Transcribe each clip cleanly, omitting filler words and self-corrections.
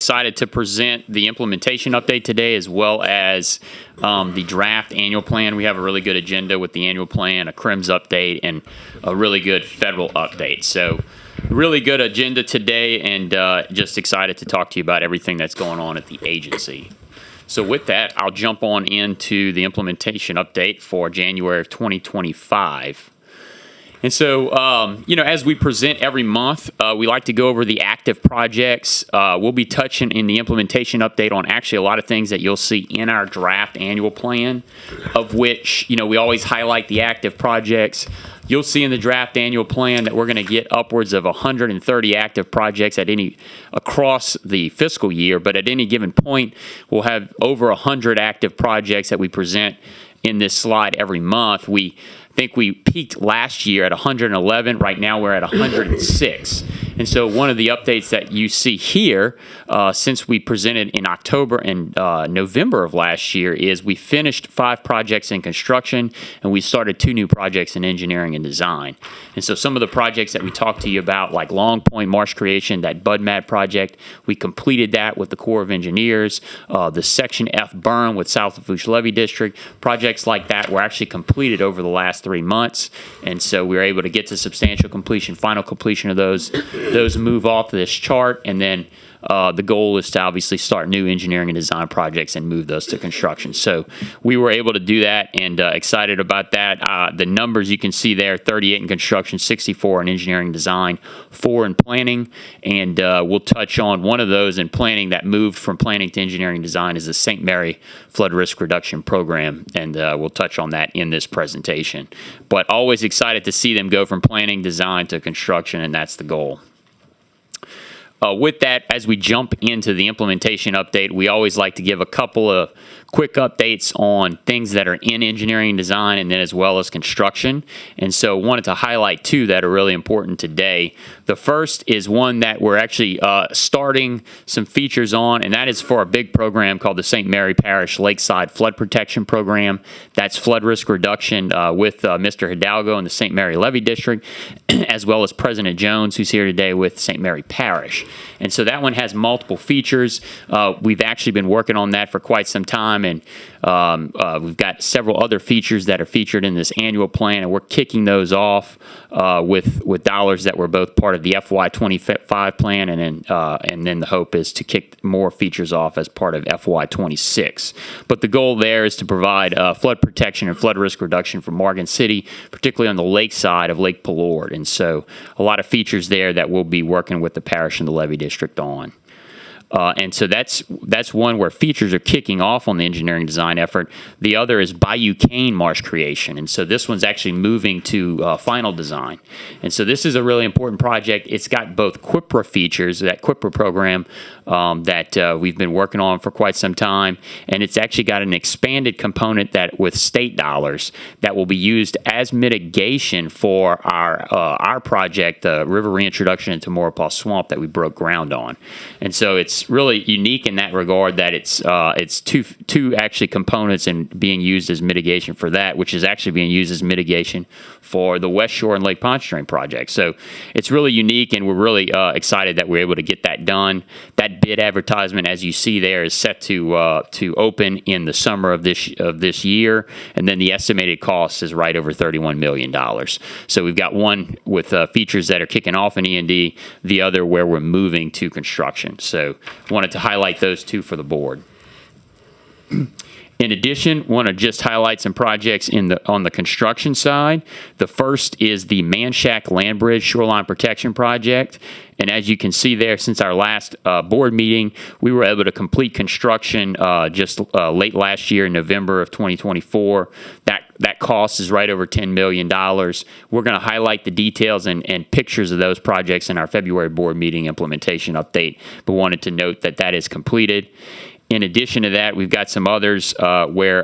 excited to present the implementation update today, as well as the draft annual plan. We have a really good agenda with the annual plan, a CRIMS update, and a really good federal update. So really good agenda today, and just excited to talk to you about everything that's going on at the agency. So with that, I'll jump on into the implementation update for January of 2025. And so, as we present every month, we like to go over the active projects. We'll be touching in the implementation update on actually a lot of things that you'll see in our draft annual plan, of which, we always highlight the active projects. You'll see in the draft annual plan that we're going to get upwards of 130 active projects across the fiscal year, but at any given point, we'll have over 100 active projects that we present in this slide every month. I think we peaked last year at 111. Right now we're at 106. And so one of the updates that you see here, since we presented in October and November of last year, is we finished 5 projects in construction and we started 2 new projects in engineering and design. And so some of the projects that we talked to you about, like Long Point Marsh Creation, that BudMat project, we completed that with the Corps of Engineers. The Section F burn with South Lafourche Levee District, projects like that were actually completed over the last 3 months. And so we were able to get to substantial completion, final completion of those. Those move off this chart, and then the goal is to obviously start new engineering and design projects and move those to construction. So we were able to do that, and excited about that. The numbers you can see there: 38 in construction, 64 in engineering and design, 4 in planning, and we'll touch on one of those in planning that moved from planning to engineering and design is the St. Mary Flood Risk Reduction Program, and we'll touch on that in this presentation. But always excited to see them go from planning, design to construction, and that's the goal. With that, as we jump into the implementation update, we always like to give a couple of quick updates on things that are in engineering and design, and then as well as construction. And so wanted to highlight 2 that are really important today. The first is one that we're actually starting some features on, and that is for a big program called the St. Mary Parish Lakeside Flood Protection Program. That's flood risk reduction with Mr. Hidalgo in the St. Mary Levee District, as well as President Jones, who's here today with St. Mary Parish. And so that one has multiple features. We've actually been working on that for quite some time, and we've got several other features that are featured in this annual plan, and we're kicking those off with dollars that were both part of the FY25 plan, and then the hope is to kick more features off as part of FY26. But the goal there is to provide flood protection and flood risk reduction for Morgan City, particularly on the lake side of Lake Palourde. And so a lot of features there that we'll be working with the parish and the levee district on. And so that's one where features are kicking off on the engineering design effort. The other is Bayou Cane Marsh Creation. And so this one's actually moving to final design. And so this is a really important project. It's got both CPRA features, that CPRA program that we've been working on for quite some time. And it's actually got an expanded component that with state dollars that will be used as mitigation for our project, the river reintroduction into Maurepas Swamp that we broke ground on. And so it's really unique in that regard that it's two actually components and being used as mitigation for that, which is actually being used as mitigation for the West Shore and Lake Pontchartrain project. So it's really unique, and we're really excited that we're able to get that done. That bid advertisement, as you see there, is set to open in the summer of this year, and then the estimated cost is right over $31 million. So we've got one with features that are kicking off in E&D, the other where we're moving to construction. So wanted to highlight those 2 for the board. In addition, want to just highlight some projects on the construction side. The first is the Manchac Land Bridge Shoreline Protection Project. And as you can see there, since our last board meeting, we were able to complete construction just late last year in November of 2024. That cost is right over $10 million. We're going to highlight the details and pictures of those projects in our February board meeting implementation update, but wanted to note that that is completed. In addition to that, we've got some others where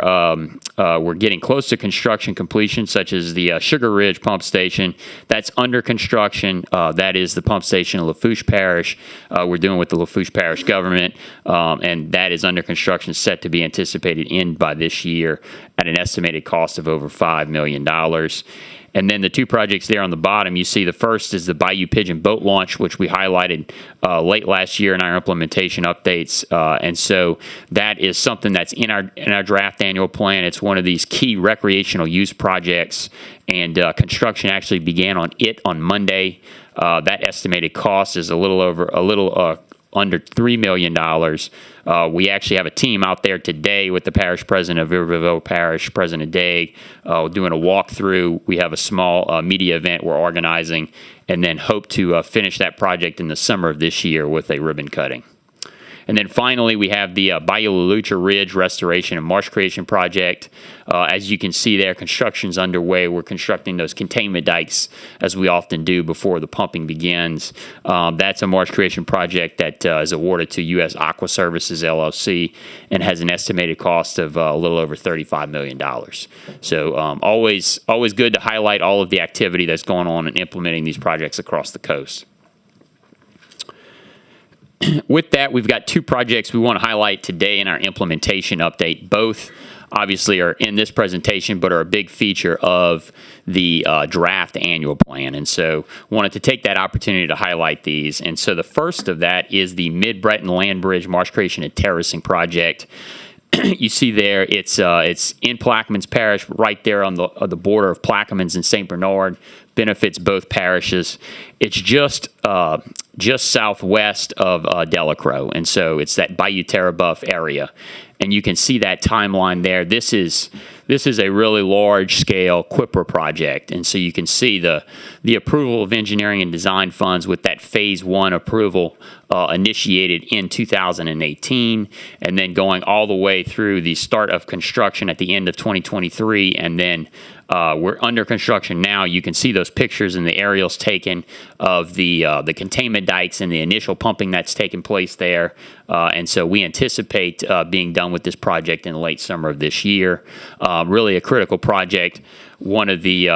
we're getting close to construction completion, such as the Sugar Ridge Pump Station. That's under construction. That is the pump station in Lafourche Parish. We're doing with the Lafourche Parish government, and that is under construction, set to be anticipated in by this year at an estimated cost of over $5 million. And then the two projects there on the bottom, you see the first is the Bayou Pigeon boat launch, which we highlighted late last year in our implementation updates. And so that is something that's in our draft annual plan. It's one of these key recreational use projects, and construction actually began on Monday. That estimated cost is a little under $3 million. We actually have a team out there today with the parish president of Iberville Parish, President Day, doing a walkthrough. We have a small media event we're organizing, and then hope to finish that project in the summer of this year with a ribbon cutting. And then finally, we have the Bayou Lucha Ridge Restoration and Marsh Creation Project. As you can see there, construction's underway. We're constructing those containment dikes, as we often do before the pumping begins. That's a marsh creation project that is awarded to U.S. Aqua Services, LLC, and has an estimated cost of a little over $35 million. So always good to highlight all of the activity that's going on in implementing these projects across the coast. With that, we've got two projects we want to highlight today in our implementation update. Both obviously are in this presentation, but are a big feature of the draft annual plan. And so wanted to take that opportunity to highlight these. And so the first of that is the Mid-Breton Land Bridge Marsh Creation and Terracing Project. You see there, it's in Plaquemines Parish, right there on the border of Plaquemines and St. Bernard. Benefits both parishes. It's just southwest of Delacroix, and so it's that Bayou Terrebuff area. And you can see that timeline there. This is a really large-scale CPRA project, and so you can see the approval of engineering and design funds with that Phase 1 approval initiated in 2018, and then going all the way through the start of construction at the end of 2023, and then we're under construction now. You can see those pictures and the aerials taken of the containment dikes and the initial pumping that's taken place there. And so we anticipate being done with this project in the late summer of this year. Really a critical project. One of the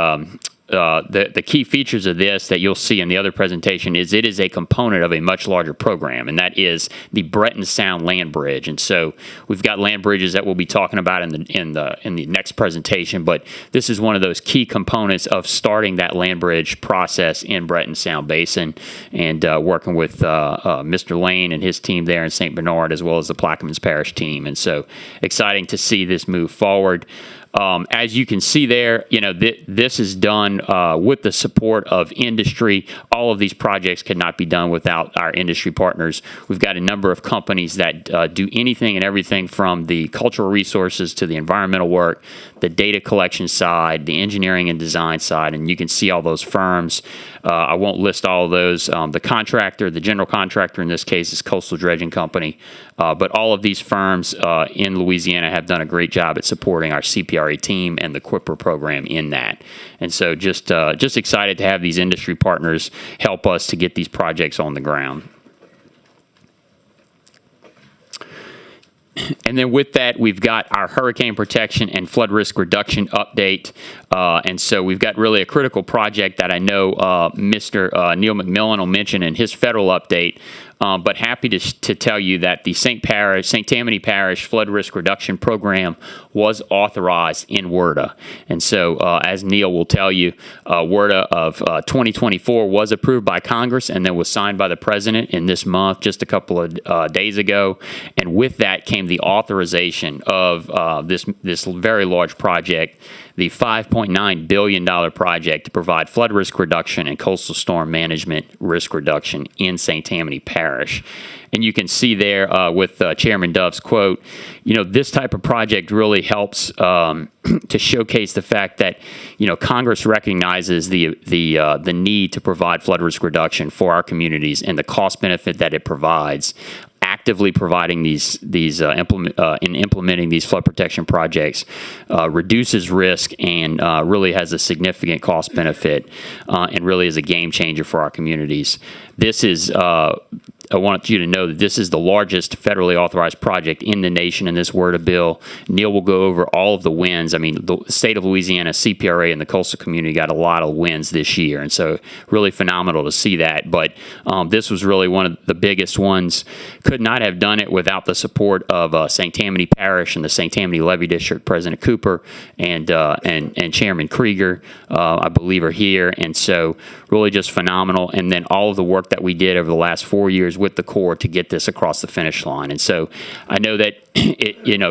key features of this that you'll see in the other presentation is it is a component of a much larger program, and that is the Breton Sound Land Bridge. And so we've got land bridges that we'll be talking about in the next presentation, but this is one of those key components of starting that land bridge process in Breton Sound Basin, and working with Mr. Lane and his team there in St. Bernard, as well as the Plaquemines Parish team. And so exciting to see this move forward. As you can see there, this is done with the support of industry. All of these projects could not be done without our industry partners. We've got a number of companies that do anything and everything from the cultural resources to the environmental work, the data collection side, the engineering and design side, and you can see all those firms. I won't list all of those. The general contractor in this case is Coastal Dredging Company, but all of these firms in Louisiana have done a great job at supporting our CPRA team and the CPRA program in that. And so just excited to have these industry partners help us to get these projects on the ground. And then with that, we've got our hurricane protection and flood risk reduction update. And so we've got really a critical project that I know Mr. Neil McMillan will mention in his federal update. But happy to tell you that the St. Tammany Parish Flood Risk Reduction Program was authorized in WRDA. And so, as Neil will tell you, WRDA of 2024 was approved by Congress and then was signed by the President in this month, just a couple of days ago. And with that came the authorization of this very large project, the $5.9 billion project to provide flood risk reduction and coastal storm management risk reduction in St. Tammany Parish. And you can see there with Chairman Dove's quote, this type of project really helps to showcase the fact that, Congress recognizes the need to provide flood risk reduction for our communities and the cost benefit that it provides. Actively providing implementing these flood protection projects reduces risk and really has a significant cost benefit and really is a game changer for our communities. This is I want you to know that this is the largest federally authorized project in the nation in this word of bill. Neil will go over all of the wins. I mean, the state of Louisiana, CPRA, and the coastal community got a lot of wins this year, and so really phenomenal to see that. But this was really one of the biggest ones. Could not have done it without the support of St. Tammany Parish and the St. Tammany Levee District President Cooper and Chairman Krieger, I believe, are here, and so really just phenomenal. And then all of the work that we did over the last 4 years with the Corps to get this across the finish line. And so I know that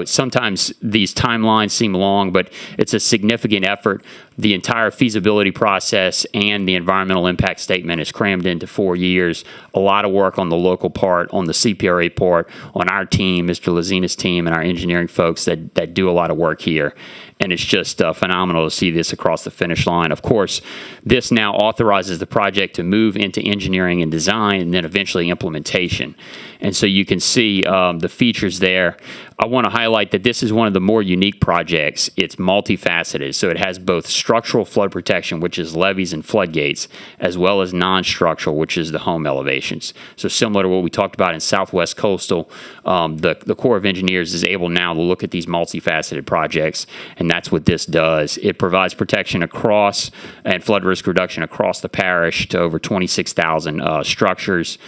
sometimes these timelines seem long, but it's a significant effort. The entire feasibility process and the environmental impact statement is crammed into 4 years. A lot of work on the local part, on the CPRA part, on our team, Mr. Lazina's team, and our engineering folks that do a lot of work here. And it's just phenomenal to see this across the finish line. Of course, this now authorizes the project to move into engineering and design and then eventually implementation. And so you can see the features there. I want to highlight that this is one of the more unique projects. It's multifaceted, so it has both structural flood protection, which is levees and floodgates, as well as non-structural, which is the home elevations. So similar to what we talked about in Southwest Coastal, the Corps of Engineers is able now to look at these multifaceted projects, and that's what this does. It provides protection across and flood risk reduction across the parish to over 26,000 structures.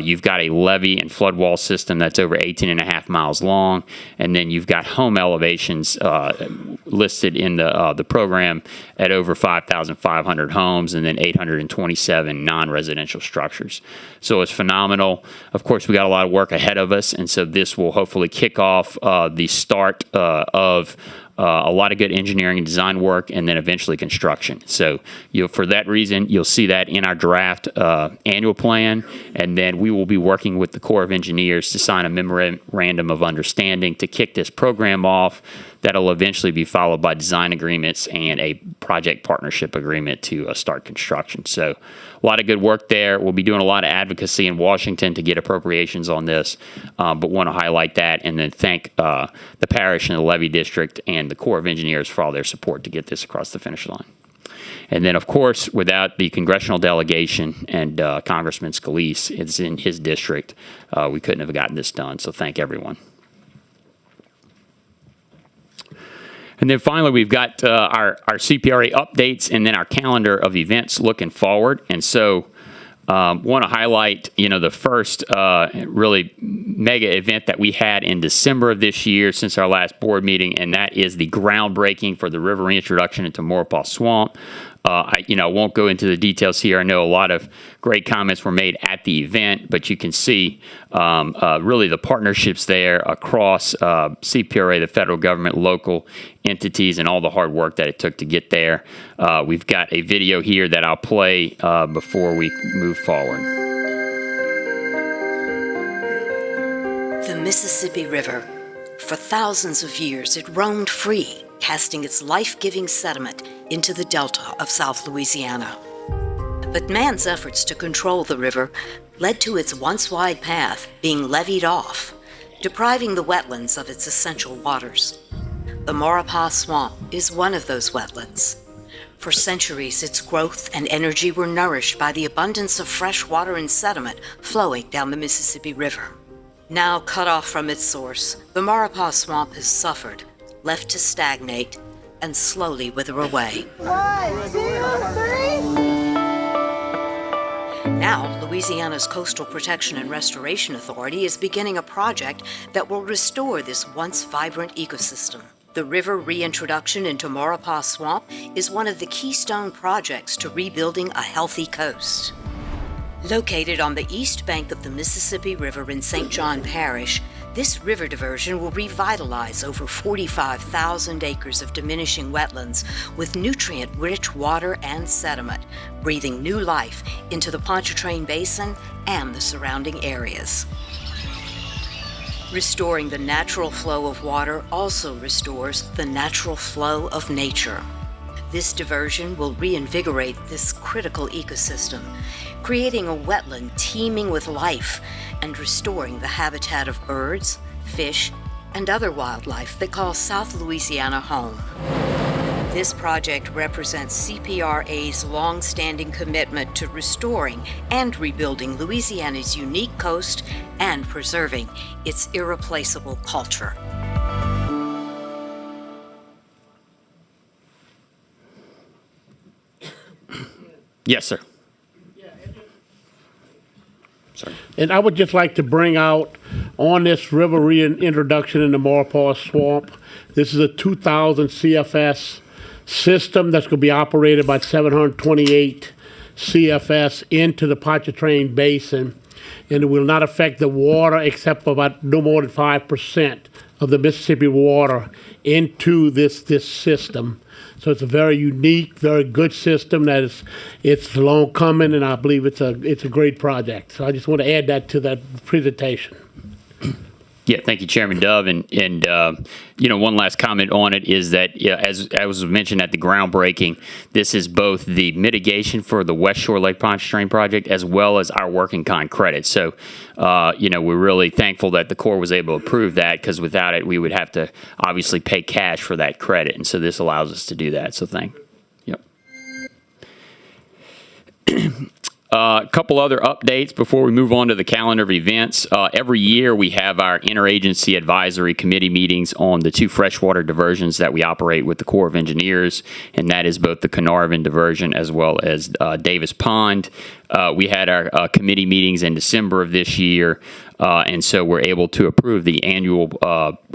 You've got a levee and flood wall system that's over 18.5 miles long, and then you've got home elevations listed in the program at over 5,500 homes, and then 827 non-residential structures. So it's phenomenal. Of course, we got a lot of work ahead of us, and so this will hopefully kick off the start of a lot of good engineering and design work, and then eventually construction. So for that reason, you'll see that in our draft annual plan, and then we will be working with the Corps of Engineers to sign a memorandum of understanding to kick this program off. That'll eventually be followed by design agreements and a project partnership agreement to start construction. So a lot of good work there. We'll be doing a lot of advocacy in Washington to get appropriations on this, but want to highlight that and then thank the parish and the levee district and the Corps of Engineers for all their support to get this across the finish line. And then, of course, without the congressional delegation and Congressman Scalise, it's in his district, we couldn't have gotten this done. So thank everyone. And then finally, we've got our CPRA updates and then our calendar of events looking forward. And so want to highlight, the first really mega event that we had in December of this year since our last board meeting, and that is the groundbreaking for the river reintroduction into Maurepas Swamp. I won't go into the details here. I know a lot of great comments were made at the event, but you can see really the partnerships there across CPRA, the federal government, local entities, and all the hard work that it took to get there. We've got a video here that I'll play before we move forward. The Mississippi River. For thousands of years, it roamed free, casting its life-giving sediment into the delta of South Louisiana. But man's efforts to control the river led to its once wide path being levied off, depriving the wetlands of its essential waters. The Maurepas Swamp is one of those wetlands. For centuries, its growth and energy were nourished by the abundance of fresh water and sediment flowing down the Mississippi River. Now cut off from its source, the Maurepas Swamp has suffered, left to stagnate, and slowly wither away. 1, 2, 3. Now, Louisiana's Coastal Protection and Restoration Authority is beginning a project that will restore this once vibrant ecosystem. The river reintroduction into Maurepas Swamp is one of the keystone projects to rebuilding a healthy coast. Located on the east bank of the Mississippi River in St. John Parish, this river diversion will revitalize over 45,000 acres of diminishing wetlands with nutrient-rich water and sediment, breathing new life into the Pontchartrain Basin and the surrounding areas. Restoring the natural flow of water also restores the natural flow of nature. This diversion will reinvigorate this critical ecosystem, creating a wetland teeming with life and restoring the habitat of birds, fish, and other wildlife that call South Louisiana home. This project represents CPRA's long-standing commitment to restoring and rebuilding Louisiana's unique coast and preserving its irreplaceable culture. Yes, sir. Sorry. And I would just like to bring out on this river reintroduction in the Maurepas Swamp, this is a 2,000 CFS system that's going to be operated by 728 CFS into the Pontchartrain Basin, and it will not affect the water except about no more than 5% of the Mississippi water into this system. So it's a very unique, very good system that it's long coming, and I believe it's a great project. So I just want to add that to that presentation. Yeah, thank you, Chairman Dove. And one last comment on it is that, as was mentioned at the groundbreaking, this is both the mitigation for the West Shore Lake Pontchartrain project as well as our working kind credit. So, we're really thankful that the Corps was able to approve that, because without it, we would have to obviously pay cash for that credit. And so this allows us to do that. So Yep. A couple other updates before we move on to the calendar of events. Every year we have our interagency advisory committee meetings on the two freshwater diversions that we operate with the Corps of Engineers, and that is both the Carnarvon diversion as well as Davis Pond. We had our committee meetings in December of this year, and so we're able to approve the annual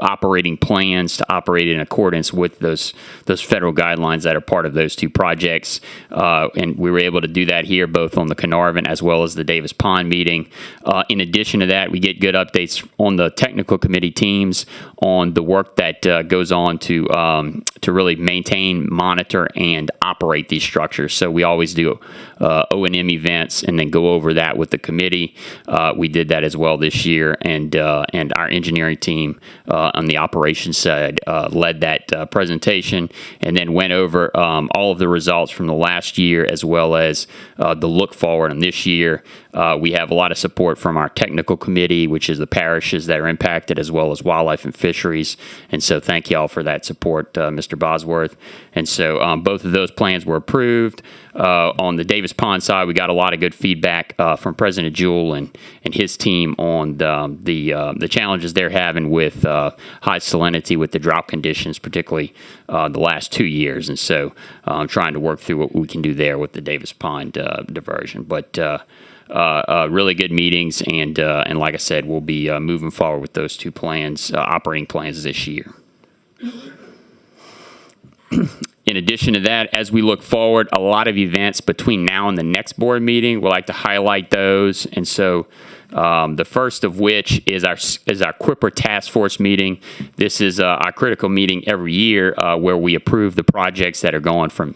operating plans to operate in accordance with those federal guidelines that are part of those two projects. And we were able to do that here, both on the Carnarvon as well as the Davis Pond meeting. In addition to that, we get good updates on the technical committee teams on the work that goes on to really maintain, monitor, and operate these structures. So we always do O&M events and then go over that with the committee. We did that as well this year, and our engineering team on the operations side led that presentation, and then went over all of the results from the last year as well as the look forward on this year. We have a lot of support from our technical committee, which is the parishes that are impacted, as well as wildlife and fisheries. And so thank you all for that support, Mr. Bosworth. And so both of those plans were approved. On the Davis Pond side, we got a lot of good feedback from President Jewell and his team on the challenges they're having with high salinity with the drought conditions, particularly the last 2 years. And so trying to work through what we can do there with the Davis Pond diversion. But really good meetings, and like I said, we'll be moving forward with those two plans, operating plans this year. In addition to that, as we look forward, a lot of events between now and the next board meeting. We'd like to highlight those, and so the first of which is our CPRA task force meeting. This is our critical meeting every year where we approve the projects that are going from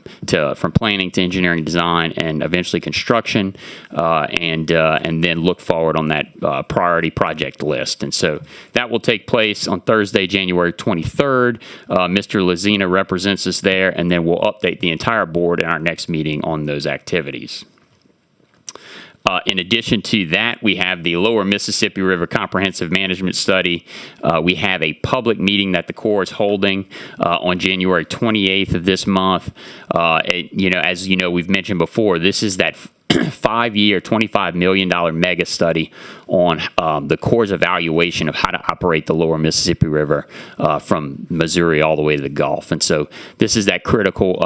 planning to engineering design and eventually construction, and then look forward on that priority project list. And so that will take place on Thursday, January 23rd. Mr. Lazina represents us there, and then we'll update the entire board in our next meeting on those activities. In addition to that, we have the Lower Mississippi River Comprehensive Management Study. We have a public meeting that the Corps is holding on January 28th of this month. As you know, we've mentioned before, this is that 5-year, $25 million mega study on the Corps' evaluation of how to operate the Lower Mississippi River from Missouri all the way to the Gulf. And so this is that critical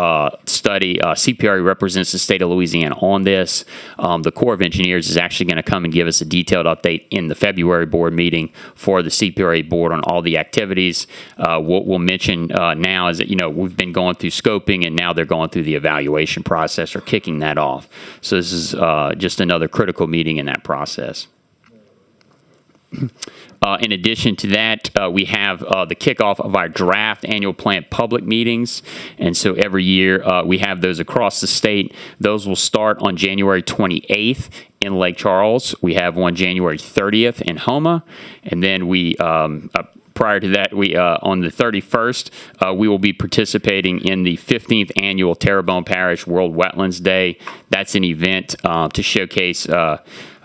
study. CPRA represents the state of Louisiana on this. The Corps of Engineers is actually going to come and give us a detailed update in the February board meeting for the CPRA board on all the activities. What we'll mention now is that, we've been going through scoping, and now they're going through the evaluation process or kicking that off. So this is just another critical meeting in that process. In addition to that, we have the kickoff of our draft annual plan public meetings. And so every year we have those across the state. Those will start on January 28th in Lake Charles. We have one January 30th in Houma. And then we prior to that, we on the 31st, we will be participating in the 15th annual Terrebonne Parish World Wetlands Day. That's an event to showcase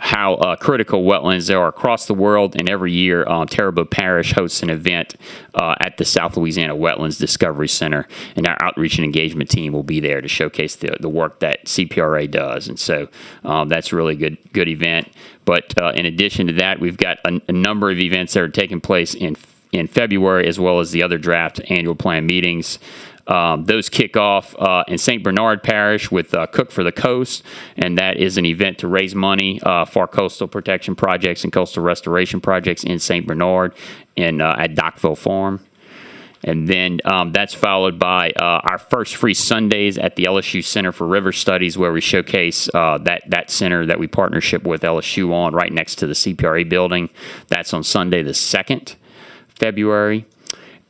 how critical wetlands there are across the world. And every year, Terrebonne Parish hosts an event at the South Louisiana Wetlands Discovery Center, and our outreach and engagement team will be there to showcase the work that CPRA does. And so that's a really good event. But in addition to that, we've got a number of events that are taking place in February, as well as the other draft annual plan meetings. Those kick off in St. Bernard Parish with Cook for the Coast, and that is an event to raise money for coastal protection projects and coastal restoration projects in St. Bernard and at Dockville Farm. And then that's followed by our first free Sundays at the LSU Center for River Studies, where we showcase that center that we partnership with LSU on right next to the CPRA building. That's on Sunday the 2nd February.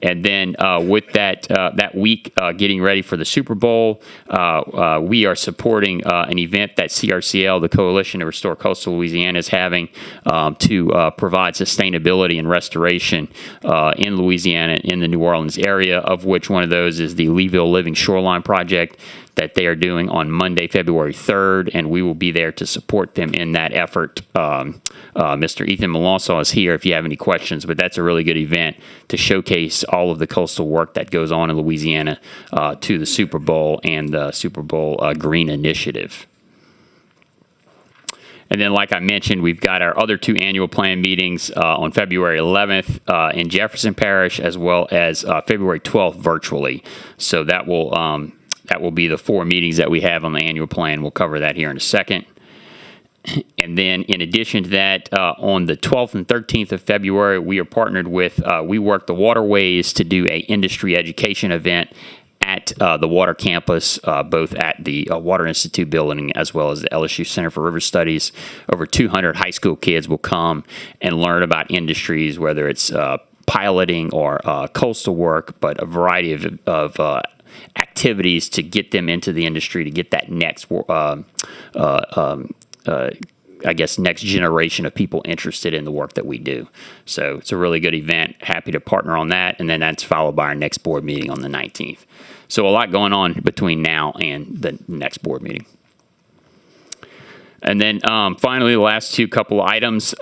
And then with that week, getting ready for the Super Bowl, we are supporting an event that CRCL, the Coalition to Restore Coastal Louisiana, is having to provide sustainability and restoration in Louisiana, in the New Orleans area, of which one of those is the Leeville Living Shoreline Project that they are doing on Monday, February 3rd, and we will be there to support them in that effort. Mr. Ethan Melanson is here if you have any questions, but that's a really good event to showcase all of the coastal work that goes on in Louisiana to the Super Bowl and the Super Bowl Green Initiative. And then, like I mentioned, we've got our other two annual plan meetings on February 11th in Jefferson Parish, as well as February 12th virtually. So that will be the 4 meetings that we have on the annual plan. We'll cover that here in a second. And then in addition to that, on the 12th and 13th of February, we are partnered with We Work the Waterways to do a industry education event at the water campus, both at the Water Institute building as well as the LSU Center for River Studies. Over 200 high school kids will come and learn about industries, whether it's piloting or coastal work, but a variety of activities to get them into the industry, to get that next next generation of people interested in the work that we do. So it's a really good event. Happy to partner on that. And then that's followed by our next board meeting on the 19th. So a lot going on between now and the next board meeting. And then finally, the last couple items.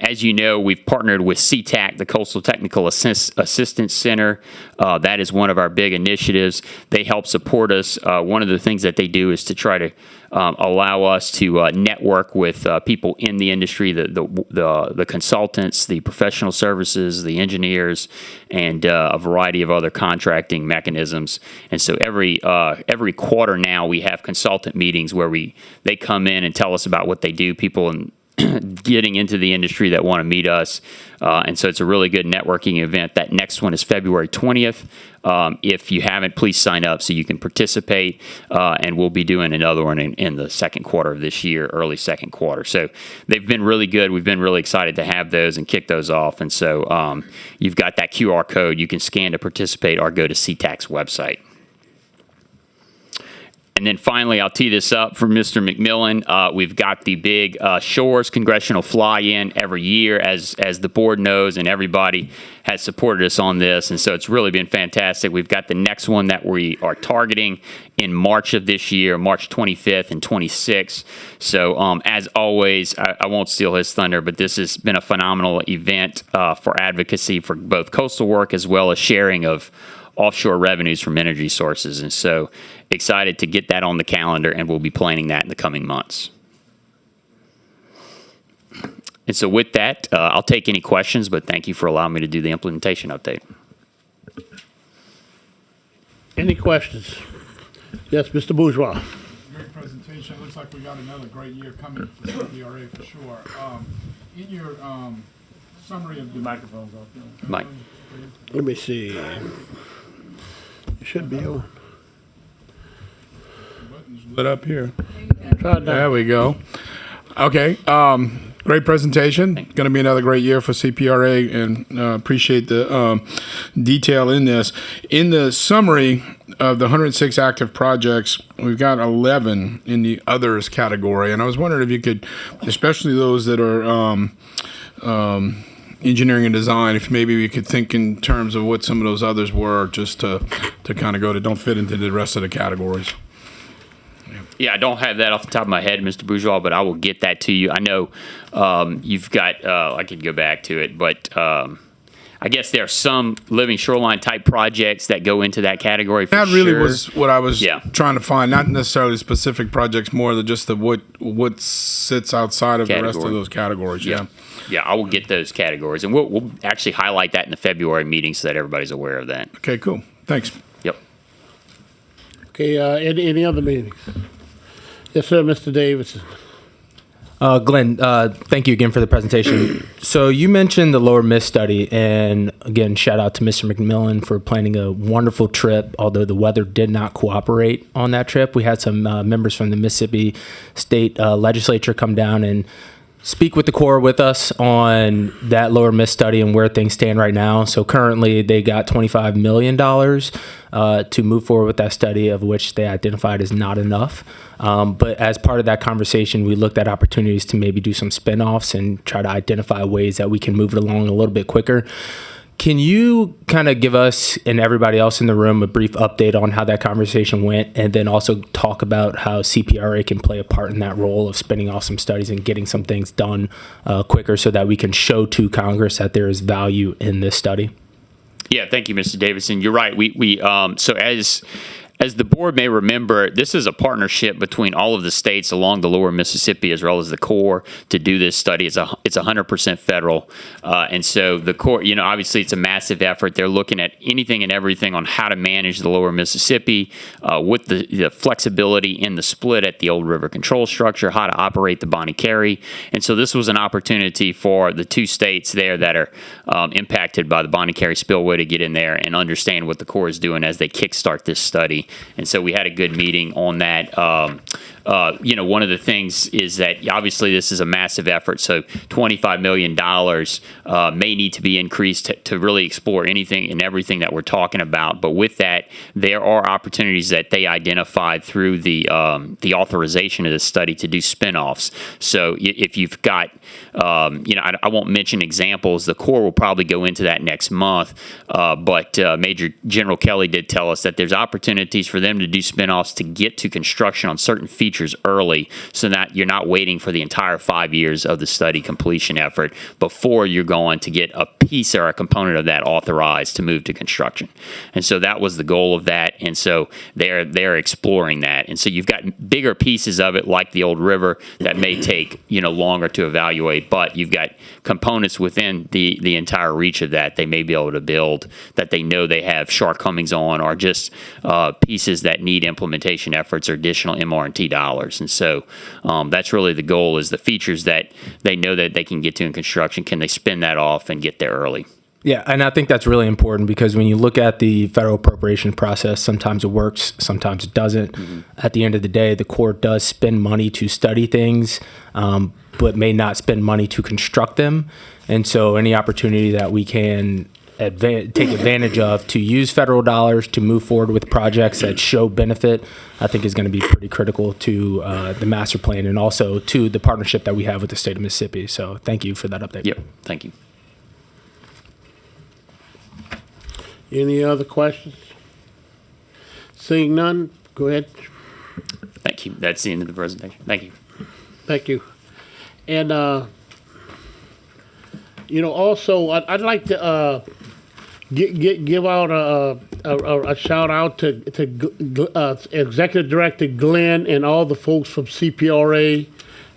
As you know, we've partnered with CTAC, the Coastal Technical Assistance Center. That is one of our big initiatives. They help support us. One of the things that they do is to try to allow us to network with people in the industry, the consultants, the professional services, the engineers, and a variety of other contracting mechanisms. And so every quarter now, we have consultant meetings where they come in and tell us about what they do. People getting into the industry that want to meet us. And so it's a really good networking event. That next one is February 20th. If you haven't, please sign up so you can participate. And we'll be doing another one in the second quarter of this year, early second quarter. So they've been really good. We've been really excited to have those and kick those off. And so you've got that QR code you can scan to participate or go to CTAC's website. And then finally, I'll tee this up for Mr. McMillan. We've got the big Shores Congressional Fly-In every year, as the board knows, and everybody has supported us on this. And so it's really been fantastic. We've got the next one that we are targeting in March of this year, March 25th and 26th. So as always, I won't steal his thunder, but this has been a phenomenal event for advocacy for both coastal work as well as sharing of offshore revenues from energy sources. And so excited to get that on the calendar, and we'll be planning that in the coming months. And so with that, I'll take any questions, but thank you for allowing me to do the implementation update. Any questions? Yes, Mr. Bourgeois. Great presentation. Looks like we got another great year coming for CPRA for sure. In your summary of the microphones off there. Mike. Let me see. It should be on. Buttons lit up here. Try it now. There we go. Okay. Great presentation. Going to be another great year for CPRA, and appreciate the detail in this. In the summary of the 106 active projects, we've got 11 in the others category, and I was wondering if you could, especially those that are engineering and design, if maybe we could think in terms of what some of those others were, just to kind of don't fit into the rest of the categories. Yeah. Yeah, I don't have that off the top of my head, Mr. Bourgeois, but I will get that to you. I know you've got, I could go back to it, but I guess there are some living shoreline type projects that go into that category for That really sure. was what I was Yeah. trying to find, not necessarily specific projects, more than just what sits outside of the rest of Category. those categories. Yeah. Yeah, I will get those categories, and we'll actually highlight that in the February meeting so that everybody's aware of that. Okay, cool. Thanks. Yep. Okay, any other meetings? Yes, sir, Mr. Davidson. Glenn, thank you again for the presentation. So you mentioned the Lower Miss study, and again, shout out to Mr. McMillan for planning a wonderful trip, although the weather did not cooperate on that trip. We had some members from the Mississippi State Legislature come down and speak with the Corps with us on that Lower Miss study and where things stand right now. So currently they got $25 million to move forward with that study, of which they identified as not enough. But as part of that conversation, we looked at opportunities to maybe do some spinoffs and try to identify ways that we can move it along a little bit quicker. Can you kind of give us and everybody else in the room a brief update on how that conversation went, and then also talk about how CPRA can play a part in that role of spinning off some studies and getting some things done quicker so that we can show to Congress that there is value in this study? Yeah, thank you, Mr. Davidson. You're right. We so as the board may remember, this is a partnership between all of the states along the lower Mississippi as well as the Corps to do this study. It's 100% federal. And so the Corps, obviously it's a massive effort. They're looking at anything and everything on how to manage the lower Mississippi with the flexibility in the split at the old river control structure, how to operate the Bonnie Carey. And so this was an opportunity for the two states there that are impacted by the Bonnie Carey spillway to get in there and understand what the Corps is doing as they kickstart this study. And so we had a good meeting on that. One of the things is that obviously this is a massive effort. So $25 million may need to be increased to really explore anything and everything that we're talking about. But with that, there are opportunities that they identified through the authorization of this study to do spinoffs. So if you've got, I won't mention examples. The Corps will probably go into that next month. But Major General Kelly did tell us that there's opportunities for them to do spinoffs to get to construction on certain features early, so that you're not waiting for the entire 5 years of the study completion effort before you're going to get a piece or a component of that authorized to move to construction. And so that was the goal of that. And so they're exploring that. And so you've got bigger pieces of it, like the old river, that may take longer to evaluate, but you've got components within the entire reach of that they may be able to build that they know they have shortcomings on, or just pieces that need implementation efforts or additional MR&T dollars. And so that's really the goal, is the features that they know that they can get to in construction, can they spin that off and get there early? Yeah, and I think that's really important, because when you look at the federal appropriation process, sometimes it works, sometimes it doesn't. Mm-hmm. At the end of the day, the Corps does spend money to study things, but may not spend money to construct them. And so any opportunity that we can take advantage of to use federal dollars to move forward with projects that show benefit, I think is going to be pretty critical to the master plan, and also to the partnership that we have with the state of Mississippi. So thank you for that update. Yep, thank you. Any other questions? Seeing none, go ahead. Thank you. That's the end of the presentation. Thank you. Thank you. And, also, I'd like to give out a shout out to Executive Director Glenn and all the folks from CPRA.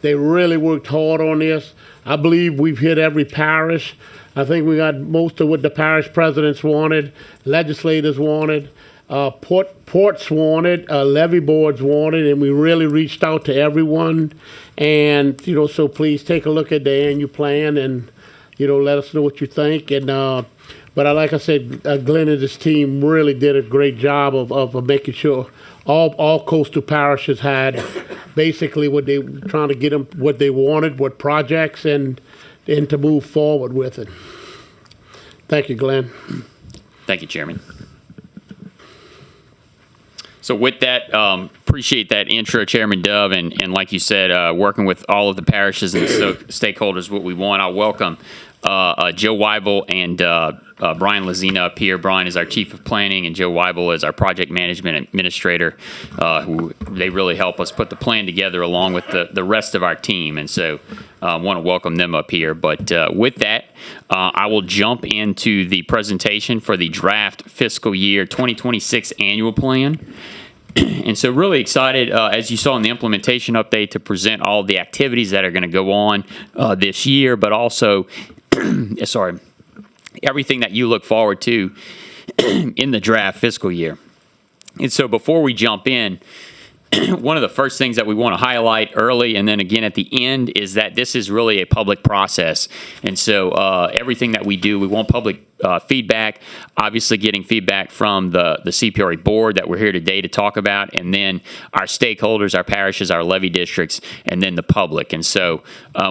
They really worked hard on this. I believe we've hit every parish. I think we got most of what the parish presidents wanted, legislators wanted, ports wanted, levy boards wanted, and we really reached out to everyone. And, so please take a look at the annual plan and, let us know what you think. And, but like I said, Glenn and his team really did a great job of making sure all coastal parishes had basically what they were trying to get them, what they wanted, what projects, and to move forward with it. Thank you, Glenn. Thank you, Chairman. So with that, appreciate that intro, Chairman Dove, and like you said, working with all of the parishes and stakeholders, what we want. I welcome Joe Weibel and Brian Lazina up here. Brian is our Chief of Planning, and Joe Weibel is our Project Management Administrator, who they really help us put the plan together along with the rest of our team. And so I want to welcome them up here. But with that, I will jump into the presentation for the draft fiscal year 2026 annual plan. And so really excited, as you saw in the implementation update, to present all the activities that are going to go on this year, but also, everything that you look forward to in the draft fiscal year. And so before we jump in, one of the first things that we want to highlight early and then again at the end is that this is really a public process. And so everything that we do, we want public feedback, obviously getting feedback from the CPRA board that we're here today to talk about, and then our stakeholders, our parishes, our levy districts, and then the public. And so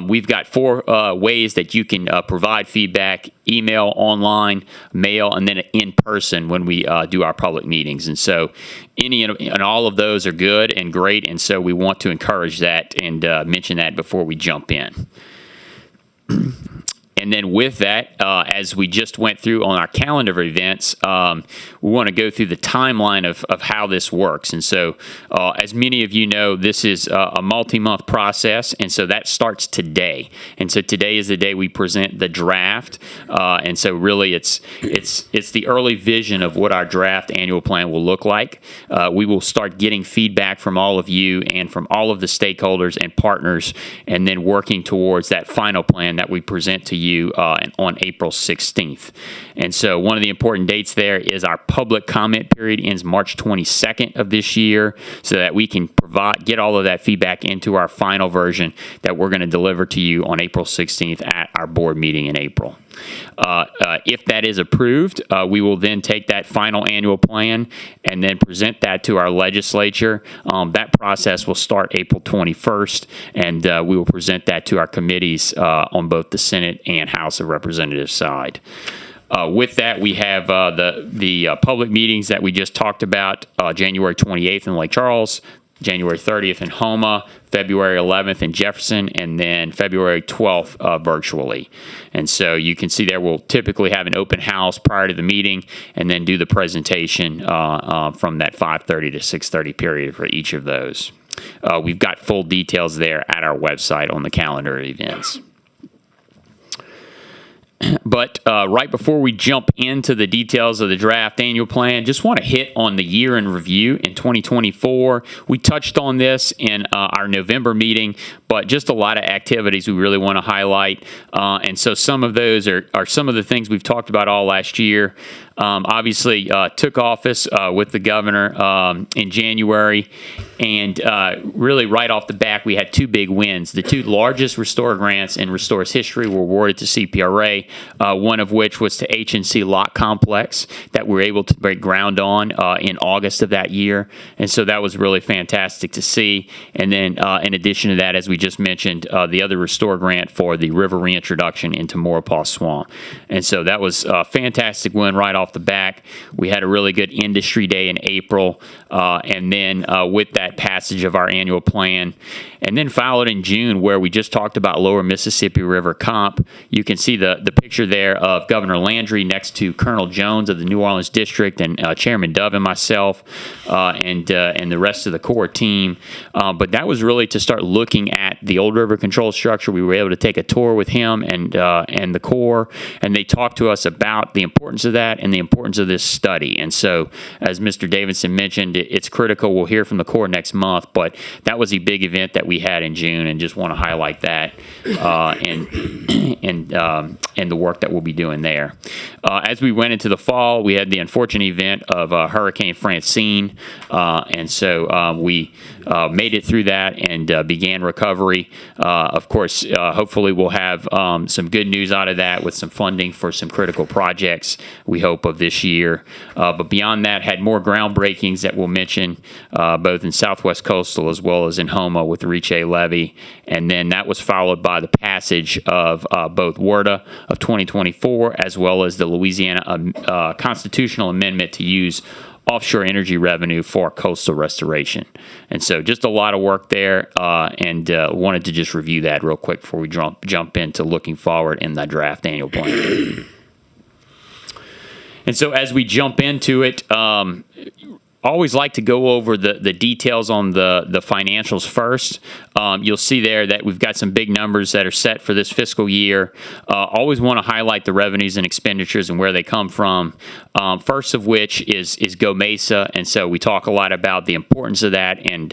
we've got 4 ways that you can provide feedback: email, online, mail, and then in person when we do our public meetings. And so any and all of those are good and great, and so we want to encourage that and mention that before we jump in. And then with that, as we just went through on our calendar of events, we want to go through the timeline of how this works. And so as many of you know, this is a multi-month process, and so that starts today. And so today is the day we present the draft. And so really it's the early vision of what our draft annual plan will look like. We will start getting feedback from all of you and from all of the stakeholders and partners, and then working towards that final plan that we present to you on April 16th. And so one of the important dates there is our public comment period ends March 22nd of this year, so that we can get all of that feedback into our final version that we're going to deliver to you on April 16th at our board meeting in April. If that is approved, we will then take that final annual plan and then present that to our legislature. That process will start April 21st, and we will present that to our committees on both the Senate and House of Representatives side. With that, we have the public meetings that we just talked about, January 28th in Lake Charles, January 30th in Homa, February 11th in Jefferson, and then February 12th virtually. And so you can see there we'll typically have an open house prior to the meeting and then do the presentation from that 5:30 to 6:30 period for each of those. We've got full details there at our website on the calendar of events. But right before we jump into the details of the draft annual plan, just want to hit on the year in review in 2024. We touched on this in our November meeting, but just a lot of activities we really want to highlight. And so some of those are some of the things we've talked about all last year. Obviously, took office with the governor in January, and really right off the bat, we had 2 big wins. The 2 largest Restore grants in Restore's history were awarded to CPRA, one of which was to H&C Lot Complex that we were able to break ground on in August of that year. And so that was really fantastic to see. And then in addition to that, as we just mentioned, the other Restore grant for the river reintroduction into Maurepas Swamp. And so that was a fantastic win right off the back. We had a really good industry day in April, and then with that passage of our annual plan, and then followed in June where we just talked about Lower Mississippi River Comp. You can see the picture there of Governor Landry next to Colonel Jones of the New Orleans District and Chairman Dove and myself and the rest of the core team. But that was really to start looking at the Old River Control Structure. We were able to take a tour with him and the Corps, and they talked to us about the importance of that and the importance of this study. And so, as Mr. Davidson mentioned, it's critical. We'll hear from the Corps next month, but that was a big event that we had in June, and just want to highlight that and the work that we'll be doing there. As we went into the fall, we had the unfortunate event of Hurricane Francine, and so we made it through that and began recovery. Of course, hopefully we'll have some good news out of that with some funding for some critical projects, we hope, of this year. But beyond that, had more groundbreakings that we'll mention, both in Southwest Coastal as well as in Homa with the Reach A levee. And then that was followed by the passage of both WRDA of 2024, as well as the Louisiana constitutional amendment to use offshore energy revenue for coastal restoration. And so just a lot of work there, and wanted to just review that real quick before we jump into looking forward in the draft annual plan. And so as we jump into it, always like to go over the details on the financials first. You'll see there that we've got some big numbers that are set for this fiscal year. Always want to highlight the revenues and expenditures and where they come from. First of which is Go Mesa, and so we talk a lot about the importance of that and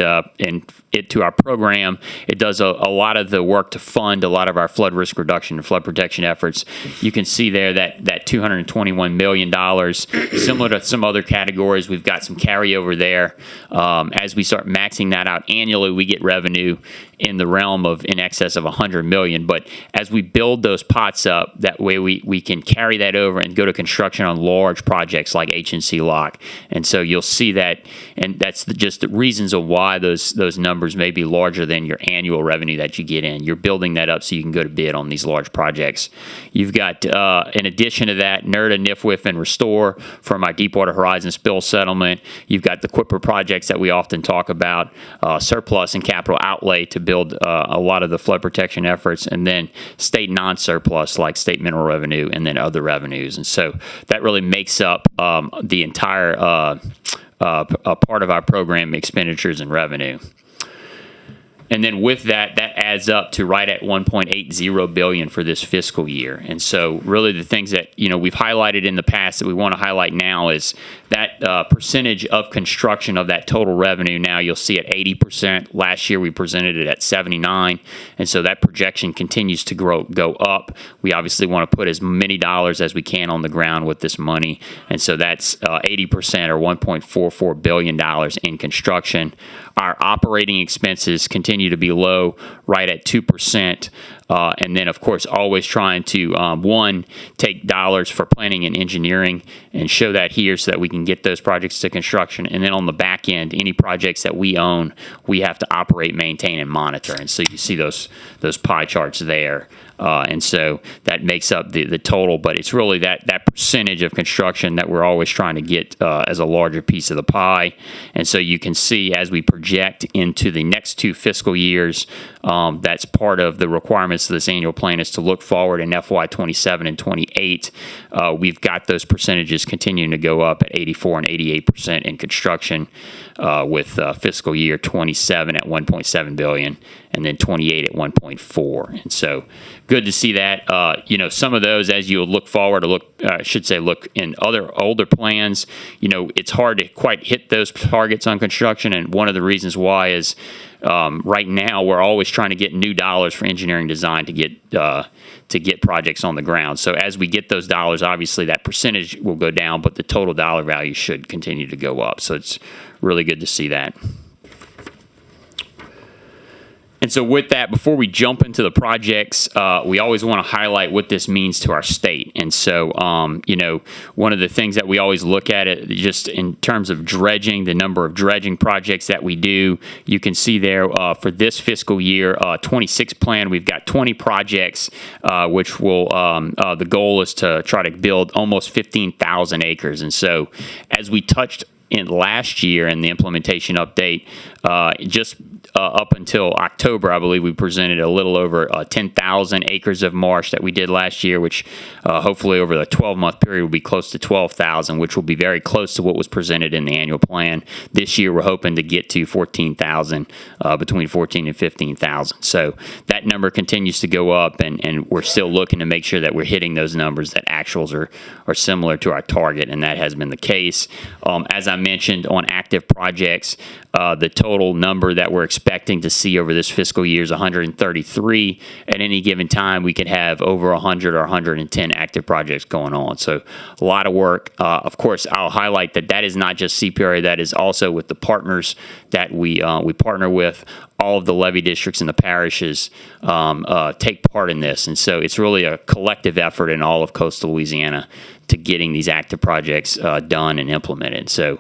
it to our program. It does a lot of the work to fund a lot of our flood risk reduction and flood protection efforts. You can see there that $221 million, similar to some other categories, we've got some carryover there. As we start maxing that out annually, we get revenue in the realm of in excess of $100 million. But as we build those pots up, that way we can carry that over and go to construction on large projects like HNC Lock. And so you'll see that, and that's just the reasons of why those numbers may be larger than your annual revenue that you get in. You're building that up so you can go to bid on these large projects. You've got, in addition to that, NERDA, NIFWIF, and Restore from our Deepwater Horizon spill settlement. You've got the QIPR projects that we often talk about, surplus and capital outlay to build a lot of the flood protection efforts, and then state non-surplus like state mineral revenue and then other revenues. And so that really makes up the entire part of our program expenditures and revenue. And then with that adds up to right at $1.80 billion for this fiscal year. And so really the things that, we've highlighted in the past that we want to highlight now is that percentage of construction of that total revenue. Now you'll see at 80%. Last year we presented it at 79%. And so that projection continues to go up. We obviously want to put as many dollars as we can on the ground with this money. And so that's 80% or $1.44 billion in construction. Our operating expenses continue to be low, right at 2%. And then, of course, always trying to, one, take dollars for planning and engineering and show that here so that we can get those projects to construction. And then on the back end, any projects that we own, we have to operate, maintain, and monitor. And so you see those pie charts there. And so that makes up the total, but it's really that percentage of construction that we're always trying to get as a larger piece of the pie. And so you can see as we project into the next two fiscal years, that's part of the requirements of this annual plan is to look forward in FY 27 and 28. We've got those percentages continuing to go up at 84 and 88% in construction, with fiscal year 27 at $1.7 billion and then 28 at 1.4. And so good to see that. Some of those, as you look forward to look in other older plans, it's hard to quite hit those targets on construction. And one of the reasons why is right now we're always trying to get new dollars for engineering design to get projects on the ground. So as we get those dollars, obviously that percentage will go down, but the total dollar value should continue to go up. So it's really good to see that. And so with that, before we jump into the projects, we always want to highlight what this means to our state. And so, one of the things that we always look at it just in terms of dredging, the number of dredging projects that we do, you can see there for this fiscal year, 26 plan, we've got 20 projects, which will, the goal is to try to build almost 15,000 acres. And so as we touched in last year in the implementation update, just up until October, I believe we presented a little over 10,000 acres of marsh that we did last year, which hopefully over the 12-month period will be close to 12,000, which will be very close to what was presented in the annual plan. This year, we're hoping to get to 14,000, between 14 and 15,000. So that number continues to go up, and we're still looking to make sure that we're hitting those numbers, that actuals are similar to our target, and that has been the case. As I mentioned, on active projects, the total number that we're expecting to see over this fiscal year is 133. At any given time, we could have over 100 or 110 active projects going on. So a lot of work. Of course, I'll highlight that is not just CPRA. That is also with the partners that we partner with. All of the levee districts and the parishes take part in this. And so it's really a collective effort in all of coastal Louisiana to getting these active projects done and implemented. So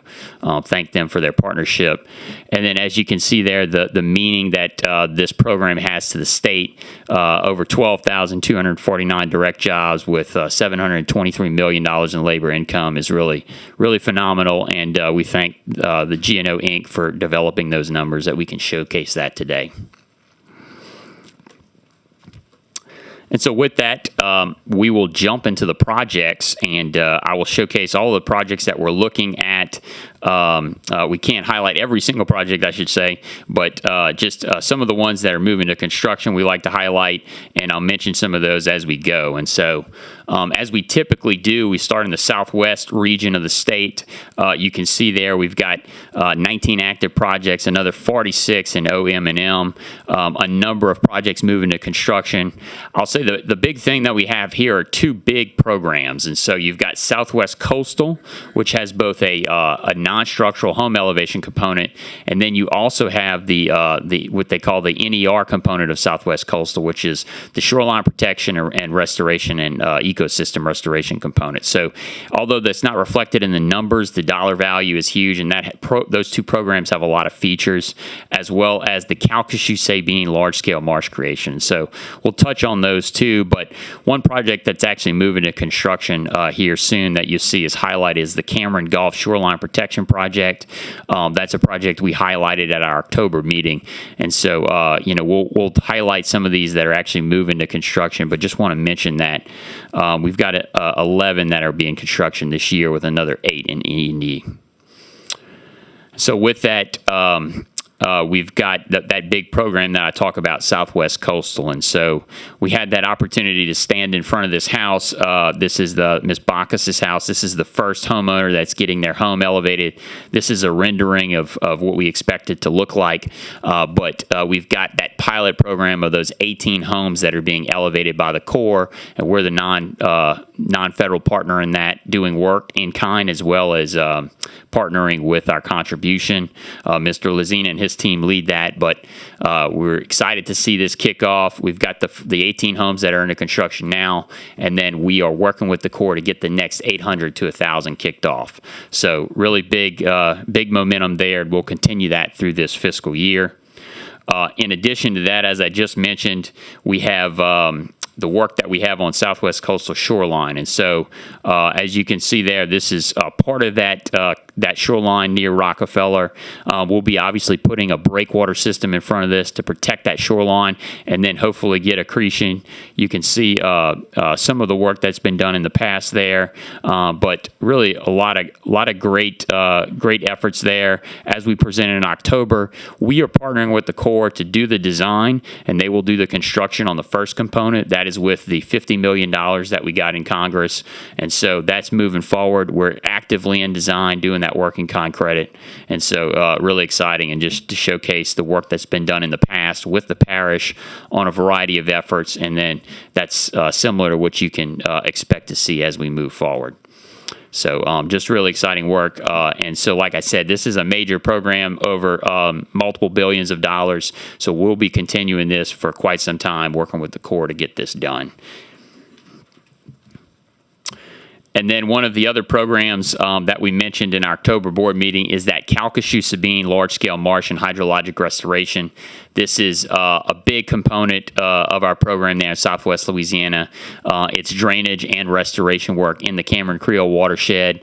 thank them for their partnership. And then as you can see there, the meaning that this program has to the state, over 12,249 direct jobs with $723 million in labor income is really, really phenomenal. And we thank the GNO Inc. for developing those numbers that we can showcase that today. And so with that, we will jump into the projects, and I will showcase all the projects that we're looking at. We can't highlight every single project, I should say, but just some of the ones that are moving to construction we like to highlight, and I'll mention some of those as we go. And so as we typically do, we start in the southwest region of the state. You can see there we've got 19 active projects, another 46 in OM&M, a number of projects moving to construction. I'll say the big thing that we have here are two big programs. And so you've got Southwest Coastal, which has both a non-structural home elevation component, and then you also have the what they call the NER component of Southwest Coastal, which is the shoreline protection and restoration and ecosystem restoration component. So although that's not reflected in the numbers, the dollar value is huge, and those two programs have a lot of features, as well as the Calcasieu Sabine large-scale marsh creation. So we'll touch on those too, but one project that's actually moving to construction here soon that you see is highlighted is the Cameron Gulf Shoreline Protection Project. That's a project we highlighted at our October meeting, and so we'll highlight some of these that are actually moving to construction, but just want to mention that we've got 11 that are being construction this year, with another 8 in E&D. So with that, we've got that big program that I talk about, Southwest Coastal. And so we had that opportunity to stand in front of this house. This is Ms. Bacchus's house. This is the first homeowner that's getting their home elevated. This is a rendering of what we expect it to look like. But we've got that pilot program of those 18 homes that are being elevated by the Corps, and we're the non-federal partner in that, doing work in kind as well as partnering with our contribution. Mr. Lazina and his team lead that, but we're excited to see this kick off. We've got the 18 homes that are under construction now, and then we are working with the Corps to get the next 800 to 1,000 kicked off. So really big momentum there. We'll continue that through this fiscal year. In addition to that, as I just mentioned, we have the work that we have on Southwest Coastal Shoreline. And so, as you can see there, this is part of that shoreline near Rockefeller. We'll be obviously putting a breakwater system in front of this to protect that shoreline, and then hopefully get accretion. You can see some of the work that's been done in the past there, but really a lot of great efforts there. As we presented in October, we are partnering with the Corps to do the design, and they will do the construction on the first component. That is with the $50 million that we got in Congress. And so that's moving forward. We're actively in design, doing that work in kind credit. And so really exciting, and just to showcase the work that's been done in the past with the parish on a variety of efforts. And then that's similar to what you can expect to see as we move forward. So just really exciting work. And so, like I said, this is a major program over multiple billions of dollars. So we'll be continuing this for quite some time, working with the Corps to get this done. And then one of the other programs that we mentioned in our October board meeting is that Calcasieu Sabine large-scale marsh and hydrologic restoration. This is a big component of our program there in Southwest Louisiana. It's drainage and restoration work in the Cameron Creole watershed.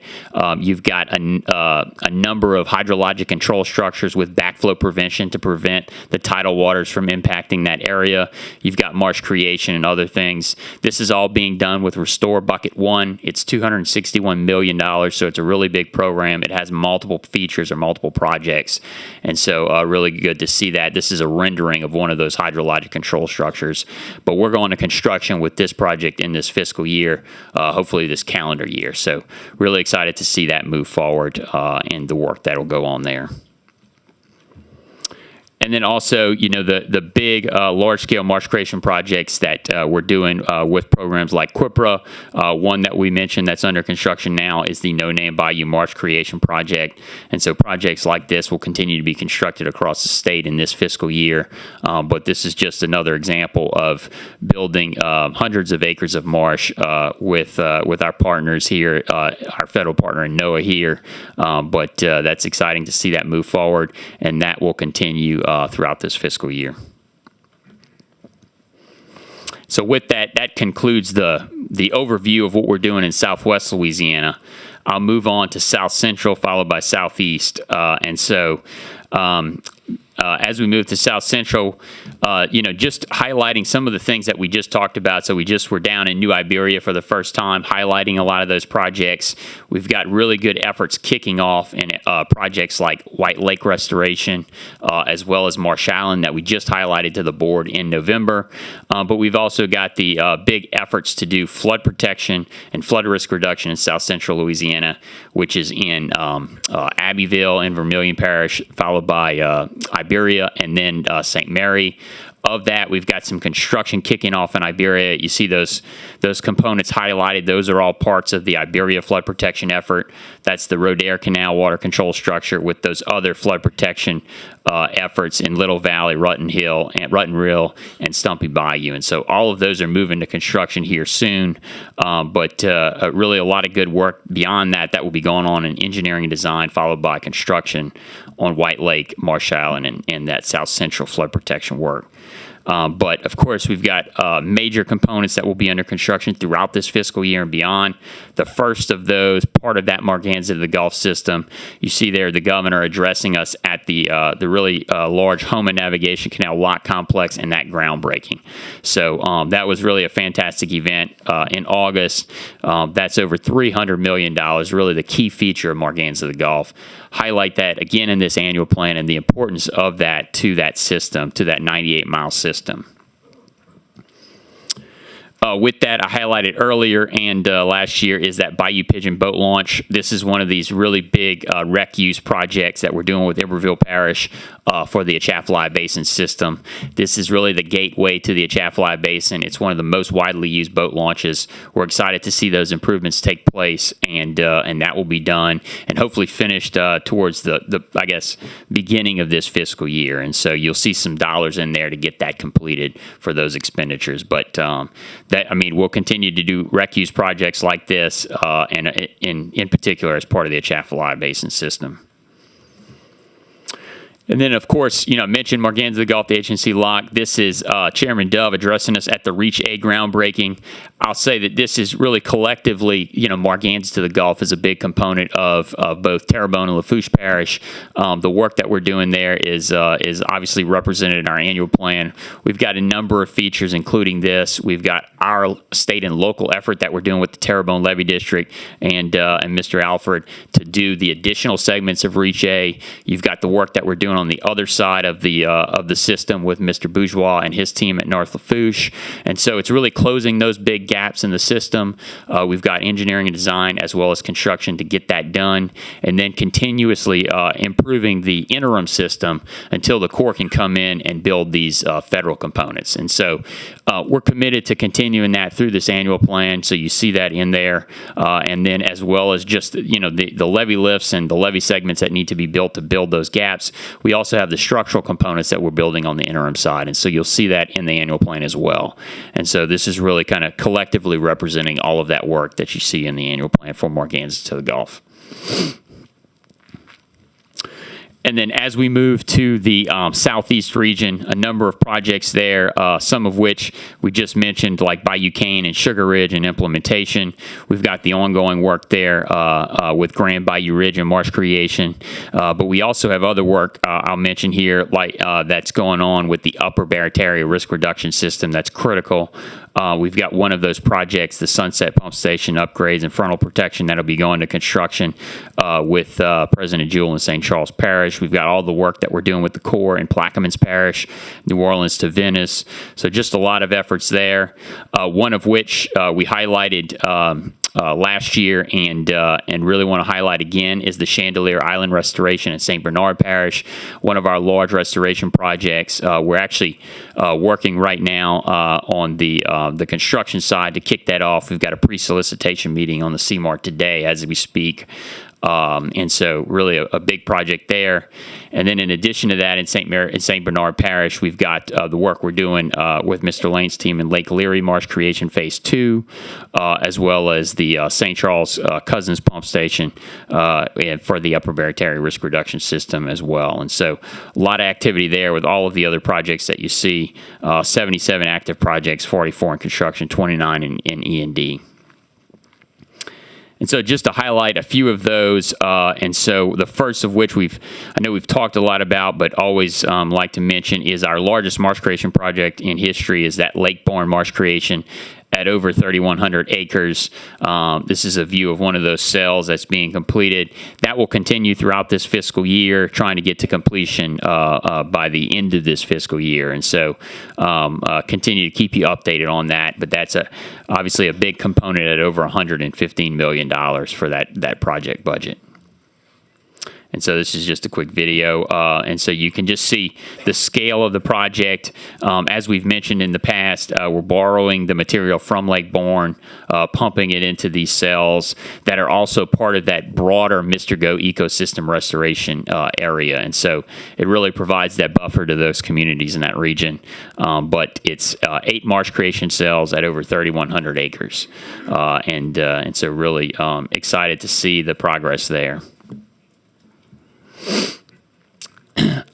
You've got a number of hydrologic control structures with backflow prevention to prevent the tidal waters from impacting that area. You've got marsh creation and other things. This is all being done with Restore Bucket 1. It's $261 million, so it's a really big program. It has multiple features or multiple projects, and so really good to see that. This is a rendering of one of those hydrologic control structures, but we're going to construction with this project in this fiscal year, hopefully this calendar year. So really excited to see that move forward and the work that will go on there. And then also, the big large-scale marsh creation projects that we're doing with programs like CPRA. One that we mentioned that's under construction now is the No Name Bayou Marsh Creation Project. And so projects like this will continue to be constructed across the state in this fiscal year. But this is just another example of building hundreds of acres of marsh with our partners here, our federal partner in NOAA here. But that's exciting to see that move forward, and that will continue throughout this fiscal year. So with that concludes the overview of what we're doing in Southwest Louisiana. I'll move on to South Central, followed by Southeast. As we move to South Central, just highlighting some of the things that we just talked about. So we just were down in New Iberia for the first time, highlighting a lot of those projects. We've got really good efforts kicking off in projects like White Lake Restoration, as well as Marsh Island that we just highlighted to the board in November. But we've also got the big efforts to do flood protection and flood risk reduction in South Central Louisiana, which is in Abbeville and Vermilion Parish, followed by Iberia, and then St. Mary. Of that, we've got some construction kicking off in Iberia. You see those components highlighted. Those are all parts of the Iberia flood protection effort. That's the Rodair Canal water control structure with those other flood protection efforts in Little Valley, Rutten Hill, and Rutten Rill, and Stumpy Bayou. And so all of those are moving to construction here soon. But really a lot of good work beyond that will be going on in engineering and design, followed by construction on White Lake, Marsh Island, and that South Central flood protection work. But of course, we've got major components that will be under construction throughout this fiscal year and beyond. The first of those, part of that Marganza to the Gulf system, you see there the governor addressing us at the really large Homa Navigation Canal lock complex and that groundbreaking. So that was really a fantastic event in August. That's over $300 million, really the key feature of Marganza to the Gulf. Highlight that again in this annual plan and the importance of that to that system, to that 98-mile system. With that, I highlighted earlier and last year is that Bayou Pigeon boat launch. This is one of these really big rec use projects that we're doing with Iberville Parish for the Atchafalaya Basin system. This is really the gateway to the Atchafalaya Basin. It's one of the most widely used boat launches. We're excited to see those improvements take place, and that will be done and hopefully finished towards the I guess beginning of this fiscal year. And so you'll see some dollars in there to get that completed for those expenditures. But we'll continue to do rec use projects like this, and in particular as part of the Atchafalaya Basin system. And then, of course, I mentioned Marganza to the Gulf, the HNC lock. This is Chairman Dove addressing us at the Reach A groundbreaking. I'll say that this is really collectively, Marganza to the Gulf is a big component of both Terrebonne and Lafourche Parish. The work that we're doing there is obviously represented in our annual plan. We've got a number of features, including this. We've got our state and local effort that we're doing with the Terrebonne Levee District and Mr. Alford to do the additional segments of Reach A. You've got the work that we're doing on the other side of the system with Mr. Bourgeois and his team at North Lafourche. And so it's really closing those big gaps in the system. We've got engineering and design as well as construction to get that done, and then continuously improving the interim system until the Corps can come in and build these federal components. And so we're committed to continuing that through this annual plan, so you see that in there. And then as well as just the levee lifts and the levee segments that need to be built to build those gaps, we also have the structural components that we're building on the interim side. And so you'll see that in the annual plan as well. And so this is really kind of collectively representing all of that work that you see in the annual plan for Marganza to the Gulf. And then as we move to the southeast region, a number of projects there, some of which we just mentioned, like Bayou Cane and Sugar Ridge and implementation. We've got the ongoing work there with Grand Bayou Ridge and marsh creation. But we also have other work I'll mention here, like that's going on with the Upper Barataria Risk Reduction System that's critical. We've got one of those projects, the Sunset Pump Station upgrades and frontal protection, that'll be going to construction with President Jewell in St. Charles Parish. We've got all the work that we're doing with the Corps in Plaquemines Parish, New Orleans to Venice. So just a lot of efforts there, one of which we highlighted last year, and really want to highlight again is the Chandelier Island restoration in St. Bernard Parish, one of our large restoration projects. We're actually working right now on the construction side to kick that off. We've got a pre-solicitation meeting on the CMART today as we speak. And so really a big project there. And then in addition to that, in St. Bernard Parish, we've got the work we're doing with Mr. Lane's team in Lake Leary Marsh Creation Phase 2, as well as the St. Charles Cousins Pump Station and for the Upper Barataria Risk Reduction System as well. And so a lot of activity there with all of the other projects that you see, 77 active projects, 44 in construction, 29 in E&D. And so just to highlight a few of those, and so the first of which I know we've talked a lot about, but always like to mention is our largest marsh creation project in history is that Lake Bourne Marsh Creation at over 3,100 acres. This is a view of one of those cells that's being completed. That will continue throughout this fiscal year, trying to get to completion by the end of this fiscal year. And so continue to keep you updated on that. But that's obviously a big component at over $115 million for that project budget. And so this is just a quick video. And so you can just see the scale of the project. As we've mentioned in the past, we're borrowing the material from Lake Bourne, pumping it into these cells that are also part of that broader Mr. Go ecosystem restoration area. And so it really provides that buffer to those communities in that region. But it's 8 marsh creation cells at over 3,100 acres. And so really excited to see the progress there.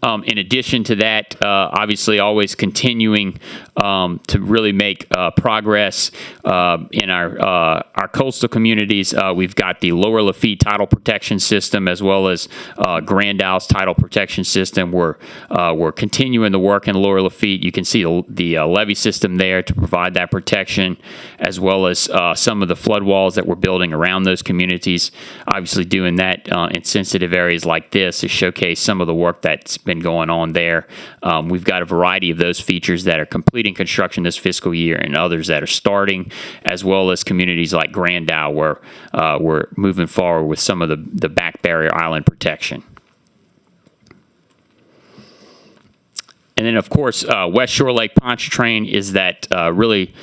In addition to that, obviously always continuing to really make progress in our coastal communities. We've got the Lower Lafitte Tidal Protection System as well as Grand Isle's Tidal Protection System. We're continuing the work in Lower Lafitte. You can see the levee system there to provide that protection, as well as some of the flood walls that we're building around those communities. Obviously doing that in sensitive areas like this to showcase some of the work that's been going on there. We've got a variety of those features that are completing construction this fiscal year and others that are starting, as well as communities like Grand Isle where we're moving forward with some of the back barrier island protection. And then, of course, West Shore Lake Pontchartrain is that really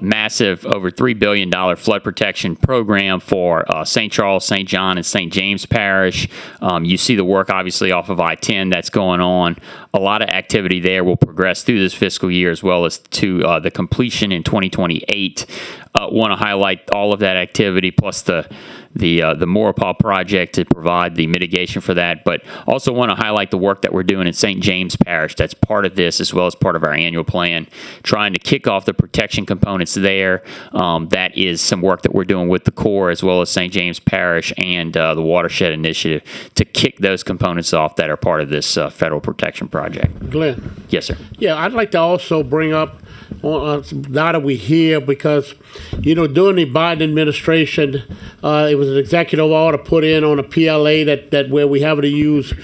massive, over $3 billion flood protection program for St. Charles, St. John, and St. James Parish. You see the work, obviously, off of I-10 that's going on. A lot of activity there will progress through this fiscal year as well as to the completion in 2028. Want to highlight all of that activity plus the Maurepas project to provide the mitigation for that, but also want to highlight the work that we're doing in St. James Parish. That's part of this as well as part of our annual plan, trying to kick off the protection components there. That is some work that we're doing with the Corps as well as St. James Parish and the Watershed Initiative to kick those components off that are part of this federal protection project. Glenn. Yes, sir. Yeah, I'd like to also bring up, now that we're here, because, during the Biden administration, it was an executive order put in on a PLA that where we have to use,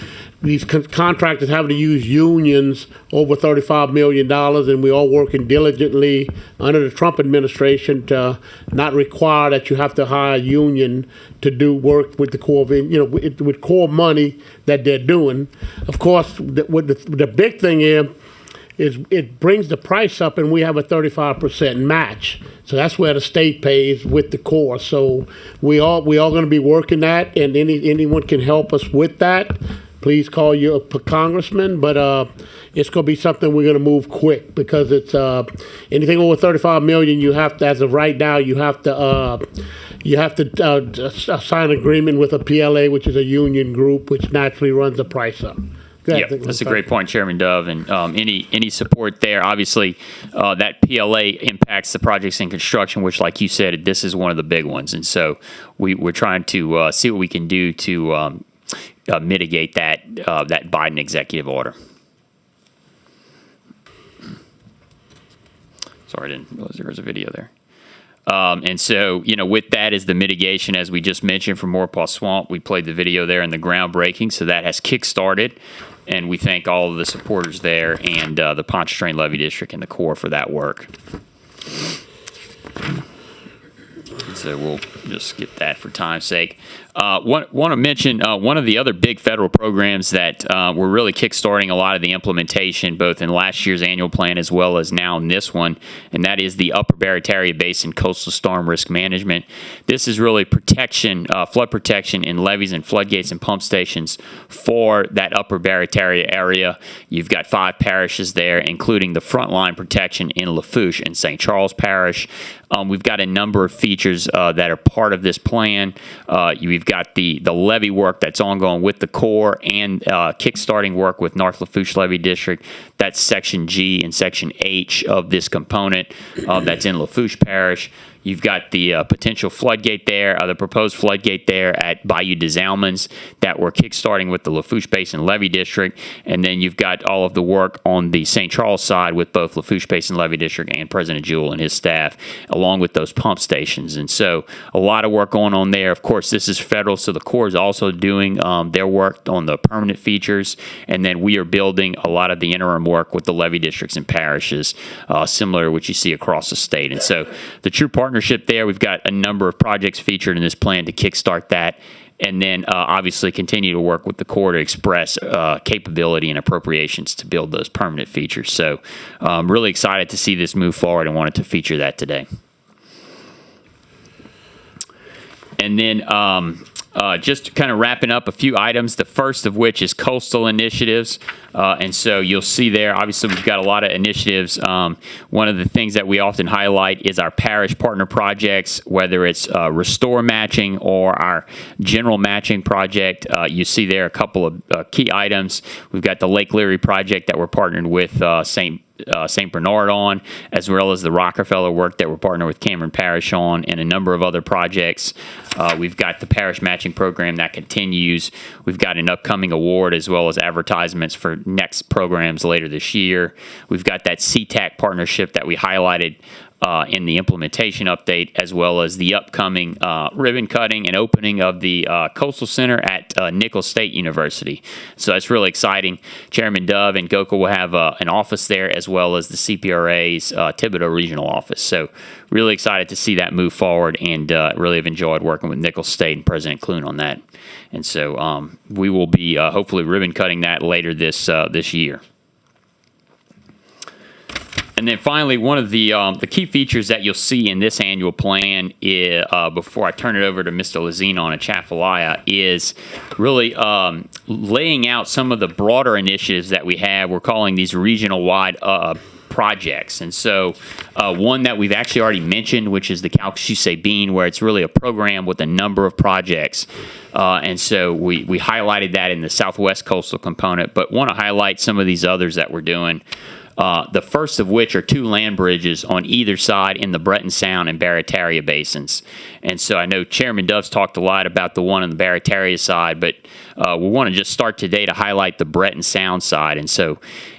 these contractors having to use unions over $35 million, and we're all working diligently under the Trump administration to not require that you have to hire a union to do work with the Corps of, with Corps money that they're doing. Of course, the big thing is it brings the price up, and we have a 35% match. So that's where the state pays with the Corps. So we all going to be working that, and anyone can help us with that. Please call your congressman, but it's going to be something we're going to move quick, because it's anything over 35 million. You have to, as of right now, you have to sign an agreement with a PLA, which is a union group, which naturally runs the price up. Yeah, that's a great point, Chairman Dove. And any support there, obviously, that PLA impacts the projects in construction, which, like you said, this is one of the big ones. And so we're trying to see what we can do to mitigate that Biden executive order. Sorry, I didn't realize there was a video there. And so, with that is the mitigation, as we just mentioned, from Maurepas Swamp. We played the video there in the groundbreaking, so that has kick-started. And we thank all of the supporters there and the Pontchartrain Levee District and the Corps for that work. So we'll just skip that for time's sake. Want to mention one of the other big federal programs that we're really kickstarting a lot of the implementation, both in last year's annual plan as well as now in this one, and that is the Upper Barataria Basin Coastal Storm Risk Management. This is really protection, flood protection in levees and floodgates and pump stations for that Upper Barataria area. You've got 5 parishes there, including the frontline protection in Lafourche and St. Charles Parish. We've got a number of features that are part of this plan. We've got the levee work that's ongoing with the Corps and kickstarting work with North Lafourche Levee District. That's Section G and Section H of this component that's in Lafourche Parish. You've got the potential floodgate there, the proposed floodgate there at Bayou des Allemands that we're kickstarting with the Lafourche Basin Levee District. And then you've got all of the work on the St. Charles side with both Lafourche Basin Levee District and President Jewell and his staff, along with those pump stations. And so a lot of work going on there. Of course, this is federal, so the Corps is also doing their work on the permanent features. And then we are building a lot of the interim work with the levee districts and parishes, similar to what you see across the state. And so the true partnership there, we've got a number of projects featured in this plan to kickstart that, and then obviously continue to work with the Corps to express capability and appropriations to build those permanent features. So I'm really excited to see this move forward and wanted to feature that today. And then just kind of wrapping up a few items, the first of which is coastal initiatives. And so you'll see there, obviously, we've got a lot of initiatives. One of the things that we often highlight is our parish partner projects, whether it's restore matching or our general matching project. You see there a couple of key items. We've got the Lake Leary project that we're partnered with St. Bernard on, as well as the Rockefeller work that we're partnering with Cameron Parish on, and a number of other projects. We've got the parish matching program that continues. We've got an upcoming award as well as advertisements for next programs later this year. We've got that CTAC partnership that we highlighted in the implementation update, as well as the upcoming ribbon cutting and opening of the Coastal Center at Nicholls State University. So that's really exciting. Chairman Dove and Goka will have an office there, as well as the CPRA's Thibodeau Regional Office. So really excited to see that move forward, and really have enjoyed working with Nicholls State and President Clune on that. And so we will be hopefully ribbon cutting that later this year. And then finally, one of the key features that you'll see in this annual plan is, before I turn it over to Mr. Lazina on Atchafalaya, is really laying out some of the broader initiatives that we have. We're calling these regional-wide projects. And so one that we've actually already mentioned, which is the Calcasieu Bean, where it's really a program with a number of projects. And so we highlighted that in the Southwest Coastal component, but want to highlight some of these others that we're doing. The first of which are 2 land bridges on either side in the Breton Sound and Barataria basins. And so I know Chairman Dove's talked a lot about the one on the Barataria side, but we want to just start today to highlight the Breton Sound side. And so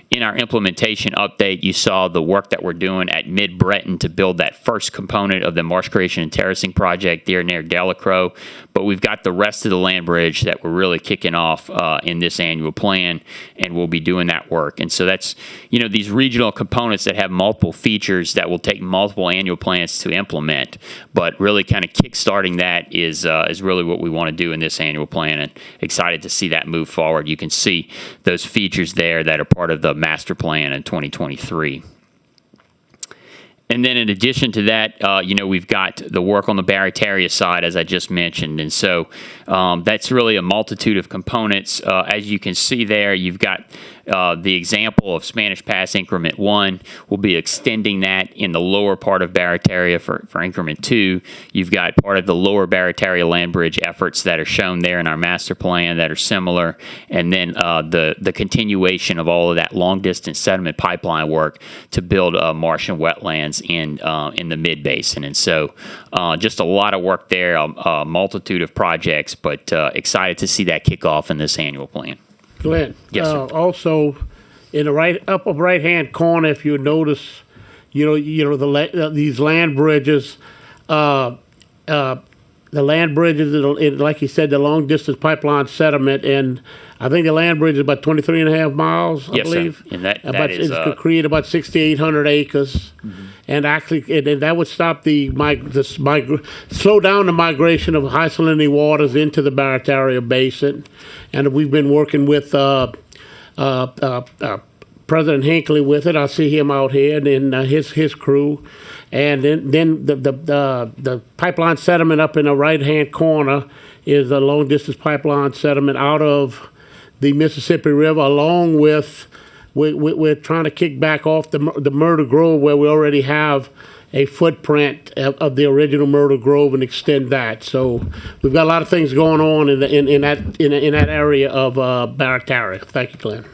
in our implementation update, you saw the work that we're doing at Mid-Breton to build that first component of the marsh creation and terracing project there near Delacroix. But we've got the rest of the land bridge that we're really kicking off in this annual plan, and we'll be doing that work. And so that's, these regional components that have multiple features that will take multiple annual plans to implement. But really kind of kickstarting that is really what we want to do in this annual plan, and excited to see that move forward. You can see those features there that are part of the master plan in 2023. And then in addition to that, we've got the work on the Barataria side, as I just mentioned. And so that's really a multitude of components. As you can see there, you've got the example of Spanish Pass Increment 1. We'll be extending that in the lower part of Barataria for Increment 2. You've got part of the lower Barataria land bridge efforts that are shown there in our master plan that are similar. And then the continuation of all of that long-distance sediment pipeline work to build marsh and wetlands in the mid-basin. And so just a lot of work there, a multitude of projects, but excited to see that kick off in this annual plan. Glenn, Yes, sir. Also, in the upper right-hand corner, if you notice, these land bridges, the land bridges, like you said, the long distance pipeline sediment, and I think the land bridge is about 23 and a half miles, I Yes, sir. believe. And that It's is, to create about 6,800 acres. And actually, and that would stop slow down the migration of high salinity waters into the Barataria Basin. And we've been working with President Hinckley with it. I see him out here, and his crew. And then the pipeline sediment up in the right-hand corner is a long-distance pipeline sediment out of the Mississippi River, along with we're trying to kick back off the Myrtle Grove, where we already have a footprint of the original Myrtle Grove, and extend that. So we've got a lot of things going on in that area of Barataria. Thank you, Glenn.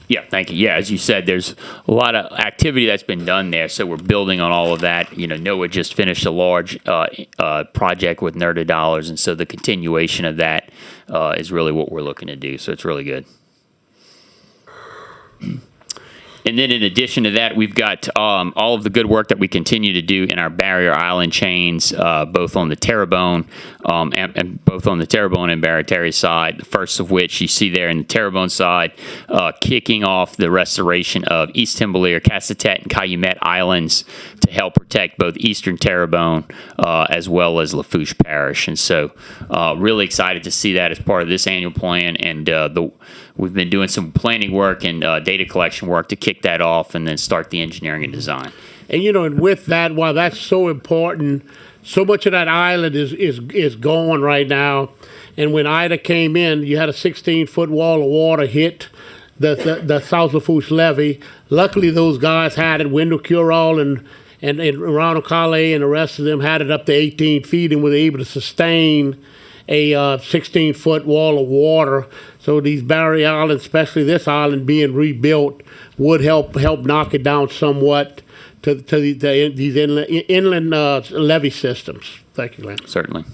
Yeah, thank you. Yeah, as you said, there's a lot of activity that's been done there, so we're building on all of that. You know, NOAA just finished a large project with NERDA dollars, and so the continuation of that is really what we're looking to do. So it's really good. And then in addition to that, we've got all of the good work that we continue to do in our barrier island chains, both on the Terrebonne and both on the Terrebonne and Barataria side. The first of which you see there in the Terrebonne side, kicking off the restoration of East Timberleer, Cassatet, and Calumet Islands to help protect both Eastern Terrebonne as well as Lafourche Parish. And so really excited to see that as part of this annual plan. And we've been doing some planning work and data collection work to kick that off and then start the engineering and design. And and with that, while that's so important, so much of that island is gone right now. And when Ida came in, you had a 16-foot wall of water hit the South Lafourche levee. Luckily, those guys had it. Wendell Curall and Ronald Calais and the rest of them had it up to 18 feet and were able to sustain a 16-foot wall of water. So these barrier islands, especially this island being rebuilt, would help knock it down somewhat to these inland levee systems. Thank you, Lance. Certainly.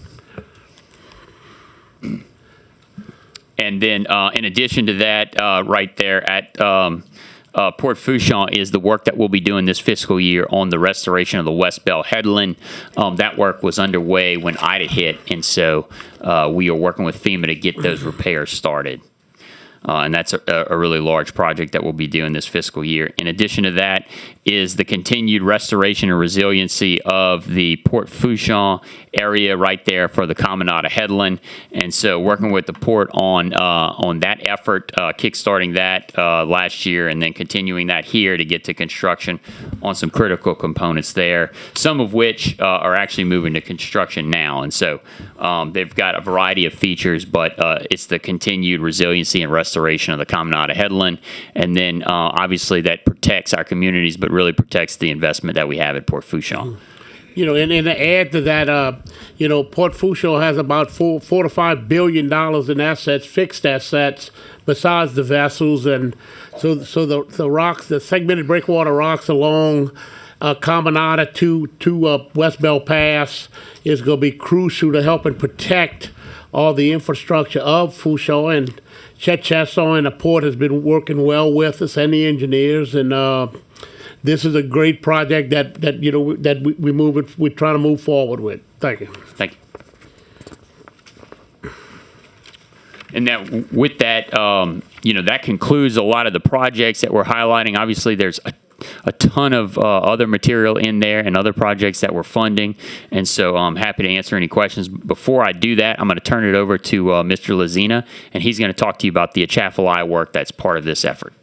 And then in addition to that, right there at Port Fourchon is the work that we'll be doing this fiscal year on the restoration of the West Bell Headland. That work was underway when Ida hit, and so we are working with FEMA to get those repairs started. And that's a really large project that we'll be doing this fiscal year. In addition to that is the continued restoration and resiliency of the Port Fourchon area right there for the Caminada Headland. And so working with the port on that effort, kickstarting that last year, and then continuing that here to get to construction on some critical components there, some of which are actually moving to construction now. And so they've got a variety of features, but it's the continued resiliency and restoration of the Caminada Headland. And then obviously that protects our communities, but really protects the investment that we have at Port Fourchon. And to add to that, Port Fourchon has about $4 to $5 billion in assets, fixed assets, besides the vessels, and so the rocks, the segmented breakwater rocks along Caminada to West Bell Pass is going to be crucial to helping protect all the infrastructure of Fourchon. And Chet Chesson and the port has been working well with us and the engineers, and this is a great project that we're trying to move forward with. Thank you. Thank you. And now with that, that concludes a lot of the projects that we're highlighting. Obviously, there's a ton of other material in there and other projects that we're funding. And so I'm happy to answer any questions. Before I do that, I'm going to turn it over to Mr. Lazina, and he's going to talk to you about the Atchafalaya work that's part of this effort.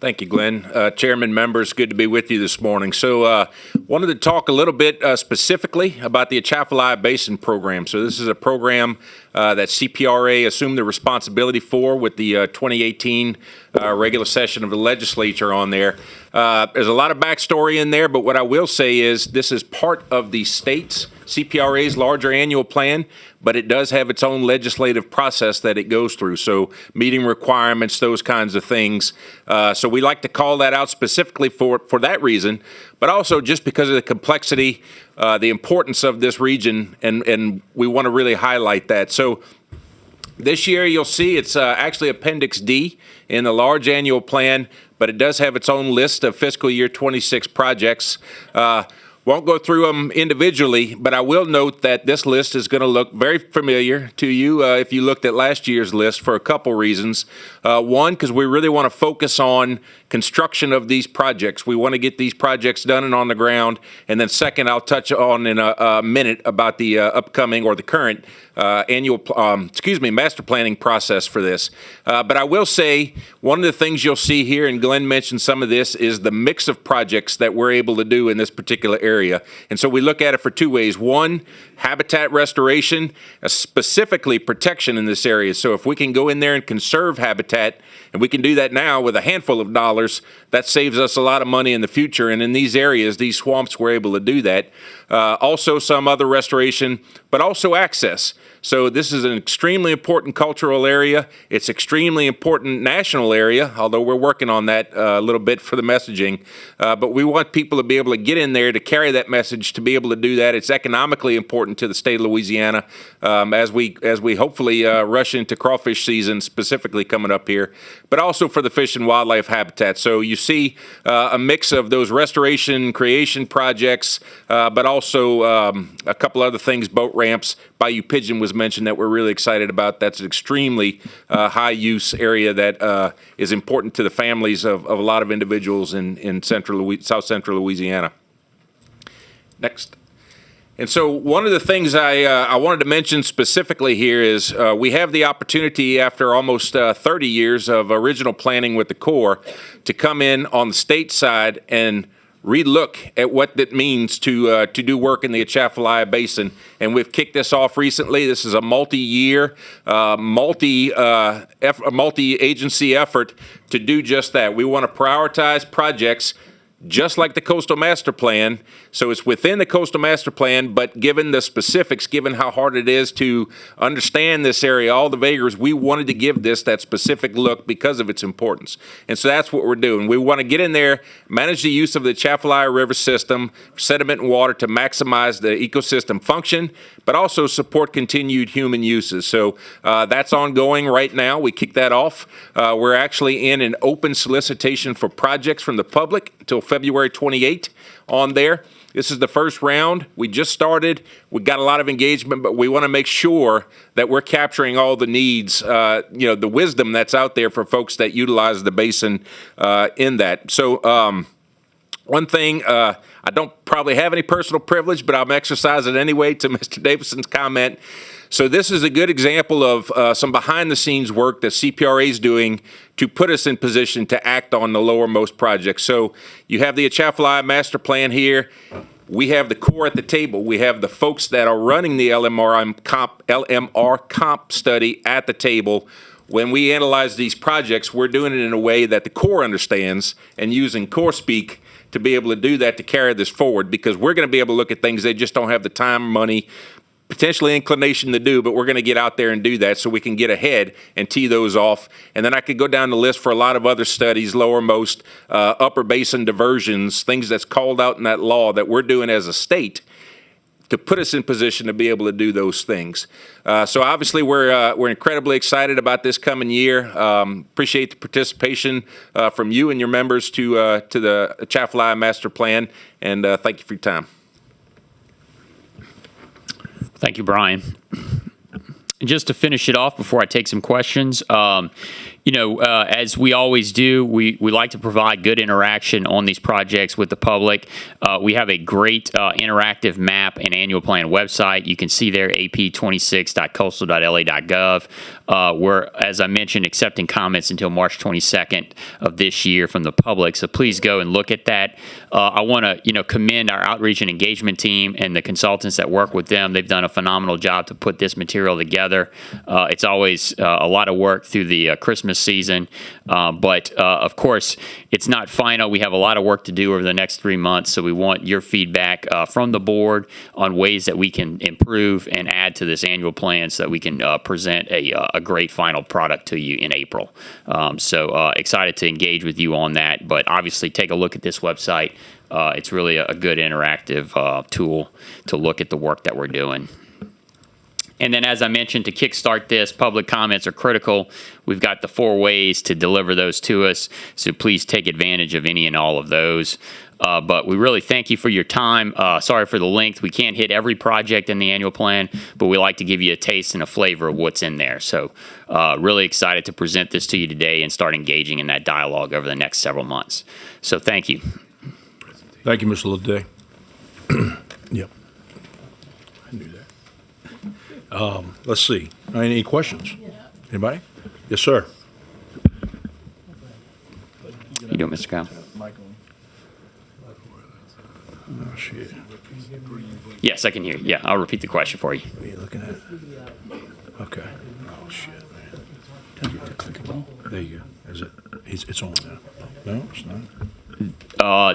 Thank you, Glenn. Chairman, members, good to be with you this morning. So wanted to talk a little bit specifically about the Atchafalaya Basin Program. So this is a program that CPRA assumed the responsibility for with the 2018 regular session of the legislature on there. There's a lot of backstory in there, but what I will say is this is part of the state's CPRA's larger annual plan, but it does have its own legislative process that it goes through. So meeting requirements, those kinds of things. So we like to call that out specifically for that reason, but also just because of the complexity, the importance of this region, and we want to really highlight that. So this year you'll see it's actually Appendix D in the large annual plan, but it does have its own list of fiscal year 26 projects. Won't go through them individually, but I will note that this list is going to look very familiar to you if you looked at last year's list for a couple reasons. One, because we really want to focus on construction of these projects. We want to get these projects done and on the ground. And then second, I'll touch on in a minute about the upcoming or the current master planning process for this. But I will say one of the things you'll see here, and Glenn mentioned some of this, is the mix of projects that we're able to do in this particular area. And so we look at it for two ways. One, habitat restoration, specifically protection in this area. So if we can go in there and conserve habitat, and we can do that now with a handful of dollars, that saves us a lot of money in the future. And in these areas, these swamps, we're able to do that. Also some other restoration, but also access. So this is an extremely important cultural area. It's extremely important national area, although we're working on that a little bit for the messaging. But we want people to be able to get in there to carry that message, to be able to do that. It's economically important to the state of Louisiana as we hopefully rush into crawfish season, specifically coming up here, but also for the fish and wildlife habitat. So you see a mix of those restoration, creation projects, but also a couple other things, boat ramps. Bayou Pigeon was mentioned that we're really excited about. That's an extremely high use area that is important to the families of a lot of individuals in South Central Louisiana. Next. And so one of the things I wanted to mention specifically here is we have the opportunity after almost 30 years of original planning with the Corps to come in on the state side and relook at what that means to do work in the Atchafalaya Basin. And we've kicked this off recently. This is a multi-year, multi-agency effort to do just that. We want to prioritize projects just like the Coastal Master Plan. So it's within the Coastal Master Plan, but given the specifics, given how hard it is to understand this area, all the vagaries, we wanted to give this that specific look because of its importance. And so that's what we're doing. We want to get in there, manage the use of the Atchafalaya River system, sediment and water to maximize the ecosystem function, but also support continued human uses. So that's ongoing right now. We kicked that off. We're actually in an open solicitation for projects from the public until February 28th on there. This is the first round. We just started. We got a lot of engagement, but we want to make sure that we're capturing all the needs, the wisdom that's out there for folks that utilize the basin in that. So one thing, I don't probably have any personal privilege, but I'm exercising it anyway to Mr. Davison's comment. So this is a good example of some behind-the-scenes work that CPRA is doing to put us in position to act on the lowermost projects. So you have the Atchafalaya Master Plan here. We have the Corps at the table. We have the folks that are running the LMR comp study at the table. When we analyze these projects, we're doing it in a way that the Corps understands and using Corps speak to be able to do that, to carry this forward, because we're going to be able to look at things they just don't have the time, money, potentially inclination to do, but we're going to get out there and do that so we can get ahead and tee those off. And then I could go down the list for a lot of other studies, lowermost, upper basin diversions, things that's called out in that law that we're doing as a state to put us in position to be able to do those things. So obviously we're incredibly excited about this coming year. Appreciate the participation from you and your members to the Atchafalaya Master Plan, and thank you for your time. Thank you, Brian. Just to finish it off before I take some questions, as we always do, we like to provide good interaction on these projects with the public. We have a great interactive map and annual plan website. You can see there, ap26.coastal.la.gov. We're, as I mentioned, accepting comments until March 22nd of this year from the public. So please go and look at that. I want to, commend our outreach and engagement team and the consultants that work with them. They've done a phenomenal job to put this material together. It's always a lot of work through the Christmas season, but of course, it's not final. We have a lot of work to do over the next 3 months, so we want your feedback from the board on ways that we can improve and add to this annual plan so that we can present a great final product to you in April. So excited to engage with you on that, but obviously take a look at this website. It's really a good interactive tool to look at the work that we're doing. And then, as I mentioned, to kickstart this, public comments are critical. We've got the 4 ways to deliver those to us, so please take advantage of any and all of those. But we really thank you for your time. Sorry for the length. We can't hit every project in the annual plan, but we like to give you a taste and a flavor of what's in there. So really excited to present this to you today and start engaging in that dialogue over the next several months. So thank you. Thank you, Mr. Leday. Yep. I knew that. Let's see. Any questions? Anybody? Yes, sir. You doing, Mr. Kyle? Oh, shit. Yes, I can hear you. Yeah, I'll repeat the question for you. What are you looking at? Okay. Oh, shit, man. There you go. Is it? It's on now. No, it's not.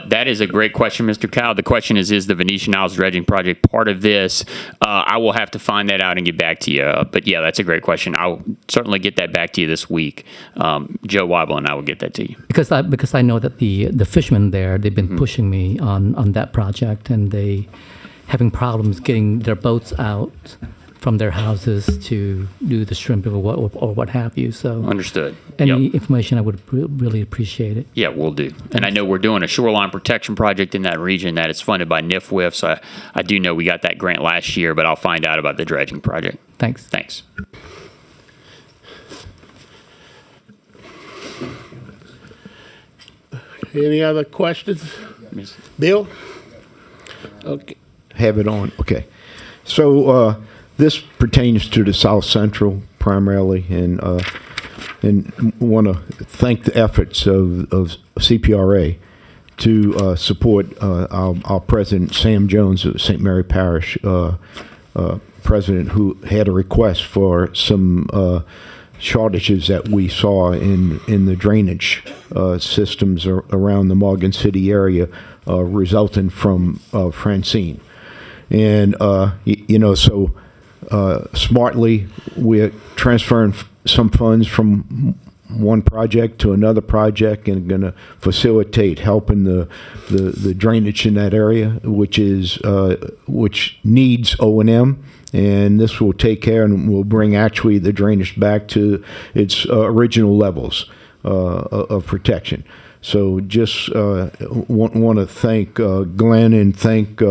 That is a great question, Mr. Cow. The question is the Venetian Isles dredging project part of this? I will have to find that out and get back to you. But yeah, that's a great question. I'll certainly get that back to you this week. Joe Weibel and I will get that to you. Because I know that the fishermen there, they've been pushing me on that project, and they having problems getting their boats out from their houses to do the shrimp or what have you. So Understood. any Yep. information, I would really appreciate it. Yeah, we'll do. And I know we're doing a shoreline protection project in that region that is funded by NIFWIF. So I do know we got that grant last year, but I'll find out about the dredging project. Thanks. Thanks. Any other questions? Bill? Okay. Have it on. Okay. So this pertains to the South Central primarily, and want to thank the efforts of CPRA to support our president, Sam Jones of St. Mary Parish, president, who had a request for some shortages that we saw in the drainage systems around the Morgan City area, resulting from Francine. And, so smartly, we're transferring some funds from one project to another project and going to facilitate helping the drainage in that area, which needs O&M. And this will take care and will bring actually the drainage back to its original levels of protection. So just want to thank Glenn and thank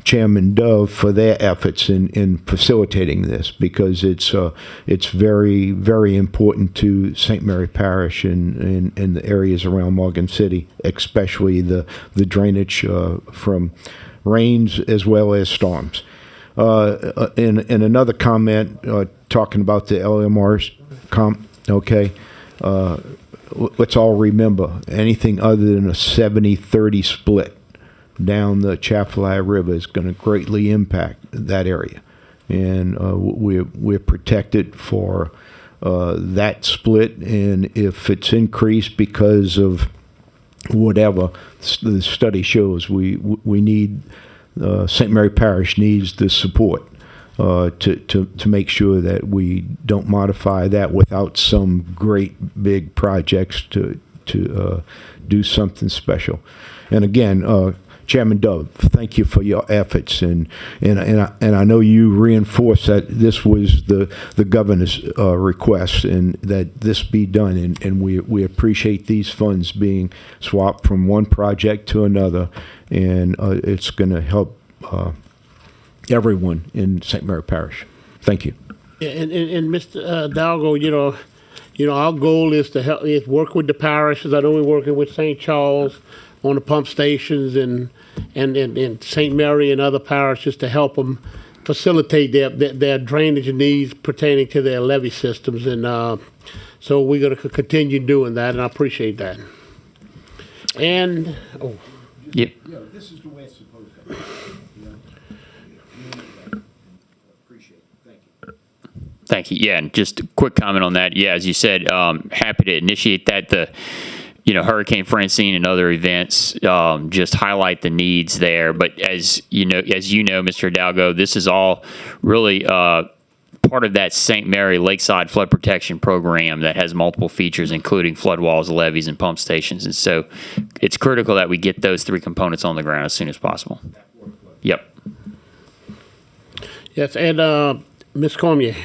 Chairman Dove for their efforts in facilitating this, because it's very, very important to St. Mary Parish and the areas around Morgan City, especially the drainage from rains as well as storms. In another comment, talking about the LMRs, okay, let's all remember, anything other than a 70-30 split down the Chaffalay River is going to greatly impact that area. And we're protected for that split, and if it's increased because of whatever the study shows, we need St. Mary Parish needs the support to make sure that we don't modify that without some great big projects to do something special. And again, Chairman Dove, thank you for your efforts, and I know you reinforced that this was the governor's request, and that this be done, and we appreciate these funds being swapped from one project to another, and it's going to help everyone in St. Mary Parish. Thank you. And Mr. Dalgo, our goal is to work with the parishes. I know we're working with St. Charles on the pump stations and St. Mary and other parishes to help them facilitate their drainage needs pertaining to their levee systems. And so we're going to continue doing that, and I appreciate that. And, Yep. Yeah, this is the way it's supposed to be. Appreciate it. Thank you. Thank you. Yeah, and just a quick comment on that. Yeah, as you said, happy to initiate that. Hurricane Francine and other events just highlight the needs there. But as you know, Mr. Hidalgo, this is all really part of that St. Mary Lakeside Flood Protection Program that has multiple features, including flood walls, levees, and pump stations. And so it's critical that we get those three components on the ground as soon as possible. Yep. yes, and Ms. Cormier.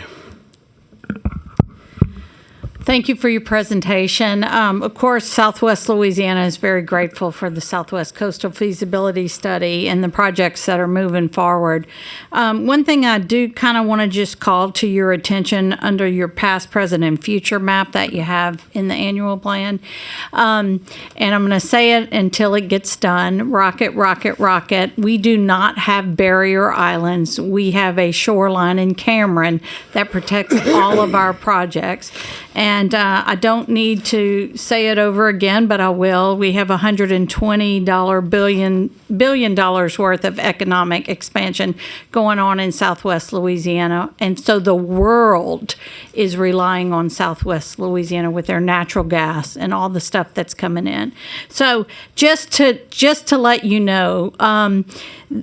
Thank you for your presentation. Of course, Southwest Louisiana is very grateful for the Southwest Coastal Feasibility Study and the projects that are moving forward. One thing I do kind of want to just call to your attention under your past, present, and future map that you have in the annual plan. And I'm going to say it until it gets done. Rocket, rocket, rocket. We do not have barrier islands. We have a shoreline in Cameron that protects all of our projects. And I don't need to say it over again, but I will. We have $120 billion worth of economic expansion going on in Southwest Louisiana. And so the world is relying on Southwest Louisiana with their natural gas and all the stuff that's coming in. So just to let you know,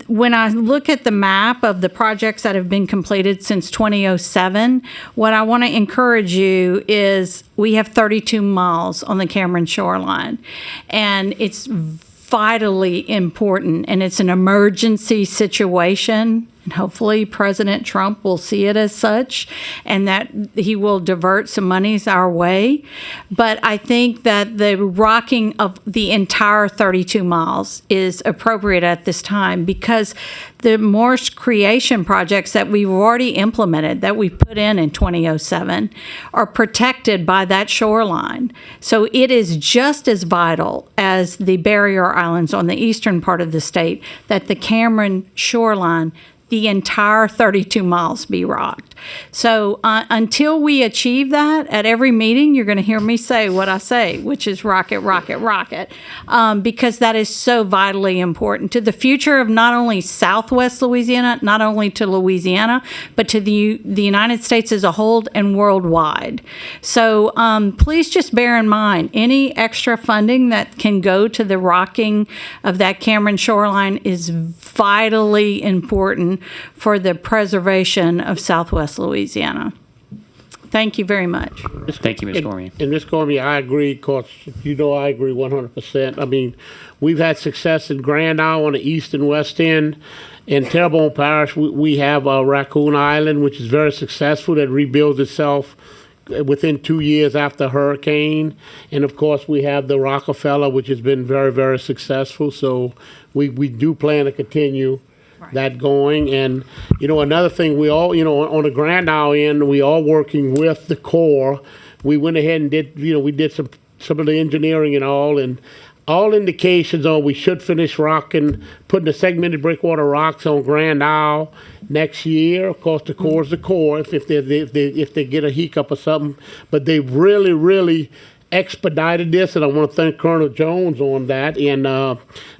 when I look at the map of the projects that have been completed since 2007, what I want to encourage you is we have 32 miles on the Cameron shoreline, and it's vitally important, and it's an emergency situation. And hopefully President Trump will see it as such, and that he will divert some monies our way. But I think that the rocking of the entire 32 miles is appropriate at this time, because the marsh creation projects that we've already implemented, that we put in 2007, are protected by that shoreline. So it is just as vital as the barrier islands on the eastern part of the state that the Cameron shoreline, the entire 32 miles, be rocked. So until we achieve that, at every meeting, you're going to hear me say what I say, which is rocket, rocket, rocket, because that is so vitally important to the future of not only Southwest Louisiana, not only to Louisiana, but to the United States as a whole and worldwide. So please just bear in mind, any extra funding that can go to the rocking of that Cameron shoreline is vitally important for the preservation of Southwest Louisiana. Thank you very much. Thank you, Ms. Cormier. And Ms. Cormier, I agree, because I agree 100%. I mean, we've had success in Grand Isle on the east and west end. In Terrebonne Parish, we have Raccoon Island, which is very successful, that rebuilds itself within 2 years after hurricane. And of course, we have the Rockefeller, which has been very, very successful. So we do plan to continue that going. And another thing, we all on the Grand Isle end, we all working with the Corps. We went ahead and did we did some of the engineering and all indications are we should finish putting the segmented breakwater rocks on Grand Isle next year. Of course, the Corps is the Corps if they get a hiccup or something, but they really expedited this, and I want to thank Colonel Jones on that. And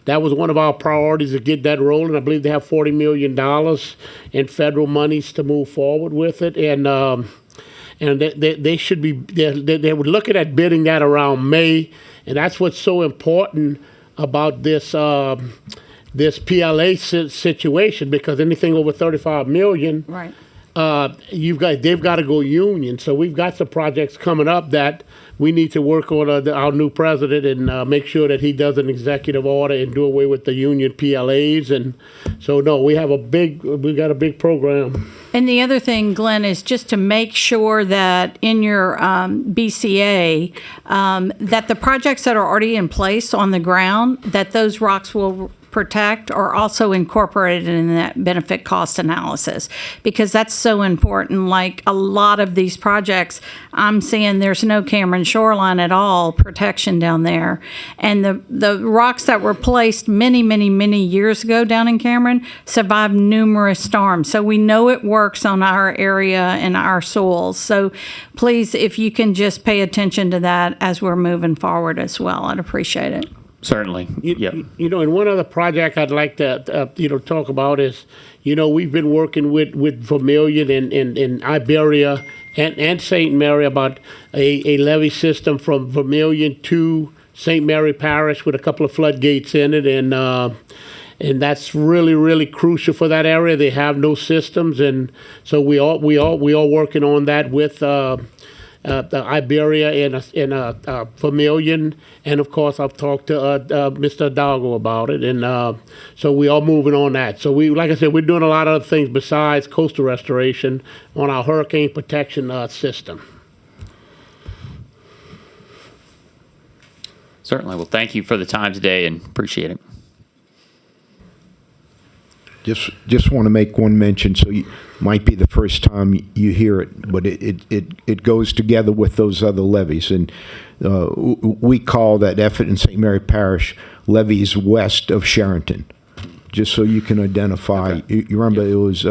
that was one of our priorities, to get that rolling. I believe they have $40 million in federal monies to move forward with it, and they should be they were looking at bidding that around May, and that's what's so important about this PLA situation, because anything over $35 million, right? They've got to go union. So we've got some projects coming up that we need to work on our new president and make sure that he does an executive order and do away with the union PLAs. And so, no, we got a big program. And the other thing, Glenn, is just to make sure that in your BCA, that the projects that are already in place on the ground, that those rocks will protect are also incorporated in that benefit cost analysis, because that's so important. Like a lot of these projects, I'm seeing there's no Cameron shoreline at all protection down there. And the rocks that were placed many years ago down in Cameron survived numerous storms. So we know it works on our area and our soils. So please, if you can just pay attention to that as we're moving forward as well, I'd appreciate it. Certainly. Yep. And one other project I'd like to talk about is, we've been working with Vermilion in Iberia and St. Mary about a levee system from Vermilion to St. Mary Parish with a couple of floodgates in it, and that's really crucial for that area. They have no systems, and so we all working on that with Iberia and Vermilion, and of course I've talked to Mr. Hidalgo about it, and so we are moving on that. So we, like I said, we're doing a lot of other things besides coastal restoration on our hurricane protection system. Certainly. Well, thank you for the time today and appreciate it. Just want to make one mention. So you might be the first time you hear it, but it goes together with those other levees, and we call that effort in St. Mary Parish levees west of Sharonton, just so you can identify. Okay. You remember it was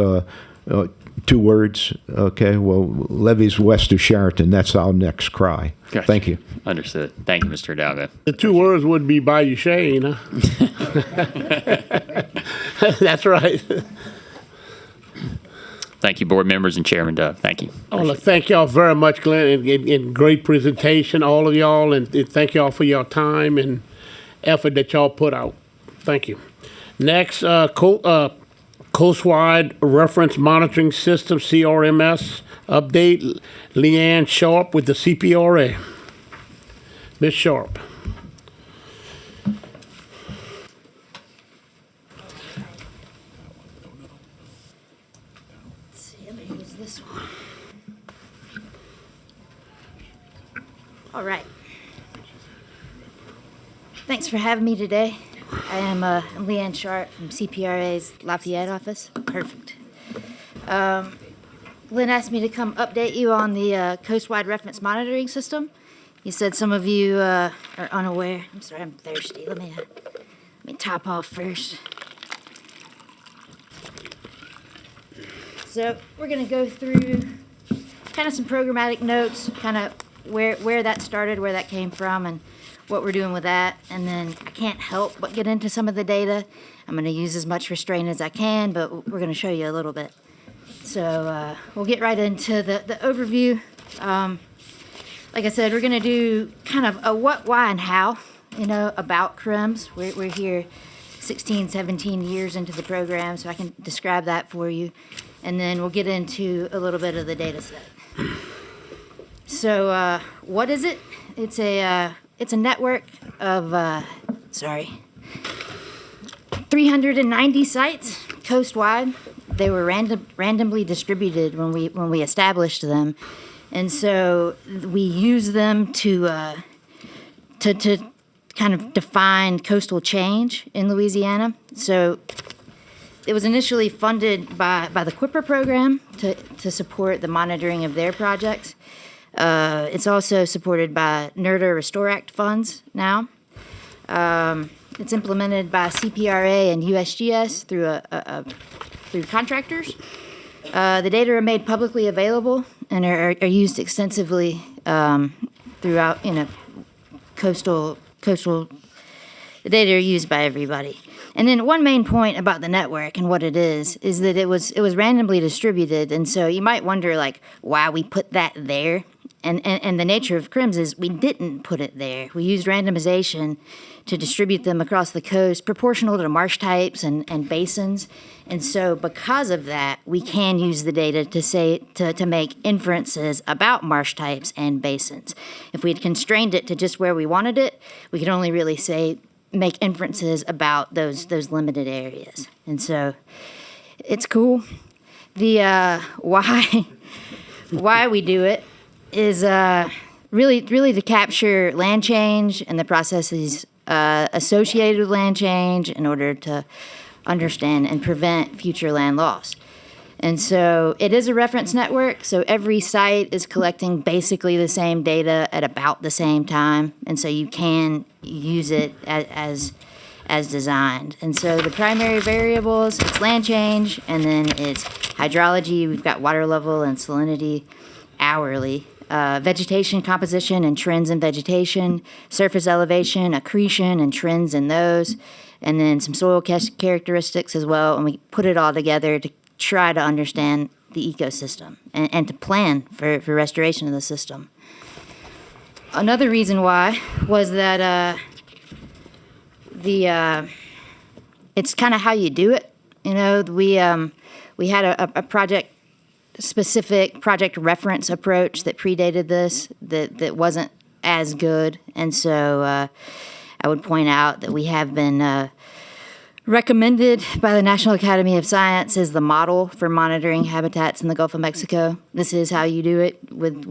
2 words. Okay, well, levees west of Sharonton. That's our next cry. Gotcha. Thank you. Understood. Thank you, Mr. Hidalgo. The 2 words would be Bayou Shane, huh? That's right. Thank you, board members and Chairman Dove. Thank you. Oh, look, thank y'all very much, Glenn, and great presentation, all of y'all, and thank y'all for your time and effort that y'all put out. Thank you. Next, Coastwide Reference Monitoring System, CRMS, update, Leanne Sharp with the CPRA. Ms. Sharp. All right. Thanks for having me today. I'm Leanne Sharp from CPRA's Lafayette office. Perfect. Lynn asked me to come update you on the Coastwide Reference Monitoring System. You said some of you are unaware. I'm sorry, I'm thirsty. Let me top off first. So we're going to go through kind of some programmatic notes, kind of where that started, where that came from, and what we're doing with that. And then I can't help but get into some of the data. I'm going to use as much restraint as I can, but we're going to show you a little bit. So we'll get right into the overview. Like I said, we're going to do kind of a what, why, and how, about CRIMS. We're here 16, 17 years into the program, so I can describe that for you. And then we'll get into a little bit of the data set. So what is it? It's a network of 390 sites coastwide. They were randomly distributed when we established them, and so we use them to kind of define coastal change in Louisiana. So it was initially funded by the CPRA program to support the monitoring of their projects. It's also supported by NERDA Restore Act funds now. It's implemented by CPRA and USGS through contractors. The data are made publicly available and are used extensively throughout, coastal. The data are used by everybody. And then one main point about the network and what it is that it was randomly distributed, and so you might wonder why we put that there. And the nature of CRIMS is we didn't put it there. We used randomization to distribute them across the coast, proportional to marsh types and basins. And so because of that, we can use the data to make inferences about marsh types and basins. If we had constrained it to just where we wanted it, we could only really make inferences about those limited areas. And so it's cool. The why we do it is really to capture land change and the processes associated with land change in order to understand and prevent future land loss. And so it is a reference network, so every site is collecting basically the same data at about the same time, and so you can use it as designed. And so the primary variables, it's land change, and then it's hydrology. We've got water level and salinity hourly. Vegetation composition and trends in vegetation, surface elevation, accretion, and trends in those, and then some soil characteristics as well. And we put it all together to try to understand the ecosystem and to plan for restoration of the system. Another reason why was that it's kind of how you do it. We had a project specific project reference approach that predated this that wasn't as good. And so I would point out that we have been recommended by the National Academy of Science as the model for monitoring habitats in the Gulf of Mexico. This is how you do it with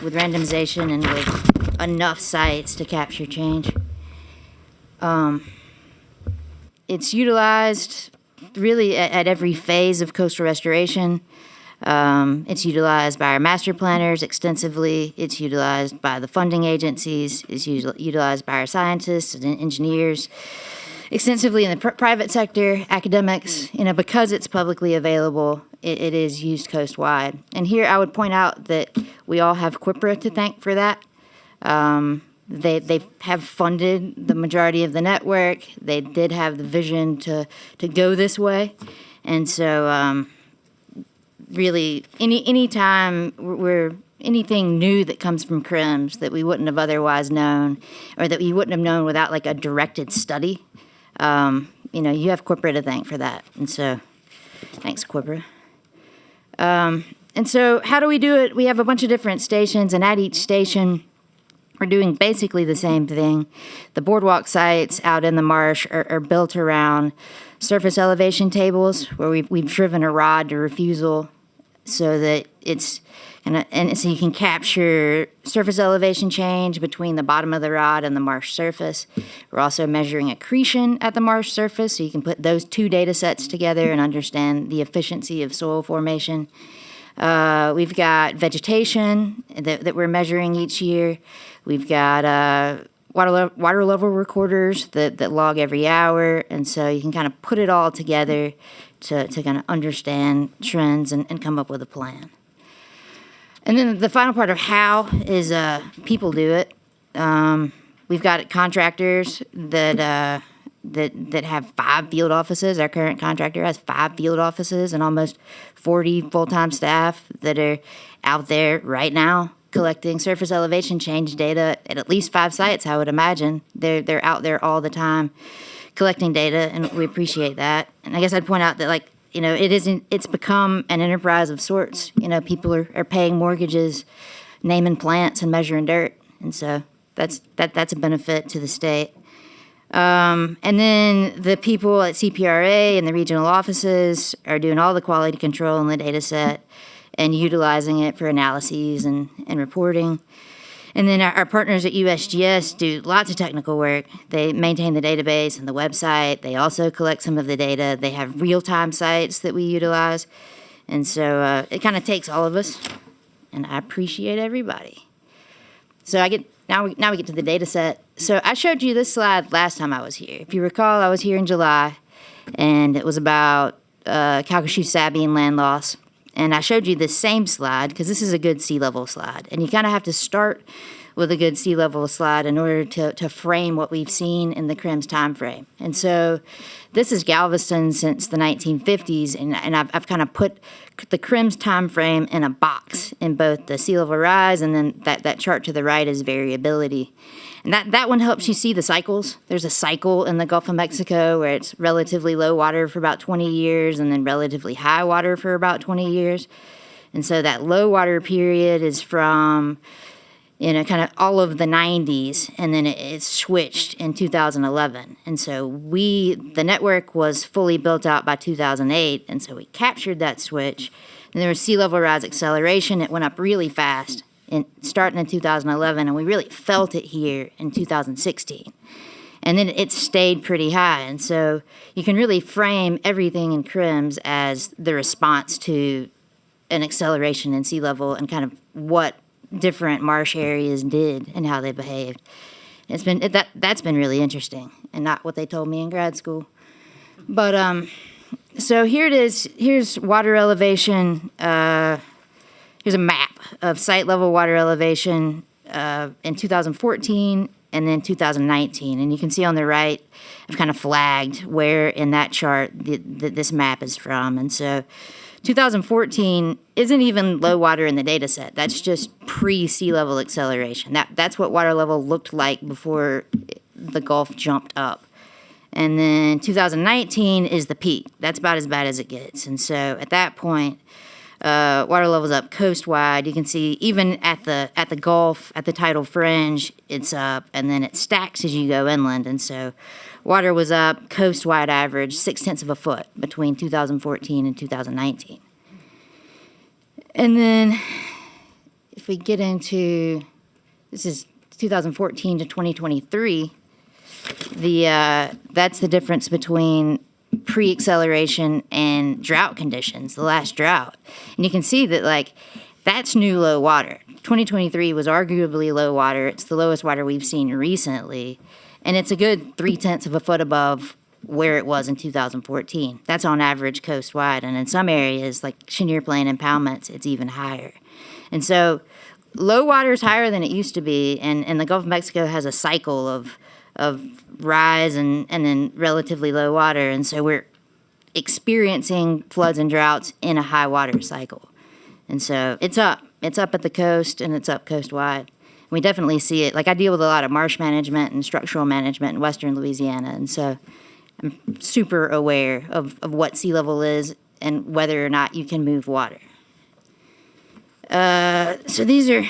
randomization and with enough sites to capture change. It's utilized really at every phase of coastal restoration. It's utilized by our master planners extensively. It's utilized by the funding agencies. It's utilized by our scientists and engineers extensively in the private sector, academics. Because it's publicly available, it is used coast-wide. And here I would point out that we all have CPRA to thank for that. They have funded the majority of the network. They did have the vision to go this way. And so really, anytime anything new that comes from CRIMS that we wouldn't have otherwise known, or that we wouldn't have known without like a directed study, you have CPRA to thank for that. And so thanks, CPRA. And so how do we do it? We have a bunch of different stations, and at each station, we're doing basically the same thing. The boardwalk sites out in the marsh are built around surface elevation tables where we've driven a rod to refusal so that it's and so you can capture surface elevation change between the bottom of the rod and the marsh surface. We're also measuring accretion at the marsh surface, so you can put those two data sets together and understand the efficiency of soil formation. We've got vegetation that we're measuring each year. We've got water level recorders that log every hour, and so you can kind of put it all together to kind of understand trends and come up with a plan. And then the final part of how is people do it. We've got contractors that have 5 field offices. Our current contractor has 5 field offices and almost 40 full-time staff that are out there right now collecting surface elevation change data at least 5 sites, I would imagine. They're out there all the time collecting data, and we appreciate that. And I guess I'd point out that, it's become an enterprise of sorts. People are paying mortgages, naming plants and measuring dirt. And so that's a benefit to the state. And then the people at CPRA and the regional offices are doing all the quality control in the data set and utilizing it for analyses and reporting. And then our partners at USGS do lots of technical work. They maintain the database and the website. They also collect some of the data. They have real-time sites that we utilize. And so it kind of takes all of us, and I appreciate everybody. So now we get to the data set. So I showed you this slide last time I was here. If you recall, I was here in July, and it was about Calcasieu Sabine land loss. And I showed you this same slide because this is a good sea level slide. And you kind of have to start with a good sea level slide in order to frame what we've seen in the CRIMS time frame. And so this is Galveston since the 1950s, and I've kind of put the CRIMS time frame in a box in both the sea level rise, and then that chart to the right is variability. And that one helps you see the cycles. There's a cycle in the Gulf of Mexico where it's relatively low water for about 20 years and then relatively high water for about 20 years. And so that low water period is from, kind of all of the 90s, and then it switched in 2011. And so the network was fully built out by 2008, and so we captured that switch. And there was sea level rise acceleration. It went up really fast. Starting in 2011, and we really felt it here in 2016. And then it stayed pretty high. And so you can really frame everything in CRIMS as the response to an acceleration in sea level and kind of what different marsh areas did and how they behaved. That's been really interesting and not what they told me in grad school. But so here it is. Here's water elevation. Here's a map of site level water elevation in 2014 and then 2019. And you can see on the right, I've kind of flagged where in that chart this map is from. And so 2014 isn't even low water in the data set. That's just pre-sea level acceleration. That's what water level looked like before the Gulf jumped up. And then 2019 is the peak. That's about as bad as it gets. And so at that point, Water levels up coastwide. You can see even at the Gulf, at the tidal fringe, it's up, and then it stacks as you go inland. And so water was up coastwide average 0.6 of a foot between 2014 and 2019. And then if we get into, this is 2014 to 2023, that's the difference between pre-acceleration and drought conditions, the last drought. And you can see that, like, that's new low water. 2023 was arguably low water. It's the lowest water we've seen recently. And it's a good 0.3 of a foot above where it was in 2014. That's on average coastwide. And in some areas, like Chenier Plain and Palmetts, it's even higher. And so low water is higher than it used to be. And the Gulf of Mexico has a cycle of rise and then relatively low water. And so we're experiencing floods and droughts in a high water cycle. And so it's up at the coast and it's up coastwide. We definitely see it. Like, I deal with a lot of marsh management and structural management in western Louisiana. And so I'm super aware of what sea level is and whether or not you can move water. So these are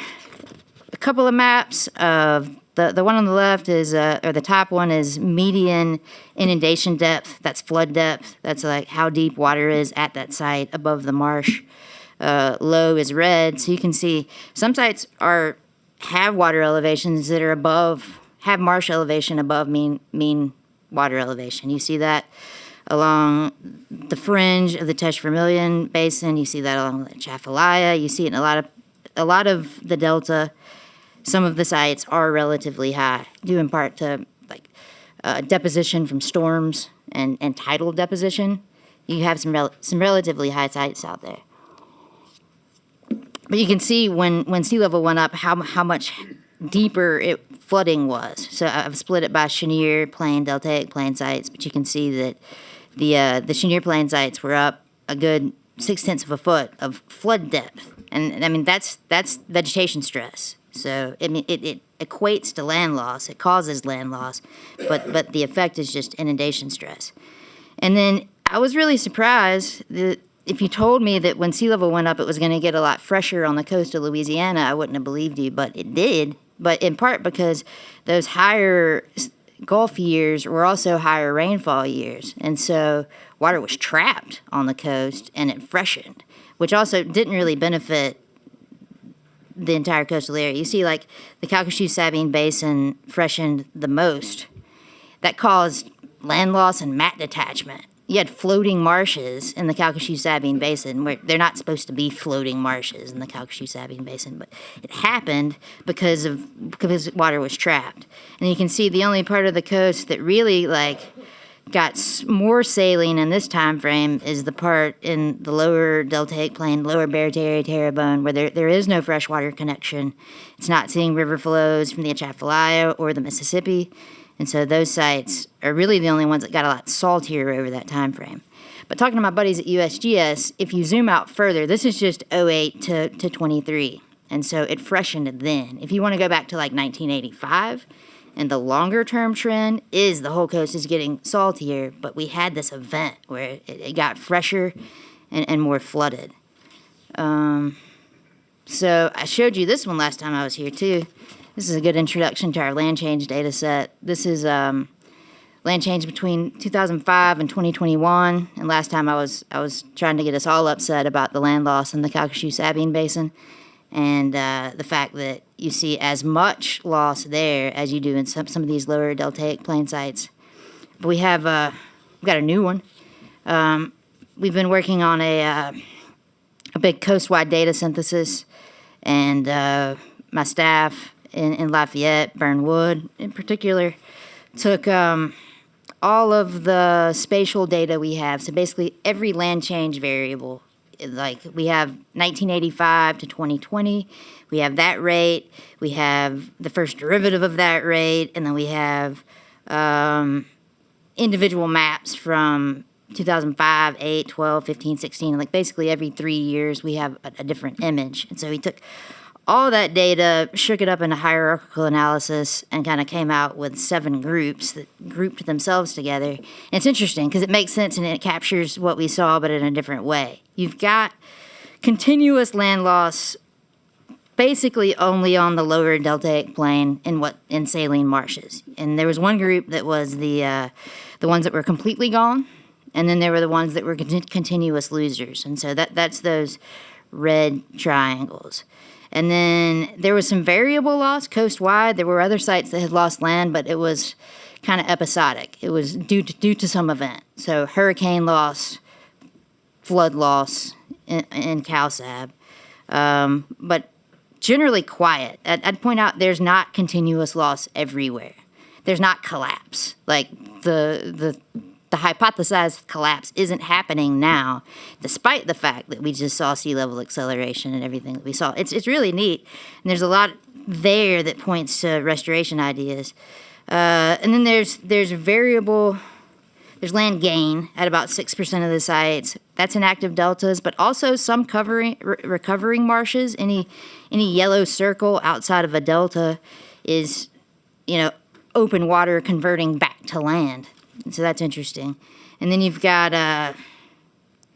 a couple of maps of the one on the left is, or the top one is median inundation depth. That's flood depth. That's like how deep water is at that site above the marsh. Low is red. So you can see some sites have water elevations that are have marsh elevation above mean water elevation. You see that along the fringe of the Teche Vermilion Basin. You see that along the Atchafalaya. You see it in a lot of the Delta. Some of the sites are relatively high, due in part to deposition from storms and tidal deposition. You have some relatively high sites out there. But you can see when sea level went up how much deeper flooding was. So I've split it by Chenier Plain, Deltaic Plain sites, but you can see that the Chenier Plain sites were up a good 0.6 of a foot of flood depth. And I mean, that's vegetation stress. So it equates to land loss. It causes land loss, but the effect is just inundation stress. And then I was really surprised that if you told me that when sea level went up, it was going to get a lot fresher on the coast of Louisiana, I wouldn't have believed you, but it did. But in part because those higher Gulf years were also higher rainfall years. And so water was trapped on the coast and it freshened, which also didn't really benefit the entire coastal area. You see, like, the Calcasieu-Sabine Basin freshened the most. That caused land loss and mat detachment. You had floating marshes in the Calcasieu-Sabine Basin where they're not supposed to be floating marshes in the Calcasieu-Sabine Basin, but it happened because water was trapped. And you can see the only part of the coast that really got more saline in this time frame is the part in the lower Deltaic Plain, lower Barataria Terrebonne, where there is no freshwater connection. It's not seeing river flows from the Atchafalaya or the Mississippi. And so those sites are really the only ones that got a lot saltier over that time frame. But talking to my buddies at USGS, if you zoom out further, this is just 08 to 23. And so it freshened then. If you want to go back to 1985, and the longer term trend is the whole coast is getting saltier, but we had this event where it got fresher and more flooded. So I showed you this one last time I was here too. This is a good introduction to our land change data set. This is land change between 2005 and 2021. And last time I was trying to get us all upset about the land loss in the Calcasieu-Sabine Basin and the fact that you see as much loss there as you do in some of these lower Deltaic Plain sites. But we've got a new one. We've been working on a big coastwide data synthesis, and my staff in Lafayette, Burnwood in particular, took all of the spatial data we have. So basically every land change variable, like we have 1985 to 2020, we have that rate, we have the first derivative of that rate, and then we have individual maps from 2005, 8, 12, 15, 16. Like basically every 3 years we have a different image. And so we took all that data, shook it up into hierarchical analysis, and kind of came out with 7 groups that grouped themselves together. And it's interesting because it makes sense and it captures what we saw, but in a different way. You've got continuous land loss basically only on the lower deltaic plain in saline marshes. And there was one group that was the ones that were completely gone, and then there were the ones that were continuous losers. And so that's those red triangles. And then there was some variable loss coast-wide. There were other sites that had lost land, but it was kind of episodic. It was due to some event. So hurricane loss, flood loss in CalSab. But generally quiet. I'd point out there's not continuous loss everywhere. There's not collapse. Like the hypothesized collapse isn't happening now, despite the fact that we just saw sea level acceleration and everything that we saw. It's really neat, and there's a lot there that points to restoration ideas. And then there's land gain at about 6% of the sites. That's in active deltas, but also some recovering marshes. Any yellow circle outside of a delta is, open water converting back to land. So that's interesting. And then you've got a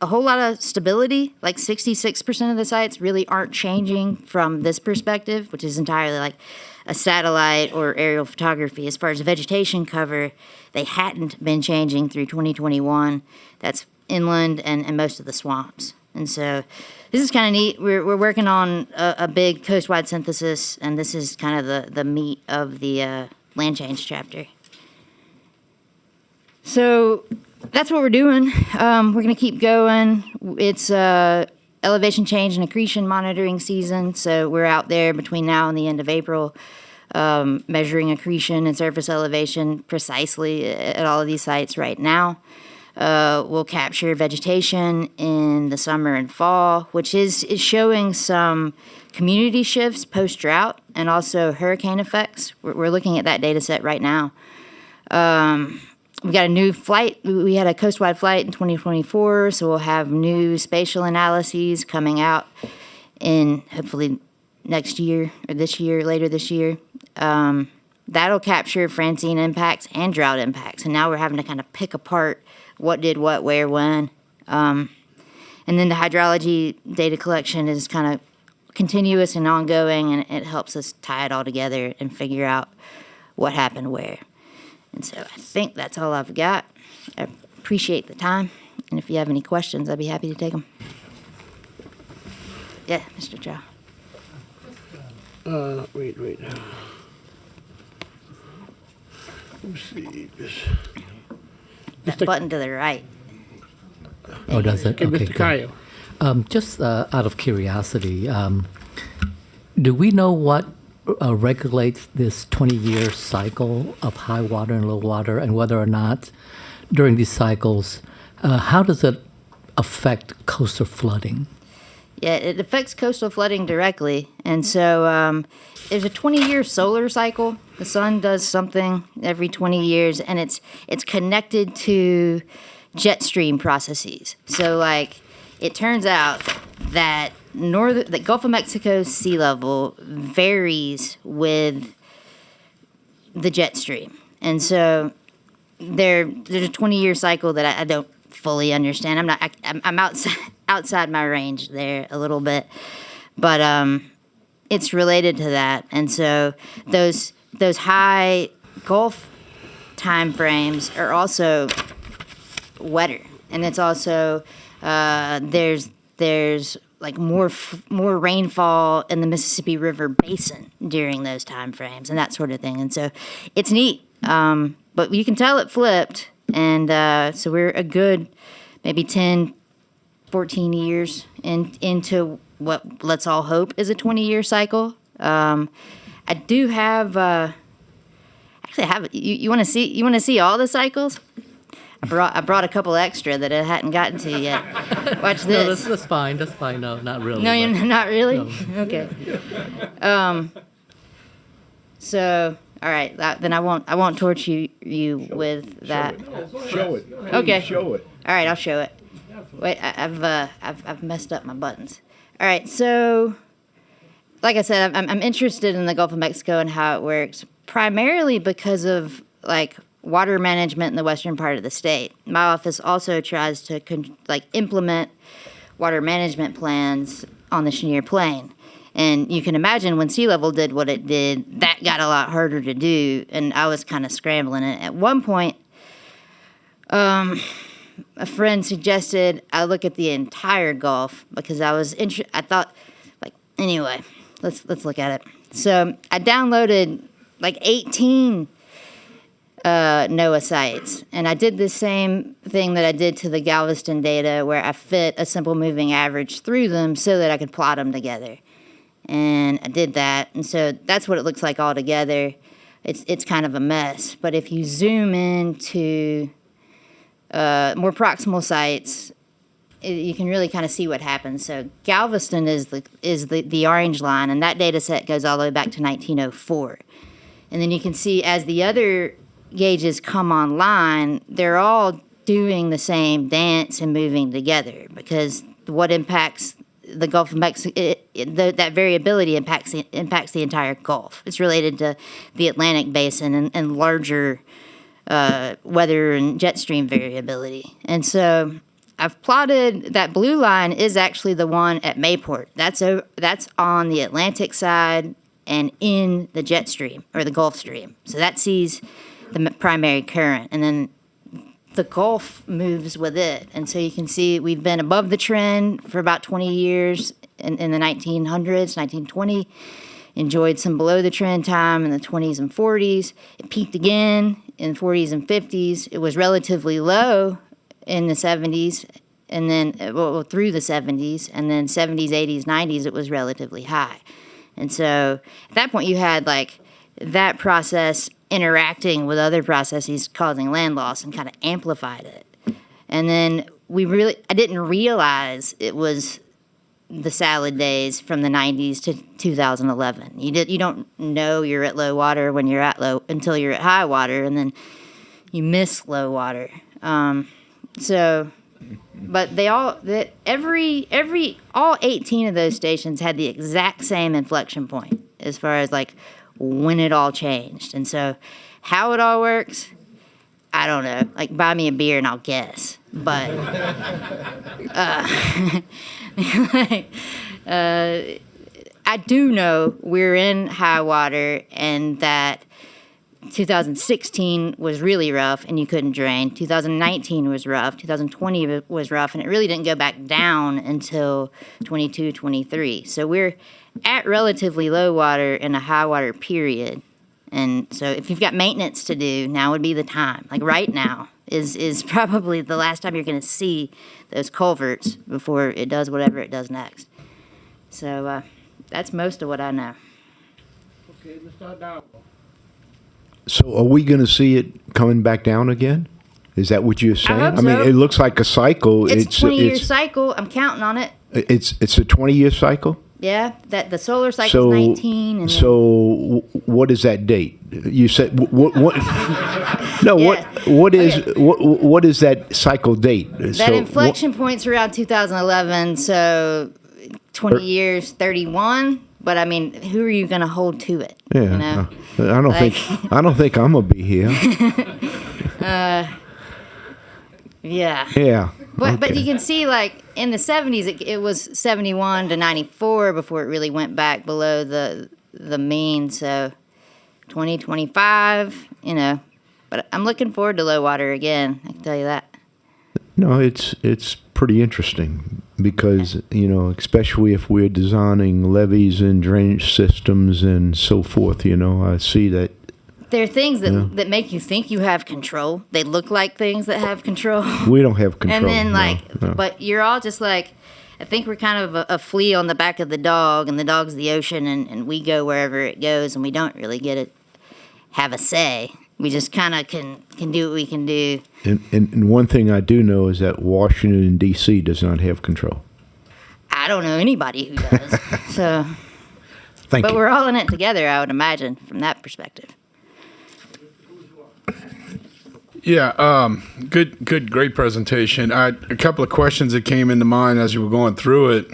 whole lot of stability, like 66% of the sites really aren't changing from this perspective, which is entirely like a satellite or aerial photography. As far as vegetation cover, they hadn't been changing through 2021. That's inland and most of the swamps. And so this is kind of neat. We're working on a big coast-wide synthesis, and this is kind of the meat of the land change chapter. So that's what we're doing. We're going to keep going. It's elevation change and accretion monitoring season, so we're out there between now and the end of April, measuring accretion and surface elevation precisely at all of these sites right now. We'll capture vegetation in the summer and fall, which is showing some community shifts post-drought and also hurricane effects. We're looking at that data set right now. We got a new flight. We had a coast-wide flight in 2024, so we'll have new spatial analyses coming out in hopefully next year or later this year. That'll capture Francine impacts and drought impacts, and now we're having to kind of pick apart what did what, where, when. And then the hydrology data collection is kind of continuous and ongoing, and it helps us tie it all together and figure out what happened where. And so I think that's all I've got. I appreciate the time, and if you have any questions, I'd be happy to take them. Yeah, Mr. Chow. Wait. Let's see this. That button to the right. Oh, does it? Okay, Okay, Mr. Cayo. Just out of curiosity, do we know what regulates this 20-year cycle of high water and low water, and whether or not during these cycles, how does it affect coastal flooding? Yeah, it affects coastal flooding directly. And so there's a 20-year solar cycle. The sun does something every 20 years, and it's connected to jet stream processes. So, it turns out that the Gulf of Mexico's sea level varies with the jet stream. And so there's a 20-year cycle that I don't fully understand. I'm outside my range there a little bit, but it's related to that. And so those high Gulf time frames are also wetter, and it's also there's more rainfall in the Mississippi River Basin during those time frames and that sort of thing. And so it's neat, but you can tell it flipped. And so we're a good maybe 10, 14 years into what let's all hope is a 20-year cycle. I do have you want to see all the cycles? I brought a couple extra that I hadn't gotten to yet. Watch this. No, that's fine. That's fine. No, not really. No, you're not really? No. Okay. So, all right. Then I won't torture you with that. Show it. Okay. Show it. All right, I'll show it. Wait, I've messed up my buttons. All right, so like I said, I'm interested in the Gulf of Mexico and how it works, primarily because of water management in the western part of the state. My office also tries to implement water management plans on the Chenier Plain. And you can imagine when sea level did what it did, that got a lot harder to do, and I was kind of scrambling. And at one point, a friend suggested I look at the entire Gulf because I thought, like, anyway, let's look at it. So I downloaded like 18 NOAA sites, and I did the same thing that I did to the Galveston data, where I fit a simple moving average through them so that I could plot them together. And I did that, and so that's what it looks like all together. It's kind of a mess. But if you zoom into more proximal sites, you can really kind of see what happens. So Galveston is the orange line, and that data set goes all the way back to 1904. And then you can see as the other gauges come online, they're all doing the same dance and moving together, because what impacts the Gulf of Mexico, that variability impacts the entire Gulf. It's related to the Atlantic basin and larger weather and jet stream variability. And so I've plotted that blue line is actually the one at Mayport. That's on the Atlantic side and in the jet stream or the Gulf Stream. So that sees the primary current, and then the Gulf moves with it. And so you can see we've been above the trend for about 20 years in the 1900s, 1920. Enjoyed some below the trend time in the 20s and 40s. It peaked again in the 40s and 50s. It was relatively low in the 70s, and then through the 70s, and then 70s, 80s, 90s, it was relatively high. And so at that point, you had like that process interacting with other processes causing land loss and kind of amplified it. And then I didn't realize it was the salad days from the 90s to 2011. You don't know you're at low water when you're at low until you're at high water, and then you miss low water. But all 18 of those stations had the exact same inflection point as far as like when it all changed. And so how it all works, I don't know. Like, buy me a beer and I'll guess. But I do know we're in high water, and that 2016 was really rough and you couldn't drain. 2019 was rough. 2020 was rough, and it really didn't go back down until 22, 23. So we're at relatively low water in a high water period. And so if you've got maintenance to do, now would be the time. Like right now is probably the last time you're going to see those culverts before it does whatever it does next. So that's most of what I know. Okay, Mr. O'Donnell. So are we going to see it coming back down again? Is that what you're saying? hope I mean, so. it looks like a cycle. It's a 20-year cycle. I'm counting on it. It's a 20-year cycle? Yeah, that the solar cycle is 19. And so what is that date? You said what? No, Yeah. what is that cycle date? that inflection point's around 2011, so 20 years, 31. But I mean, who are you going to hold to it? Yeah, you know? I don't think I'm gonna be here. Yeah. Yeah. But okay. you can see, like, in the 70s, it was 71 to 94 before it really went back below the mean. So 2025, But I'm looking forward to low water again, I can tell you that. No, it's pretty interesting because, especially if we're designing levees and drainage systems and so forth, I see that. There are things that make you think you have control. They look like things that have control. We don't have control. And then, no. but you're all just like, I think we're kind of a flea on the back of the dog, and the dog's the ocean, and we go wherever it goes, and we don't really have a say. We just kind of can do what we can do. And one thing I do know is that Washington, D.C. does not have control. I don't know anybody who does. So, Thank you. But we're all in it together, I would imagine, from that perspective. Yeah, great presentation. A couple of questions that came into mind as you were going through it.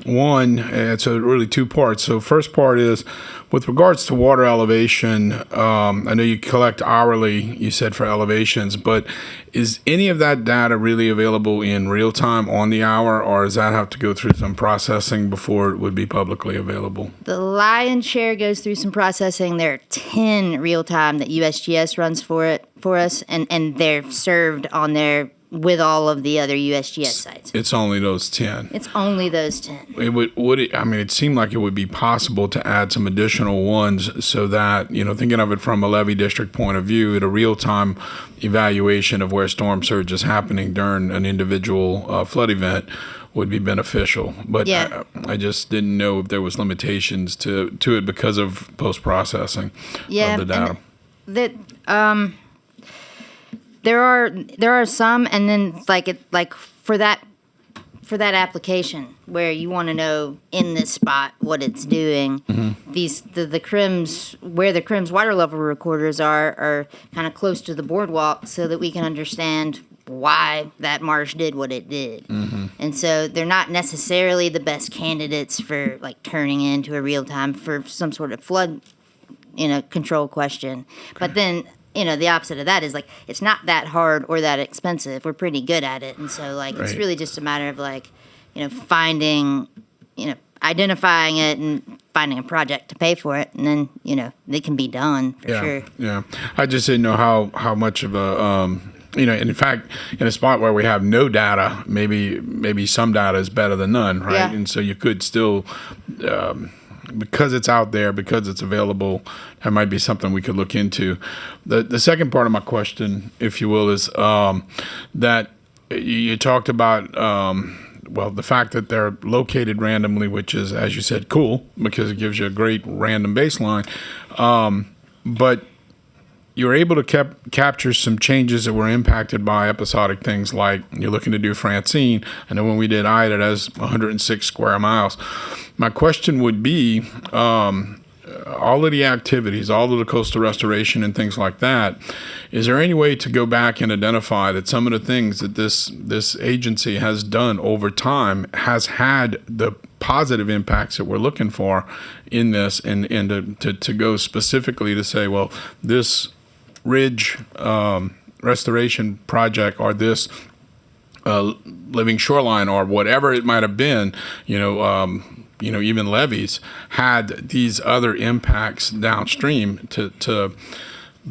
One, it's a really two parts. So first part is with regards to water elevation. I know you collect hourly, you said, for elevations, but is any of that data really available in real time on the hour, or does that have to go through some processing before it would be publicly available? The lion's share goes through some processing. There are 10 real time that USGS runs for us, and they're served on there with all of the other USGS sites. It's only those 10. It's only those 10. It seemed like it would be possible to add some additional ones so that, thinking of it from a levee district point of view, at a real-time evaluation of where storm surge is happening during an individual flood event would be beneficial. But Yeah. I just didn't know if there was limitations to it because of post-processing Yeah, of the data. There are some, and then for that application where you want to know in this spot what it's doing. The CRIMS, where the CRIMS water level recorders are kind of close to the boardwalk, so that we can understand why that marsh did what it did. And so they're not necessarily the best candidates for turning into a real time for some sort of flood control question. But then the opposite of that is it's not that hard or that expensive. We're pretty good at it. And so it's Right. really just a matter of finding, identifying it and finding a project to pay for it. And then, it can be done for sure. Yeah. I just didn't know how much of a, in fact, in a spot where we have no data, maybe some data is better than none, right? Yeah. And so you could still, because it's out there, because it's available, that might be something we could look into. The second part of my question, if you will, is that you talked about, the fact that they're located randomly, which is, as you said, cool, because it gives you a great random baseline. But you're able to capture some changes that were impacted by episodic things like you're looking to do Francine. I know when we did Ida, that's 106 square miles. My question would be, all of the activities, all of the coastal restoration and things like that, is there any way to go back and identify that some of the things that this agency has done over time has had the positive impacts that we're looking for in this, and to go specifically to say, well, this ridge restoration project or this living shoreline or whatever it might have been, even levees had these other impacts downstream to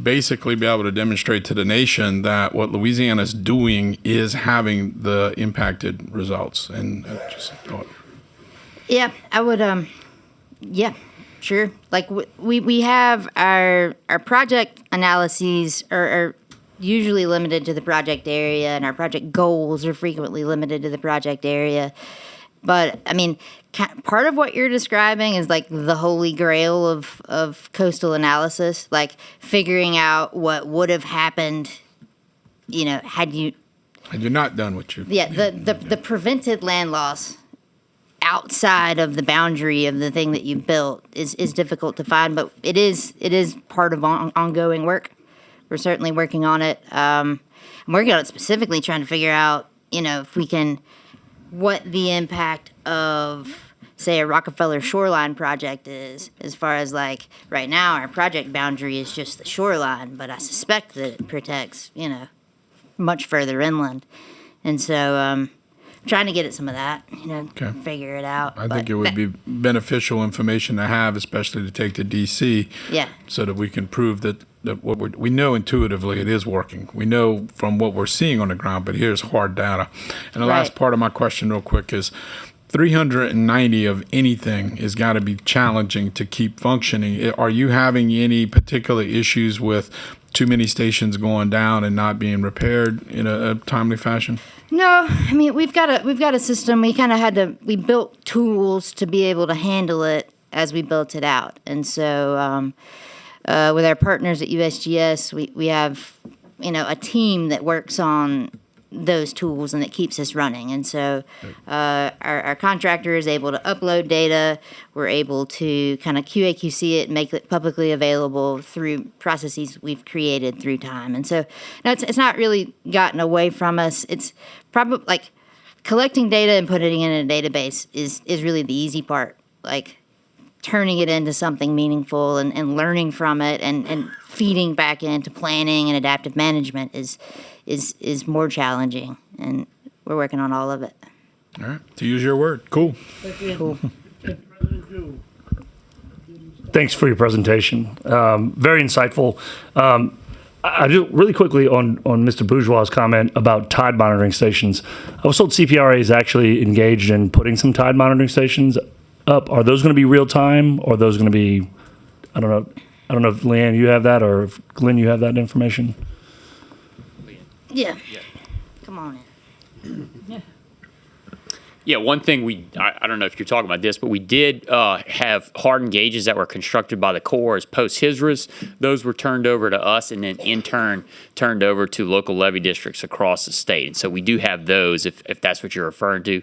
basically be able to demonstrate to the nation that what Louisiana is doing is having the impacted results. And I just thought. Yeah, I would. Yeah, sure. We have our project analyses are usually limited to the project area, and our project goals are frequently limited to the project area. But part of what you're describing is the holy grail of coastal analysis, figuring out what would have happened, had you not done what you. Yeah, the prevented land loss outside of the boundary of the thing that you built is difficult to find, but it is part of ongoing work. We're certainly working on it. I'm working on it specifically, trying to figure out, if we can, what the impact of, say, a Rockefeller shoreline project is, as far as right now our project boundary is just the shoreline, but I suspect that it protects, much further inland. And so trying to get at some of that, Okay. figure it out. I think it would be beneficial information to have, especially to take to DC, Yeah. so that we can prove that what we know intuitively it is working. We know from what we're seeing on the ground, but here's hard data. And the last Right. part of my question real quick is 390 of anything has got to be challenging to keep functioning. Are you having any particular issues with too many stations going down and not being repaired in a timely fashion? No, we've got a system. We built tools to be able to handle it as we built it out. And so with our partners at USGS, we have, a team that works on those tools and that keeps us running. And so our contractor is able to upload data. We're able to kind of QA/QC it and make it publicly available through processes we've created through time. And so no, it's not really gotten away from us. It's probably collecting data and putting it in a database is really the easy part. Like turning it into something meaningful and learning from it and feeding back into planning and adaptive management is more challenging. And we're working on all of it. All right. To use your word. Cool. Cool. Thanks for your presentation. Very insightful. I do really quickly on Mr. Bourgeois' comment about tide monitoring stations. I was told CPRA is actually engaged in putting some tide monitoring stations up. Are those going to be real time, or are those going to be? I don't know if Leanne, you have that, or if Glenn, you have that information. Yeah. Come on in. Yeah, one thing I don't know if you're talking about this, but we did have hardened gauges that were constructed by the Corps as post-HISRAs. Those were turned over to us and then in turn turned over to local levee districts across the state. And so we do have those, if that's what you're referring to.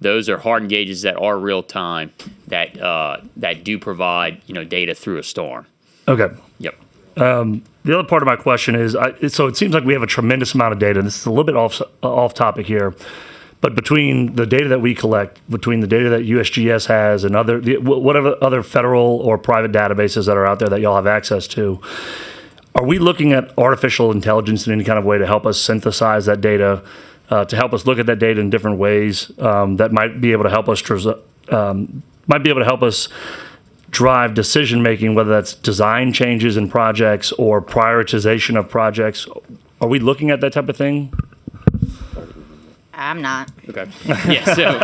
Those are hardened gauges that are real time that do provide data through a storm. Okay. Yep. The other part of my question is, so it seems like we have a tremendous amount of data, and this is a little bit off topic here. But between the data that we collect, between the data that USGS has and whatever other federal or private databases that are out there that y'all have access to, are we looking at artificial intelligence in any kind of way to help us synthesize that data, to help us look at that data in different ways that might be able to help us drive decision making, whether that's design changes in projects or prioritization of projects? Are we looking at that type of thing? I'm not. Okay. Yeah, so.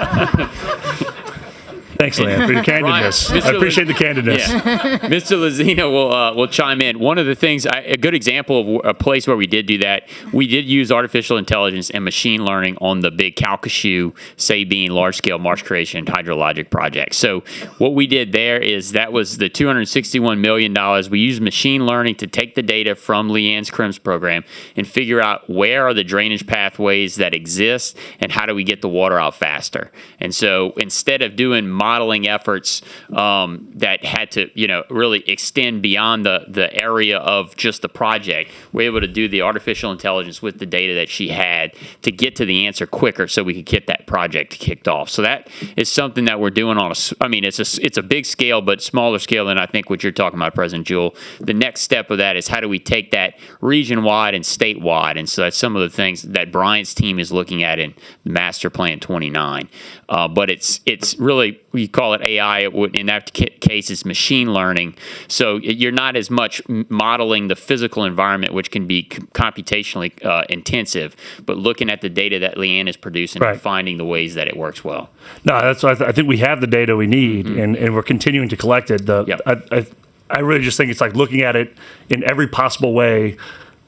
Thanks, Leanne, for your candidness. I appreciate the candidness. Yeah. Mr. Lozino will chime in. One of the things, a good example of a place where we did do that, we did use artificial intelligence and machine learning on the big Calcasieu Sabine large-scale marsh creation hydrologic project. So what we did there is that was the $261 million. We used machine learning to take the data from Leanne's CRIMS program and figure out where are the drainage pathways that exist and how do we get the water out faster. And so instead of doing modeling efforts that had to, really extend beyond the area of just the project, we're able to do the artificial intelligence with the data that she had to get to the answer quicker, so we could get that project kicked off. So that is something that we're doing it's a big scale, but smaller scale than I think what you're talking about, President Jewell. The next step of that is how do we take that region-wide and statewide, and so that's some of the things that Brian's team is looking at in Master Plan 29. But it's really, we call it AI. In that case, it's machine learning. So you're not as much modeling the physical environment, which can be computationally intensive, but looking at the data that Leanne is producing and finding the ways that it works well. No, that's. I think we have the data we need, and we're continuing to collect it. I really just think it's like looking at it in every possible way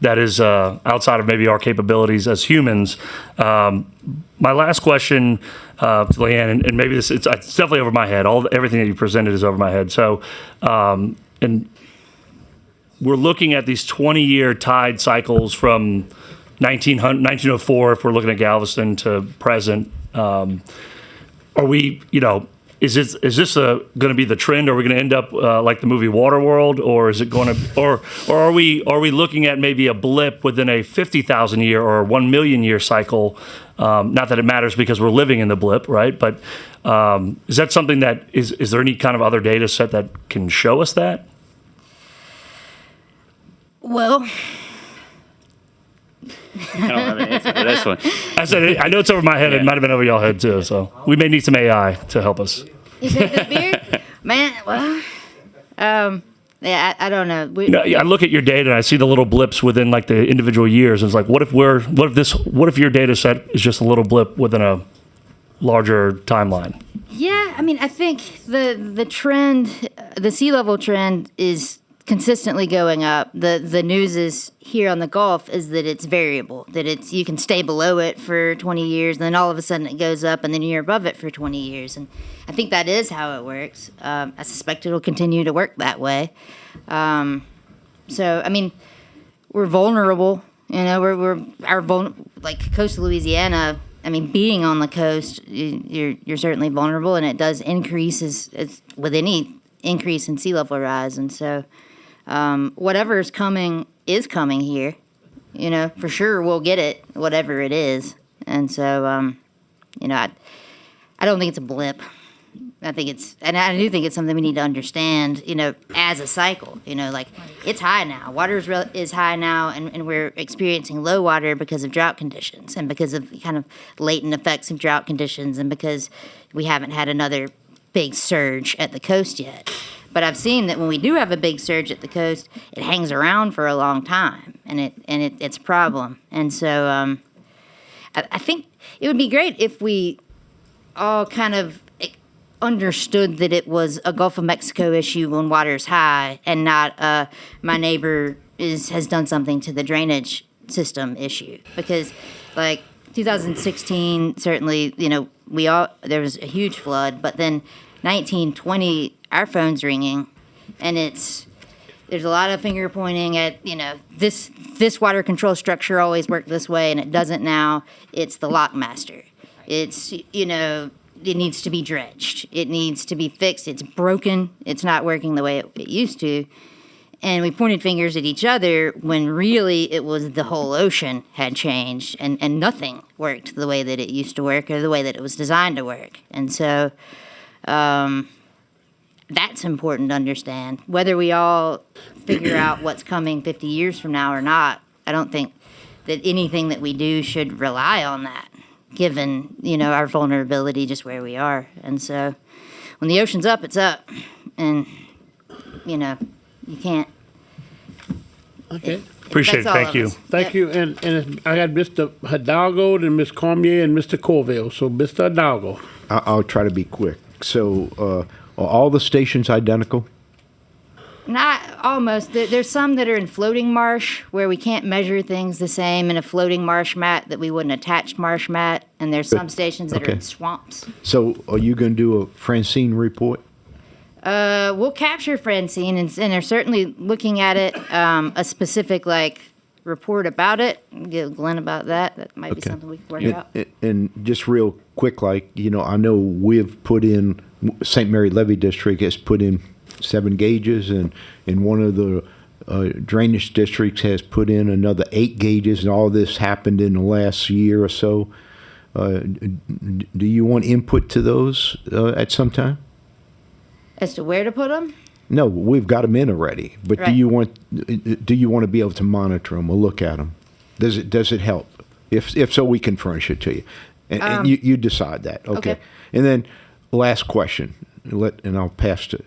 that is outside of maybe our capabilities as humans. My last question to Leanne, and maybe it's definitely over my head. Everything that you presented is over my head. So, and we're looking at these 20-year tide cycles from 1904, if we're looking at Galveston, to present. Are we, is this going to be the trend? Are we going to end up like the movie Waterworld, or is it going to, or are we looking at maybe a blip within a 50,000 year or 1 million year cycle? Not that it matters because we're living in the blip, right? But is that something that is there any kind of other data set that can show us that? Well, I don't have an answer for this one. I said I know it's over my head. It might have been over y'all head too. So we may need some AI to help us. You said the beard, man. Well, yeah, I don't know. I look at your data and I see the little blips within like the individual years. It's like, what if your data set is just a little blip within a larger timeline? Yeah, I mean, I think the trend, the sea level trend, is consistently going up. The news is here on the Gulf is that it's variable, that you can stay below it for 20 years, and then all of a sudden it goes up, and then you're above it for 20 years. And I think that is how it works. I suspect it'll continue to work that way. So, I mean, we're vulnerable. Like coastal Louisiana. I mean, being on the coast, you're certainly vulnerable, and it does increase as with any increase in sea level rise, and so. Whatever is coming here, for sure we'll get it, whatever it is. And so, I don't think it's a blip. I do think it's something we need to understand, as a cycle. Like it's high now. Water is high now, and we're experiencing low water because of drought conditions and because of kind of latent effects of drought conditions and because we haven't had another big surge at the coast yet. But I've seen that when we do have a big surge at the coast, it hangs around for a long time, and it's a problem. And so I think it would be great if we all kind of understood that it was a Gulf of Mexico issue when water's high and not my neighbor has done something to the drainage system issue. Because like 2016, certainly, there was a huge flood, but then 1920, our phone's ringing, and there's a lot of finger pointing at, this water control structure always worked this way and it doesn't now. It's the lockmaster. It's, it needs to be dredged. It needs to be fixed. It's broken. It's not working the way it used to. And we pointed fingers at each other when really it was the whole ocean had changed and nothing worked the way that it used to work or the way that it was designed to work. And so that's important to understand. Whether we all figure out what's coming 50 years from now or not, I don't think that anything that we do should rely on that, given, our vulnerability just where we are. And so when the ocean's up, it's up. And, you can't. Okay. Appreciate it. Thank you. Thank you. And I got Mr. Hidalgo and Ms. Cormier and Mr. Colville. So, Mr. Hidalgo. I'll try to be quick. So, are all the stations identical? Not almost. There's some that are in floating marsh where we can't measure things the same in a floating marsh mat that we would an attached marsh mat. And there's some stations that are in swamps. So, are you going to do a Francine report? We'll capture Francine and are certainly looking at it, a specific report about it. Give Glenn about that. That might be something we can work out. And just real quick, I know we've put in, St. Mary Levee District has put in 7 gauges, and one of the drainage districts has put in another 8 gauges, and all this happened in the last year or so. Do you want input to those at some time? As to where to put them? No, we've got them in already. But Right. do you want to be able to monitor them or look at them? Does it help? If so, we can furnish it to you, and you decide that. Okay. And then last question, and I'll pass to.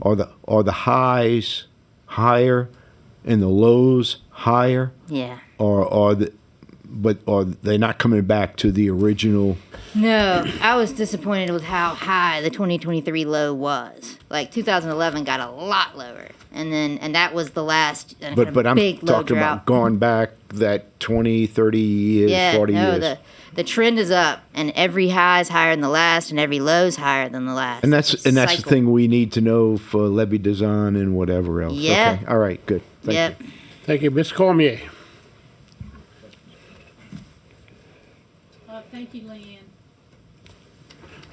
Are the highs higher and the lows higher? Yeah. Or are they not coming back to the original? No, I was disappointed with how high the 2023 low was. 2011 got a lot lower, and that was the last But I'm big low talking drought. about going back that 20, 30 years, 40 years. The trend is up, and every high is higher than the last, and every low is higher than the last. And that's It's a the cycle. thing we need to know for levee design and whatever else. Yeah. Okay. All right. Good. Thank Yep. you. Thank you. Ms. Cormier. Thank you, Leanne.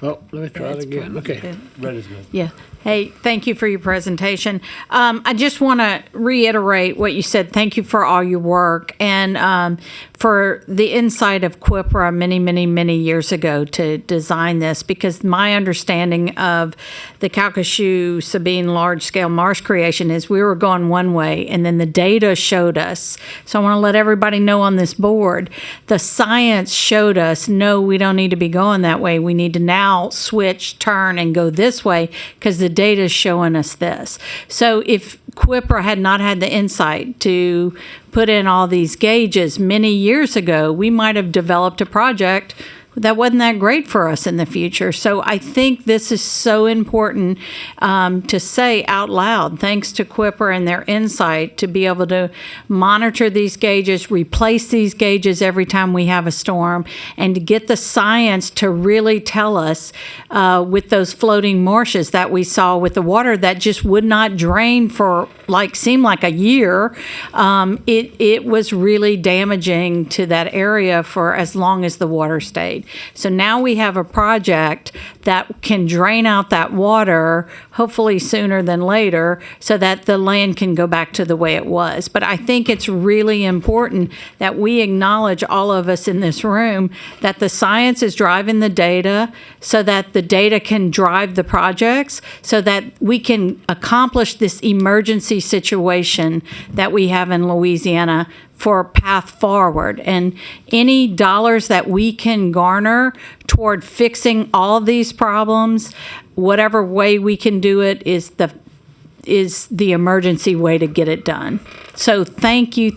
Oh, let me try it again. Okay. Red is good. Yeah. Hey, thank you for your presentation. I just want to reiterate what you said. Thank you for all your work and for the insight of CPRA many, many, many years ago to design this, because my understanding of the Calcasieu Sabine large-scale marsh creation is we were going one way, and then the data showed us. So I want to let everybody know on this board, the science showed us, no, we don't need to be going that way. We need to now switch, turn, and go this way because the data is showing us this. So if CPRA had not had the insight to put in all these gauges many years ago, we might have developed a project that wasn't that great for us in the future. So I think this is so important to say out loud, thanks to CPRA and their insight, to be able to monitor these gauges, replace these gauges every time we have a storm, and to get the science to really tell us with those floating marshes that we saw with the water that just would not drain for seemed like a year. It was really damaging to that area for as long as the water stayed. made. So now we have a project that can drain out that water, hopefully sooner than later, so that the land can go back to the way it was. But I think it's really important that we acknowledge, all of us in this room, that the science is driving the data so that the data can drive the projects so that we can accomplish this emergency situation that we have in Louisiana for a path forward. And any dollars that we can garner toward fixing all of these problems, whatever way we can do it is the emergency way to get it done. So thank you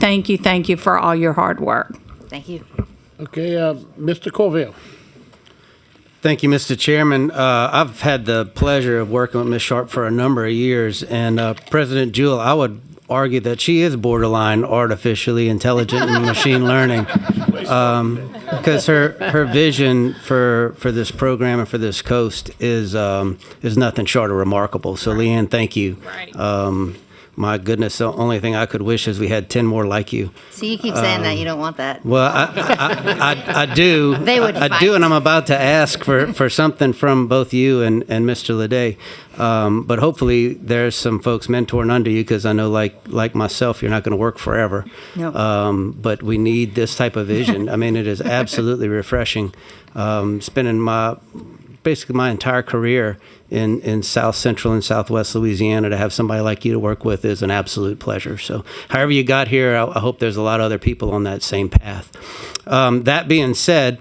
for all your hard work. Thank you. Okay, Mr. Corville. Thank you, Mr. Chairman. I've had the pleasure of working with Ms. Sharp for a number of years, and President Jewell, I would argue that she is borderline artificially intelligent and machine learning, because her vision for this program and for this coast is nothing short of remarkable. So, Leanne, thank you. Right. My goodness, the only thing I could wish is we had 10 more like you. See, you keep saying that. You don't want that. Well, I do. They would I fight. do, and I'm about to ask for something from both you and Mr. Leday. But hopefully there's some folks mentoring under you, because I know, like myself, you're not going to work forever. No. But we need this type of vision. I mean, it is absolutely refreshing. Spending basically my entire career in South Central and Southwest Louisiana, to have somebody like you to work with is an absolute pleasure. So however you got here, I hope there's a lot of other people on that same path. That being said,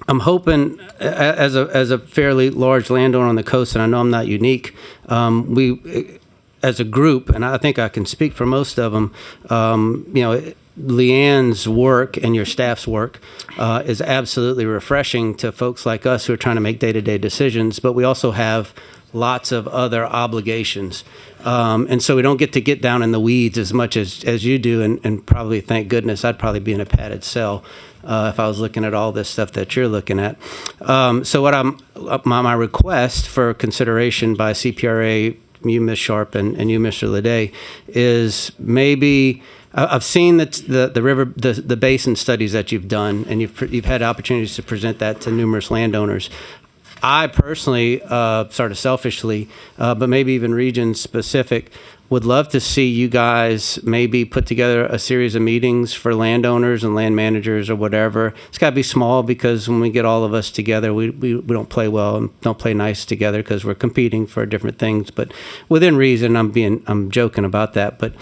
I'm hoping, as a fairly large landowner on the coast, and I know I'm not unique, we, as a group, and I think I can speak for most of them, Leanne's work and your staff's work is absolutely refreshing to folks like us who are trying to make day-to-day decisions, but we also have lots of other obligations. And so we don't get down in the weeds as much as you do, and probably, thank goodness, I'd probably be in a padded cell if I was looking at all this stuff that you're looking at. So what my request for consideration by CPRA, you, Ms. Sharp, and you, Mr. Leday, is maybe I've seen the basin studies that you've done, and you've had opportunities to present that to numerous landowners. I personally, sort of selfishly, but maybe even region specific, would love to see you guys maybe put together a series of meetings for landowners and land managers or whatever. It's got to be small, because when we get all of us together, we don't play well and don't play nice together, because we're competing for different things. But within reason, I'm joking about that. But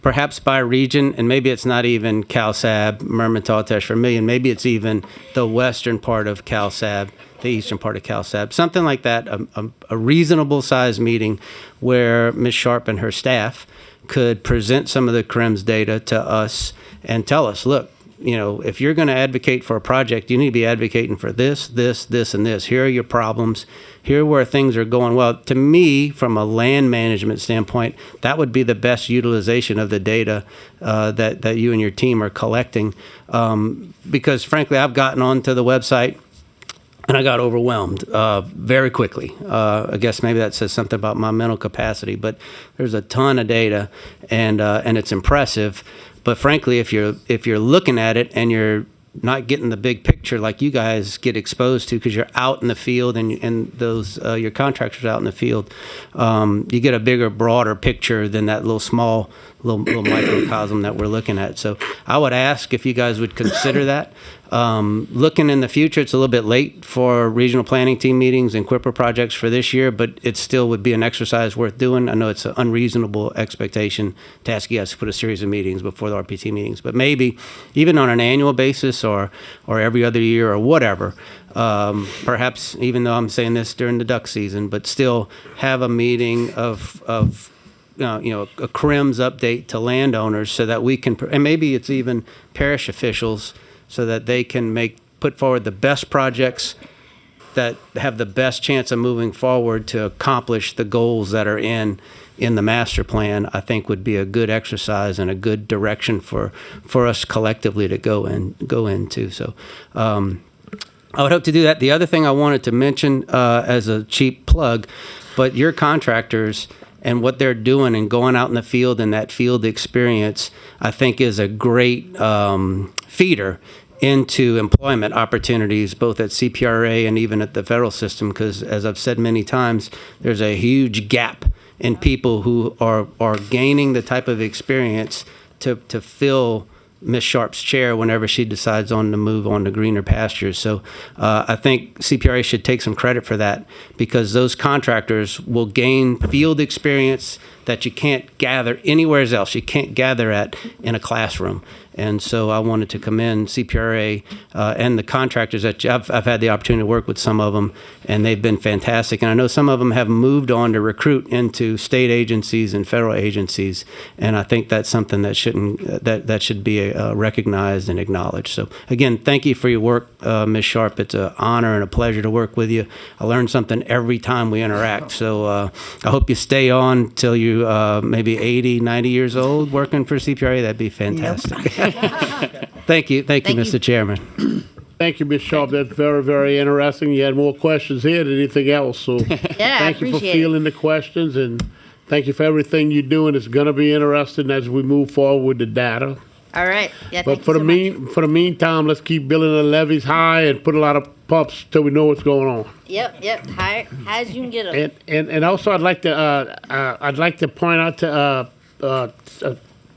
perhaps by region, and maybe it's not even CalSab, Mermentau, Tesh Vermilion, maybe it's even the western part of CalSab, the eastern part of CalSab, something like that, a reasonable size meeting where Ms. Sharp and her staff could present some of the CRIMS data to us and tell us, look, if you're going to advocate for a project, you need to be advocating for this, and this. Here are your problems. Here are where things are going well. To me, from a land management standpoint, that would be the best utilization of the data that you and your team are collecting. Because frankly, I've gotten onto the website and I got overwhelmed very quickly. I guess maybe that says something about my mental capacity, but there's a ton of data, and it's impressive. But frankly, if you're looking at it and you're not getting the big picture like you guys get exposed to, because you're out in the field and those your contractors out in the field, you get a bigger, broader picture than that little microcosm that we're looking at. So I would ask if you guys would consider that. Looking in the future, it's a little bit late for regional planning team meetings and CPRA projects for this year, but it still would be an exercise worth doing. I know it's an unreasonable expectation to ask you guys to put a series of meetings before the RPT meetings, but maybe even on an annual basis or every other year or whatever. Perhaps, even though I'm saying this during the duck season, but still have a meeting of a CRIMS update to landowners, so that we can, and maybe it's even parish officials, so that they can put forward the best projects that have the best chance of moving forward to accomplish the goals that are in the master plan. I think would be a good exercise and a good direction for us collectively to go into. So I would hope to do that. The other thing I wanted to mention as a cheap plug, but your contractors and what they're doing and going out in the field and that field experience, I think is a great feeder into employment opportunities, both at CPRA and even at the federal system, because as I've said many times, there's a huge gap in people who are gaining the type of experience to fill Ms. Sharp's chair whenever she decides on to move on to greener pastures. So I think CPRA should take some credit for that, because those contractors will gain field experience that you can't gather anywhere else. You can't gather at in a classroom. And so I wanted to commend CPRA and the contractors that I've had the opportunity to work with some of them, and they've been fantastic. And I know some of them have moved on to recruit into state agencies and federal agencies, and I think that's something that that should be recognized and acknowledged. So again, thank you for your work, Ms. Sharp. It's an honor and a pleasure to work with you. I learn something every time we interact. So I hope you stay on till you maybe 80, 90 years old working for CPRA. That'd be fantastic. Yep. Thank you, Mr. Chairman. Thank you, Ms. Sharp. That's very, very interesting. You had more questions here than anything else. So thank you for fielding the questions, and thank you for everything you're doing. It's going to be interesting as we move forward with the data. All right. Yeah, but for the meantime, let's keep building the levees high and put a lot of pumps till we know what's going on. Yep. High as you can get them. And also, I'd like to point out to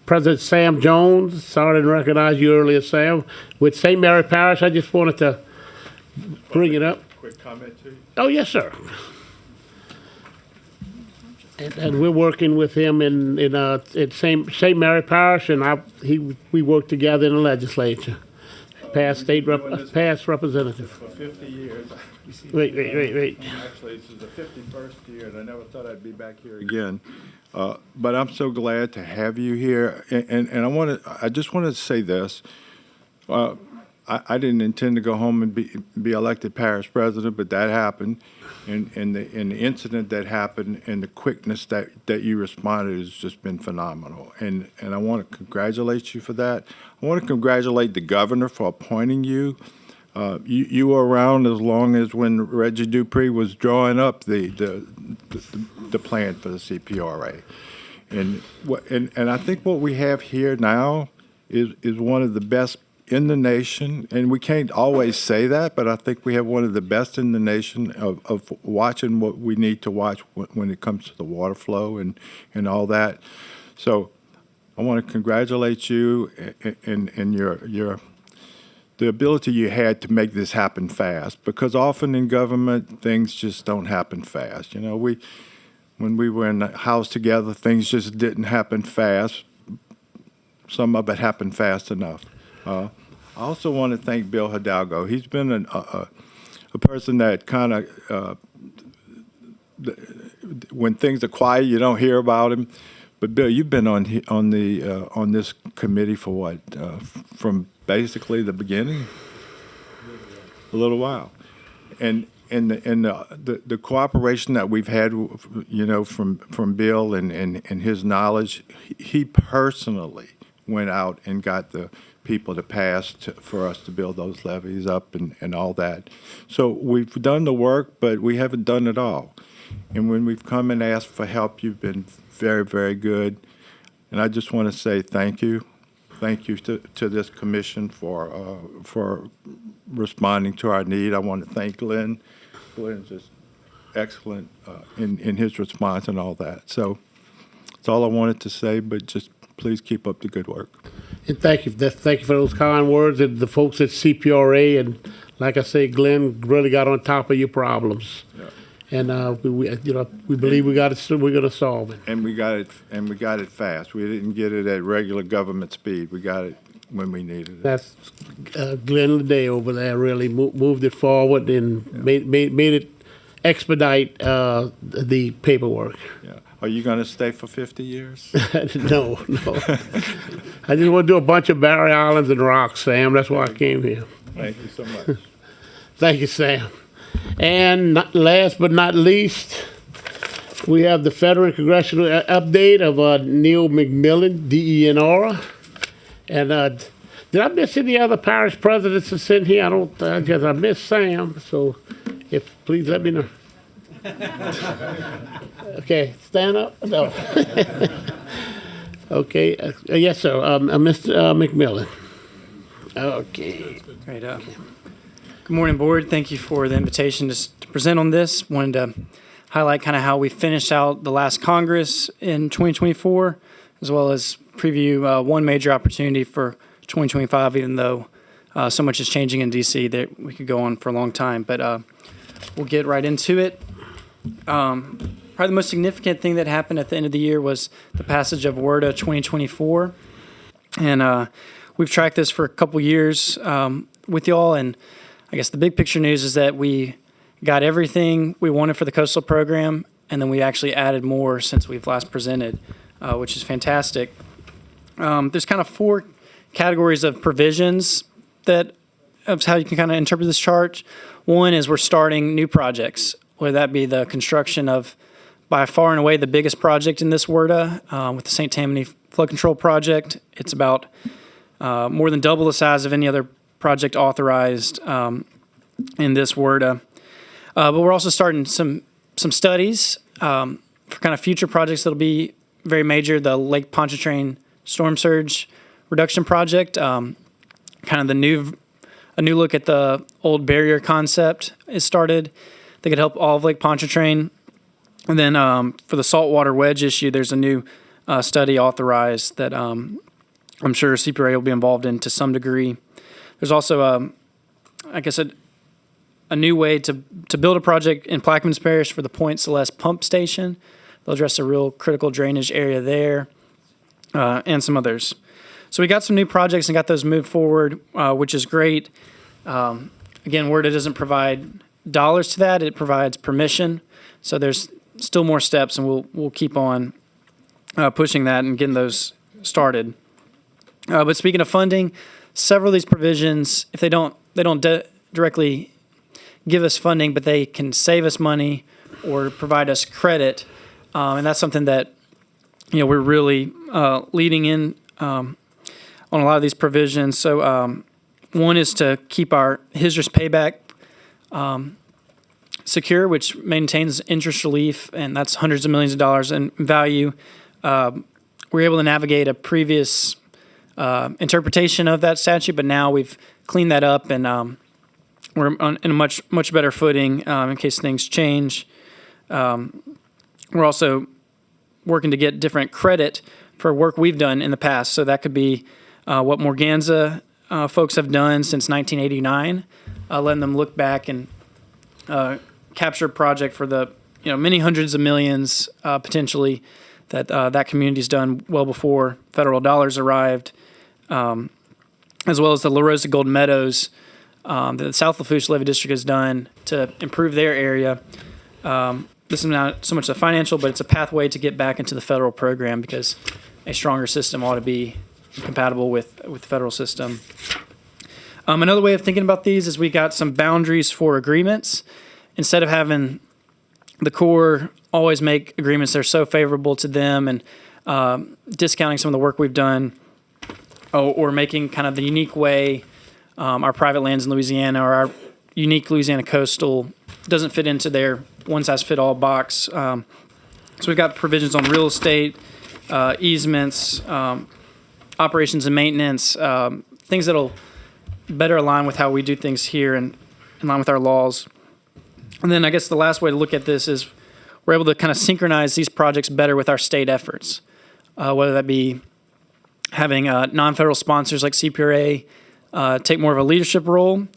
President Sam Jones. Sorry I didn't recognize you earlier, Sam. With St. Mary Parish, I just wanted to bring it up. Quick comment to you. Oh, yes, sir. And we're working with him in St. Mary Parish, and we work together in the legislature. Past representative. For 50 years. Wait. Actually, this is the 51st year, and I never thought I'd be back here again. But I'm so glad to have you here, and I just wanted to say this. I didn't intend to go home and be elected parish president, but that happened, and the incident that happened and the quickness that you responded has just been phenomenal, and I want to congratulate you for that. I want to congratulate the governor for appointing you. You were around as long as when Reggie Dupree was drawing up the plan for the CPRA, and I think what we have here now is one of the best in the nation, and we can't always say that, but I think we have one of the best in the nation of watching what we need to watch when it comes to the water flow and all that. So I want to congratulate you and your the ability you had to make this happen fast, because often in government things just don't happen fast. You know, when we were in the House together, things just didn't happen fast. Some of it happened fast enough. I also want to thank Bill Hidalgo. He's been a person that kind of, when things are quiet, you don't hear about him. But Bill, you've been on this committee for what? From basically the beginning, a little while, and the cooperation that we've had, you know, from Bill and his knowledge, he personally went out and got the people to pass for us to build those levees up and all that. So we've done the work, but we haven't done it all. And when we've come and asked for help, you've been very, very good. And I just want to say thank you. Thank you to this commission for responding to our need. I want to thank Glenn. Glenn's just excellent in his response and all that. So that's all I wanted to say, but just please keep up the good work. And thank you for those kind words, and the folks at CPRA, and like I say, Glenn really got on top of your problems. Yeah. And we believe we're going to solve it. And we got it fast. We didn't get it at regular government speed. We got it when we needed it. That's Glenn Leday over there really moved it forward and made it expedite the paperwork. Yeah. Are you going to stay for 50 years? No. I just want to do a bunch of Barry Islands and rocks, Sam. That's why I came here. Thank you so much. Thank you, Sam. And last but not least, we have the federal and congressional update of Neil McMillan, DENR. And did I miss any other parish presidents that's in here? I guess I missed Sam. So please let me know. Okay, stand up. No. Okay, yes, sir. Mr. McMillan. Okay. Great. Good morning, board. Thank you for the invitation to present on this. Wanted to highlight kind of how we finished out the last Congress in 2024, as well as preview one major opportunity for 2025, even though so much is changing in DC that we could go on for a long time. But we'll get right into it. Probably the most significant thing that happened at the end of the year was the passage of WRDA 2024. And we've tracked this for a couple years with y'all. And I guess the big picture news is that we got everything we wanted for the coastal program, and then we actually added more since we've last presented, which is fantastic. There's kind of four categories of provisions that of how you can kind of interpret this chart. One is we're starting new projects, whether that be the construction of by far and away the biggest project in this WRDA with the St. Tammany Flood Control Project. It's about more than double the size of any other project authorized in this WRDA. But we're also starting some studies for kind of future projects that'll be very major. The Lake Pontchartrain Storm Surge Reduction Project, kind of a new look at the old barrier concept is started. That could help all of Lake Pontchartrain. And then for the saltwater wedge issue, there's a new study authorized that I'm sure CPRA will be involved in to some degree. There's also, I guess, a new way to build a project in Plaquemines Parish for the Point Celeste pump station. They'll address a real critical drainage area there and some others. So we got some new projects and got those moved forward, which is great. Again, WRDA doesn't provide dollars to that. It provides permission. So there's still more steps, and we'll keep on pushing that and getting those started. But speaking of funding, several of these provisions, if they don't directly give us funding, but they can save us money or provide us credit, and that's something that we're really leading in on a lot of these provisions. So one is to keep our HSRIS payback secure, which maintains interest relief, and that's hundreds of millions of dollars in value. We're able to navigate a previous interpretation of that statute, but now we've cleaned that up, and we're in a much better footing in case things change. We're also working to get different credit for work we've done in the past. So that could be what Morganza folks have done since 1989, letting them look back and capture a project for the many hundreds of millions potentially that community's done well before federal dollars arrived, as well as the La Rosa Golden Meadows that the South Lafourche Levee District has done to improve their area. This is not so much a financial, but it's a pathway to get back into the federal program because a stronger system ought to be compatible with the federal system. Another way of thinking about these is we got some boundaries for agreements. Instead of having the Corps always make agreements that are so favorable to them and discounting some of the work we've done, or making kind of the unique way our private lands in Louisiana or our unique Louisiana coastal doesn't fit into their one-size-fit-all box. So we've got provisions on real estate, easements, operations and maintenance, things that'll better align with how we do things here and in line with our laws. And then I guess the last way to look at this is we're able to kind of synchronize these projects better with our state efforts, whether that be having non-federal sponsors like CPRA take more of a leadership role,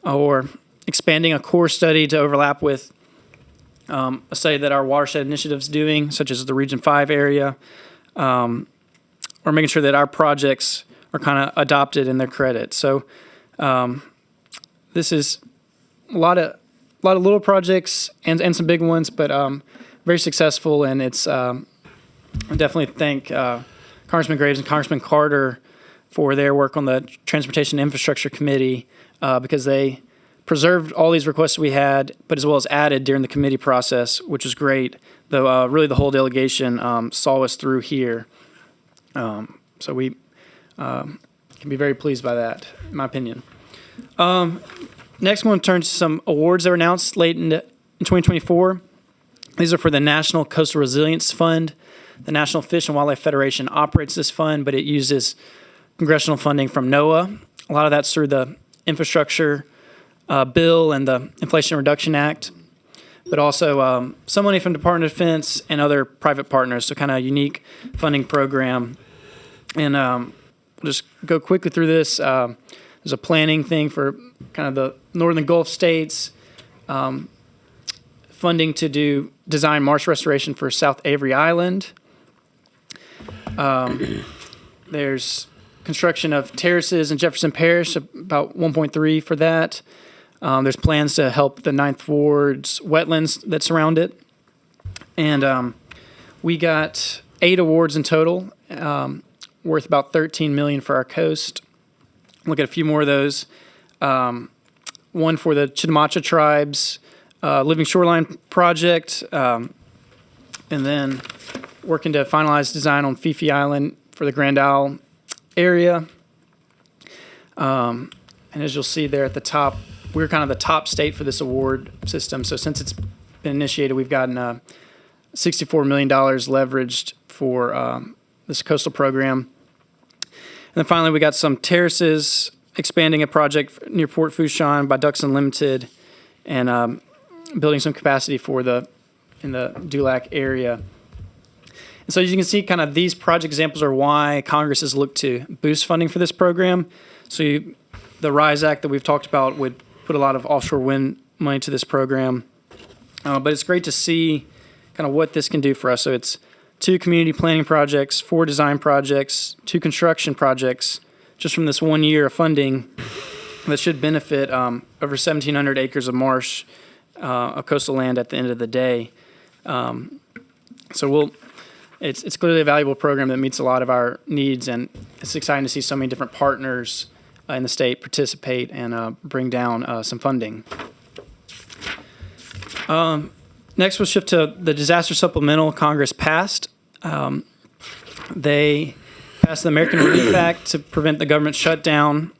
or expanding a core study to overlap with a study that our watershed initiative's doing, such as the Region 5 area, or making sure that our projects are kind of adopted in their credit. So this is a lot of little projects and some big ones, but very successful, and it's I definitely thank Congressman Graves and Congressman Carter for their work on the Transportation Infrastructure Committee because they preserved all these requests we had, but as well as added during the committee process, which was great, though really the whole delegation saw us through here. So we can be very pleased by that, in my opinion. Next, I'm going to turn to some awards that were announced late in 2024. These are for the National Coastal Resilience Fund. The National Fish and Wildlife Federation operates this fund, but it uses congressional funding from NOAA. A lot of that's through the infrastructure bill and the Inflation Reduction Act, but also some money from Department of Defense and other private partners. So kind of a unique funding program. And we'll just go quickly through this. There's a planning thing for kind of the northern Gulf states, funding to do design marsh restoration for South Avery Island. There's construction of terraces in Jefferson Parish, about 1.3 for that. There's plans to help the Ninth Ward's wetlands that surround it. And we got 8 awards in total, worth about $13 million for our coast. Look at a few more of those. One for the Chitimacha tribes, Living Shoreline Project, and then working to finalize design on Fifi Island for the Grand Isle area. And as you'll see there at the top, we're kind of the top state for this award system. So since it's been initiated, we've gotten $64 million leveraged for this coastal program. And then finally, we got some terraces, expanding a project near Port Fourchon by Ducks Unlimited, and building some capacity in the Dulac area. And so as you can see, kind of these project examples are why Congress has looked to boost funding for this program. So the RISE Act that we've talked about would put a lot of offshore wind money to this program. But it's great to see kind of what this can do for us. So it's 2 community planning projects, 4 design projects, 2 construction projects, just from this 1 year of funding that should benefit over 1,700 acres of marsh, of coastal land at the end of the day. It's clearly a valuable program that meets a lot of our needs, and it's exciting to see so many different partners in the state participate and bring down some funding. Next, we'll shift to the disaster supplemental Congress passed. They passed the American Relief Act to prevent the government shutdown,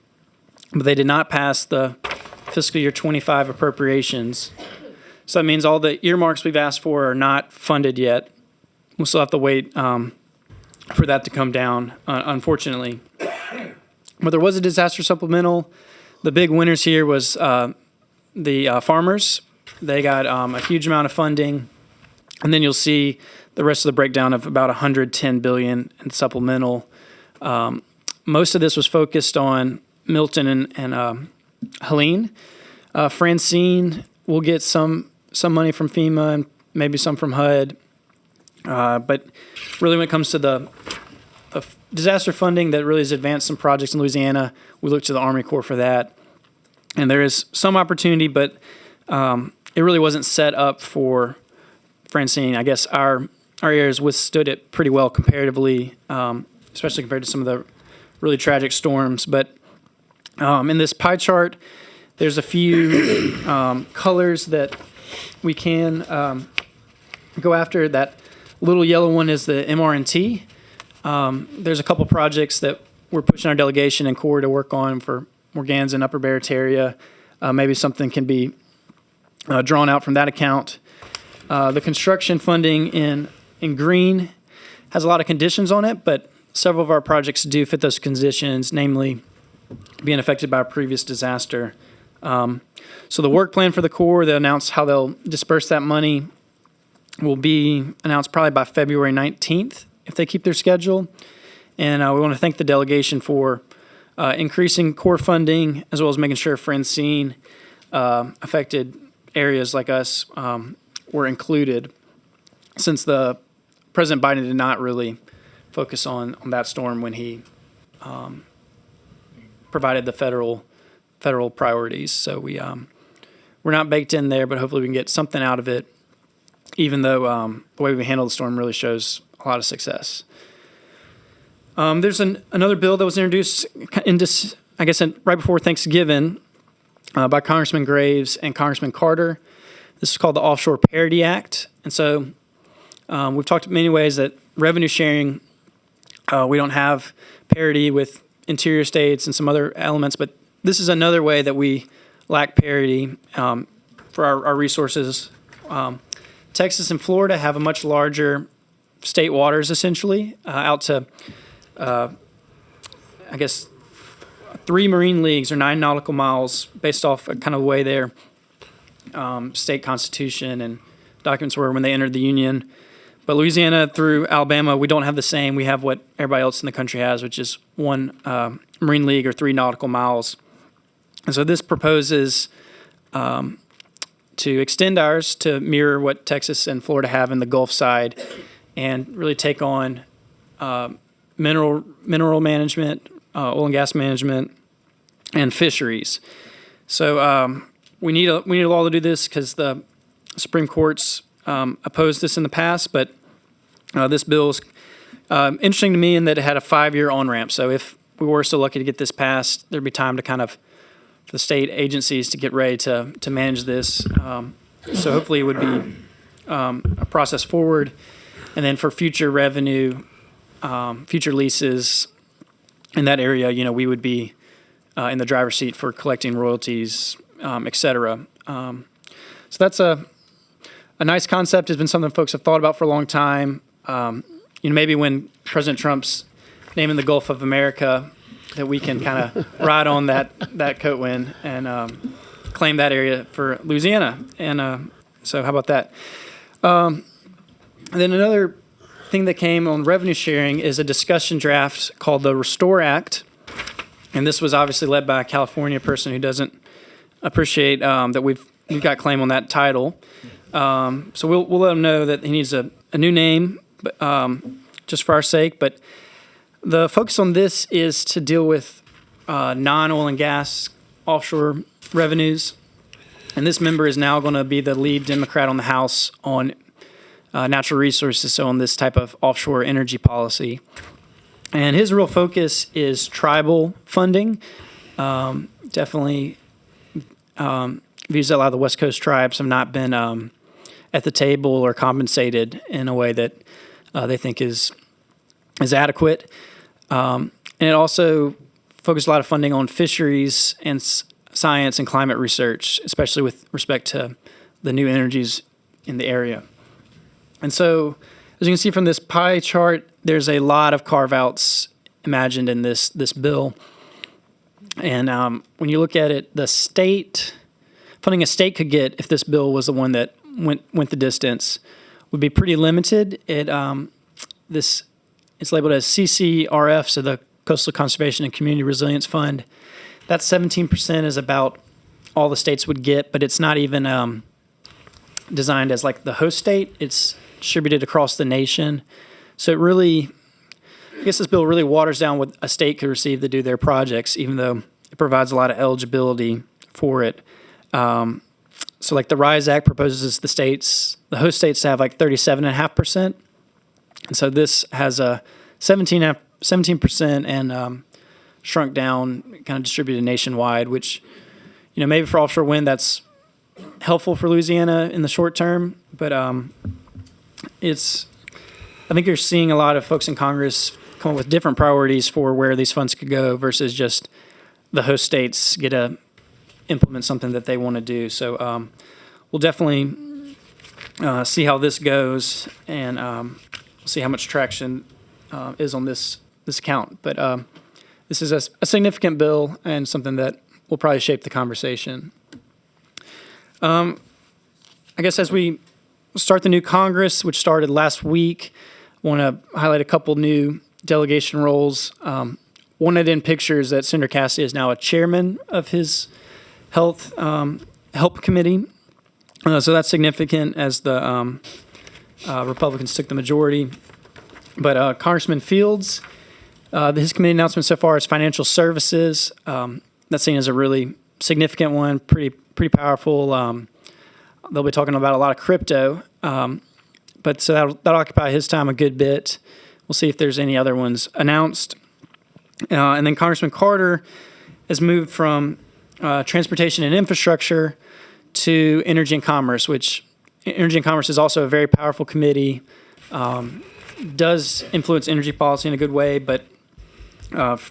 but they did not pass the fiscal year 25 appropriations. So that means all the earmarks we've asked for are not funded yet. We'll still have to wait for that to come down, unfortunately. But there was a disaster supplemental. The big winners here was the farmers. They got a huge amount of funding. And then you'll see the rest of the breakdown of about $110 billion in supplemental. Most of this was focused on Milton and Helene. Francine will get some money from FEMA and maybe some from HUD. But really when it comes to the disaster funding that really has advanced some projects in Louisiana, we look to the Army Corps for that. And there is some opportunity, but it really wasn't set up for Francine. I guess our areas withstood it pretty well comparatively, especially compared to some of the really tragic storms. But in this pie chart, there's a few colors that we can go after. That little yellow one is the MRNT. There's a couple projects that we're pushing our delegation and Corps to work on for Morgans and Upper Barataria. Maybe something can be drawn out from that account. The construction funding in green has a lot of conditions on it, but several of our projects do fit those conditions, namely being affected by a previous disaster. So the work plan for the Corps, they'll announce how they'll disperse that money, will be announced probably by February 19th if they keep their schedule. And we want to thank the delegation for increasing Corps funding as well as making sure Francine affected areas like us were included, since the President Biden did not really focus on that storm when he provided the federal priorities. So we're not baked in there, but hopefully we can get something out of it, even though the way we handled the storm really shows a lot of success. There's another bill that was introduced right before Thanksgiving by Congressman Graves and Congressman Carter. This is called the Offshore Parity Act. And so we've talked in many ways that revenue sharing, we don't have parity with interior states and some other elements, but this is another way that we lack parity for our resources. Texas and Florida have a much larger state waters, essentially, out to, 3 marine leagues or 9 nautical miles based off a kind of way their state constitution and documents were when they entered the Union. But Louisiana through Alabama, we don't have the same. We have what everybody else in the country has, which is 1 marine league or 3 nautical miles. And so this proposes to extend ours to mirror what Texas and Florida have in the Gulf side and really take on mineral management, oil and gas management, and fisheries. So we need a law to do this because the Supreme Court's opposed this in the past, but this bill is interesting to me in that it had a 5-year on-ramp. So if we were so lucky to get this passed, there'd be time to kind of for the state agencies to get ready to manage this. So hopefully it would be a process forward. And then for future revenue, future leases in that area, we would be in the driver's seat for collecting royalties, et cetera. So that's a nice concept. It's been something folks have thought about for a long time. Maybe when President Trump's naming the Gulf of America, that we can kind of ride on that coat wind and claim that area for Louisiana. And so how about that? And then another thing that came on revenue sharing is a discussion draft called the Restore Act. And this was obviously led by a California person who doesn't appreciate that we've got claim on that title. So we'll let him know that he needs a new name, just for our sake. But the focus on this is to deal with non-oil and gas offshore revenues. And this member is now going to be the lead Democrat on the House on natural resources, so on this type of offshore energy policy. And his real focus is tribal funding. Definitely views that a lot of the West Coast tribes have not been at the table or compensated in a way that they think is adequate. And it also focused a lot of funding on fisheries and science and climate research, especially with respect to the new energies in the area. And so, as you can see from this pie chart, there's a lot of carve-outs imagined in this bill. And when you look at it, the state funding a state could get if this bill was the one that went the distance would be pretty limited. It's labeled as CCRF, so the Coastal Conservation and Community Resilience Fund. That 17% is about all the states would get, but it's not even designed as like the host state. It's distributed across the nation. So it really, I guess this bill really waters down what a state could receive to do their projects, even though it provides a lot of eligibility for it. So like the RISE Act proposes the host states to have like 37.5%. And so this has a 17% and shrunk down, kind of distributed nationwide, which, maybe for offshore wind, that's helpful for Louisiana in the short term. But I think you're seeing a lot of folks in Congress come up with different priorities for where these funds could go versus just the host states get to implement something that they want to do. So we'll definitely see how this goes and see how much traction is on this account. But this is a significant bill and something that will probably shape the conversation. I guess as we start the new Congress, which started last week, I want to highlight a couple new delegation roles. One I didn't picture is that Senator Cassidy is now a chairman of his Health Help Committee. So that's significant as the Republicans took the majority. But Congressman Fields, his committee announcement so far is financial services. That's seen as a really significant one, pretty powerful. They'll be talking about a lot of crypto. But so that'll occupy his time a good bit. We'll see if there's any other ones announced. And then Congressman Carter has moved from transportation and infrastructure to energy and commerce, which energy and commerce is also a very powerful committee. Does influence energy policy in a good way, but for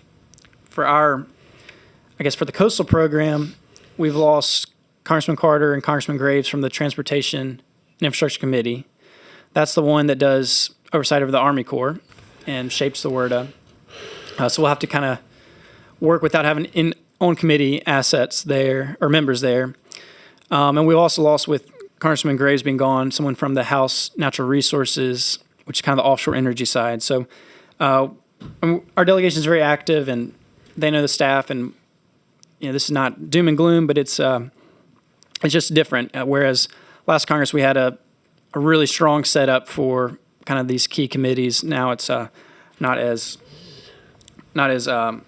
the coastal program, we've lost Congressman Carter and Congressman Graves from the Transportation and Infrastructure Committee. That's the one that does oversight over the Army Corps and shapes the WRDA. So we'll have to kind of work without having on committee assets there or members there. And we also lost, with Congressman Graves being gone, someone from the House Natural Resources, which is kind of the offshore energy side. So our delegation is very active, and they know the staff. And this is not doom and gloom, but it's just different. Whereas last Congress we had a really strong setup for kind of these key committees. Now it's not as I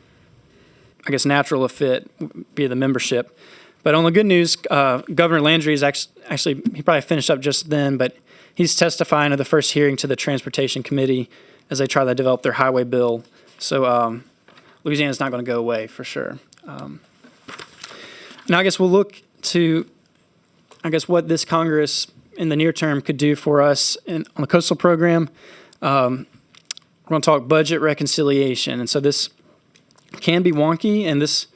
guess natural a fit via the membership. But on the good news, Governor Landry is actually he probably finished up just then, but he's testifying at the first hearing to the Transportation Committee as they try to develop their highway bill. So Louisiana's not going to go away for sure. Now I guess we'll look to what this Congress in the near term could do for us on the coastal program. We're going to talk budget reconciliation, and so this can be wonky, and this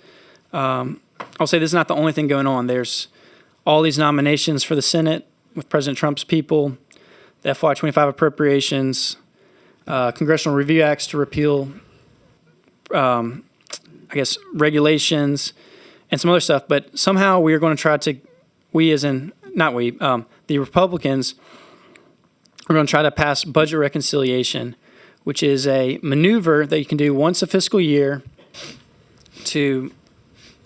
I'll say this is not the only thing going on. There's all these nominations for the Senate with President Trump's people, the FY25 appropriations, congressional review acts to repeal, regulations, and some other stuff. But somehow we are going to try to, the Republicans are going to try to pass budget reconciliation, which is a maneuver that you can do once a fiscal year to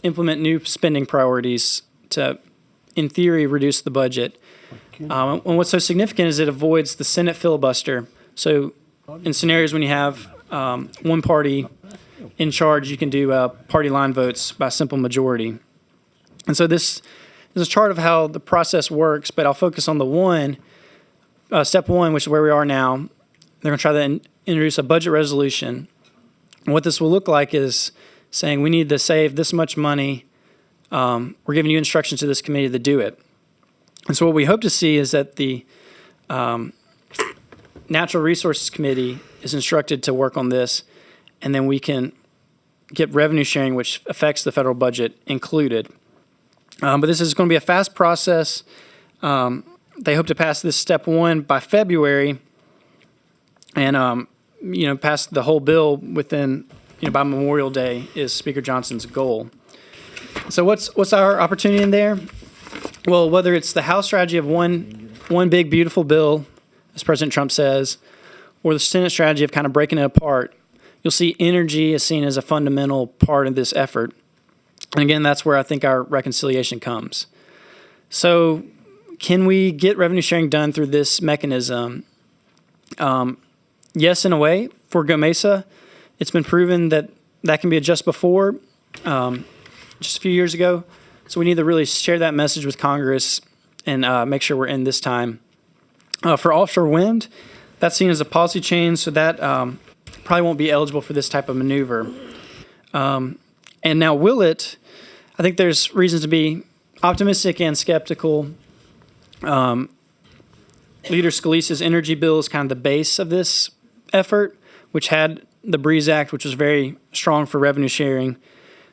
implement new spending priorities to, in theory, reduce the budget. And what's so significant is it avoids the Senate filibuster. So in scenarios when you have one party in charge, you can do party line votes by simple majority. And so this is a chart of how the process works, but I'll focus on the step one, which is where we are now. They're going to try to introduce a budget resolution. And what this will look like is saying we need to save this much money. We're giving you instructions to this committee to do it. And so what we hope to see is that the Natural Resources Committee is instructed to work on this, and then we can get revenue sharing, which affects the federal budget, included. But this is going to be a fast process. They hope to pass this step one by February, and pass the whole bill within by Memorial Day is Speaker Johnson's goal. So what's our opportunity in there? Well, whether it's the House strategy of one big beautiful bill, as President Trump says, or the Senate strategy of kind of breaking it apart, you'll see energy is seen as a fundamental part of this effort. And again, that's where I think our reconciliation comes. So can we get revenue sharing done through this mechanism? Yes, in a way. For GOMESA, it's been proven that can be a just before, just a few years ago. So we need to really share that message with Congress and make sure we're in this time. For offshore wind, that's seen as a policy change, so that probably won't be eligible for this type of maneuver. And now will it? I think there's reasons to be optimistic and skeptical. Leader Scalise's energy bill is kind of the base of this effort, which had the Breeze Act, which was very strong for revenue sharing.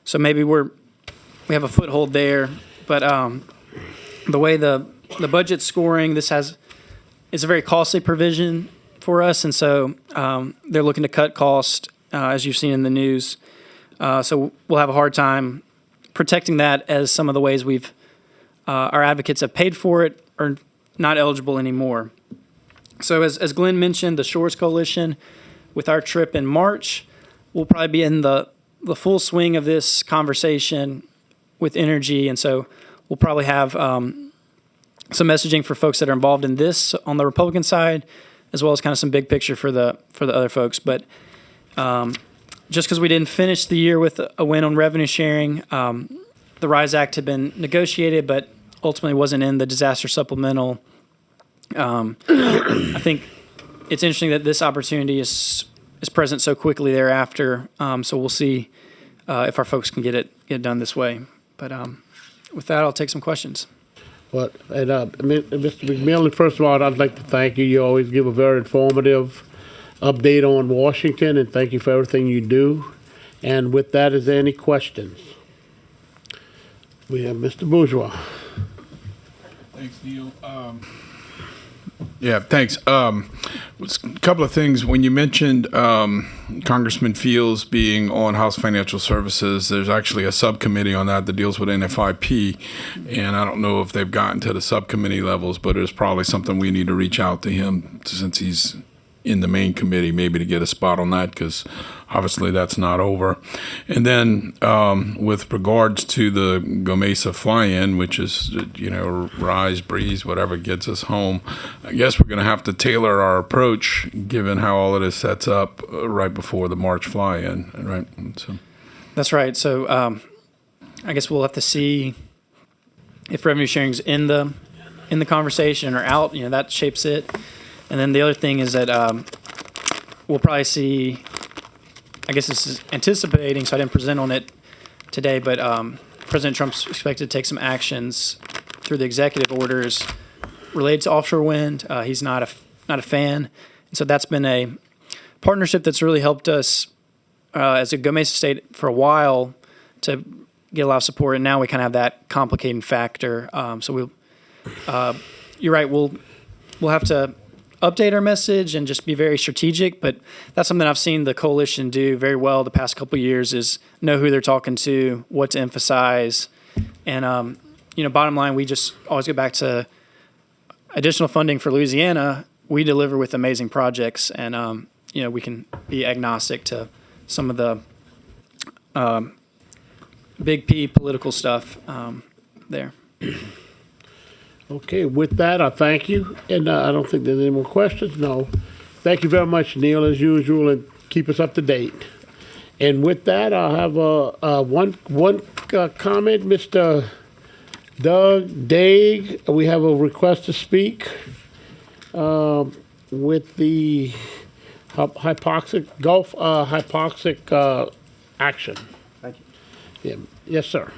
So maybe we have a foothold there. But the way the budget's scoring, it's a very costly provision for us, and so they're looking to cut cost, as you've seen in the news. So we'll have a hard time protecting that, as some of the ways our advocates have paid for it are not eligible anymore. So as Glenn mentioned, the Shores Coalition, with our trip in March, we'll probably be in the full swing of this conversation with energy, and so we'll probably have some messaging for folks that are involved in this on the Republican side, as well as kind of some big picture for the other folks. But just because we didn't finish the year with a win on revenue sharing, the RISE Act had been negotiated, but ultimately wasn't in the disaster supplemental. I think it's interesting that this opportunity is present so quickly thereafter. So we'll see if our folks can get it done this way. But with that, I'll take some questions. Mr. McMillan, first of all, I'd like to thank you. You always give a very informative update on Washington, and thank you for everything you do. And with that, is there any questions? We have Mr. Bourgeois. Thanks, Neil. Yeah, thanks. A couple of things. When you mentioned Congressman Fields being on House Financial Services, there's actually a subcommittee on that deals with NFIP, and I don't know if they've gotten to the subcommittee levels, but it's probably something we need to reach out to him since he's in the main committee, maybe to get a spot on that, because obviously that's not over. And then with regards to the Gomesa fly-in, which is, rise, breeze, whatever gets us home, I guess we're going to have to tailor our approach given how all of this sets up right before the March fly-in, right? So. That's right. So I guess we'll have to see if revenue sharing's in the conversation or out. That shapes it. And then the other thing is that we'll probably see, I guess this is anticipating, so I didn't present on it today, but President Trump's expected to take some actions through the executive orders related to offshore wind. He's not a fan. And so that's been a partnership that's really helped us as a Gomesa state for a while to get a lot of support. And now we kind of have that complicating factor. So you're right, we'll have to update our message and just be very strategic, but that's something I've seen the coalition do very well the past couple of years is know who they're talking to, what to emphasize. And, bottom line, we just always go back to additional funding for Louisiana. We deliver with amazing projects and, we can be agnostic to some of the big P political stuff there. Okay, with that, I thank you, and I don't think there's any more questions. No, thank you very much, Neil, as usual, and keep us up to date. And with that, I'll have one comment, Mr. Doug Daig. We have a request to speak with the Gulf hypoxic action. Thank you. Yeah. Yes, sir.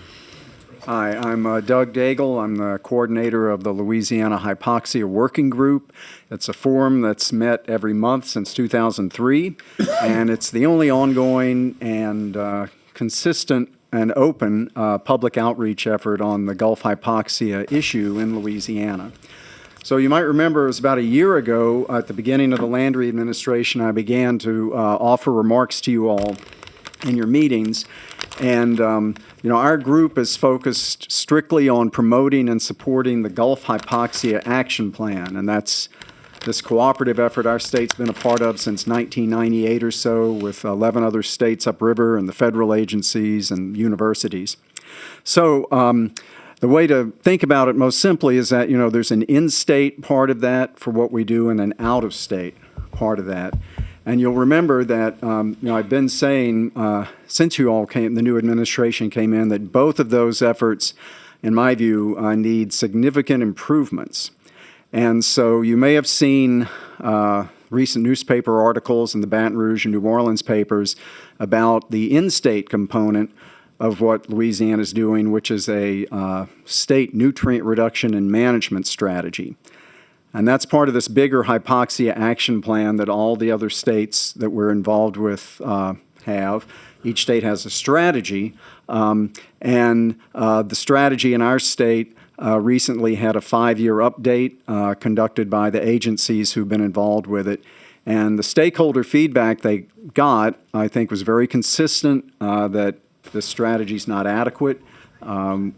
Hi, I'm Doug Daigle. I'm the coordinator of the Louisiana Hypoxia Working Group. It's a forum that's met every month since 2003, and it's the only ongoing and consistent and open public outreach effort on the Gulf hypoxia issue in Louisiana. So you might remember it was about a year ago at the beginning of the Landry administration I began to offer remarks to you all in your meetings. And, our group is focused strictly on promoting and supporting the Gulf Hypoxia Action Plan. And that's this cooperative effort our state's been a part of since 1998 or so with 11 other states upriver and the federal agencies and universities. So the way to think about it most simply is that, there's an in-state part of that for what we do and an out-of-state part of that. And you'll remember that, I've been saying since you all the new administration came in, that both of those efforts, in my view, need significant improvements. And so you may have seen recent newspaper articles in the Baton Rouge and New Orleans papers about the in-state component of what Louisiana is doing, which is a state nutrient reduction and management strategy. And that's part of this bigger hypoxia action plan that all the other states that we're involved with have. Each state has a strategy, and the strategy in our state recently had a 5-year update conducted by the agencies who've been involved with it. And the stakeholder feedback they got, I think, was very consistent that the strategy's not adequate,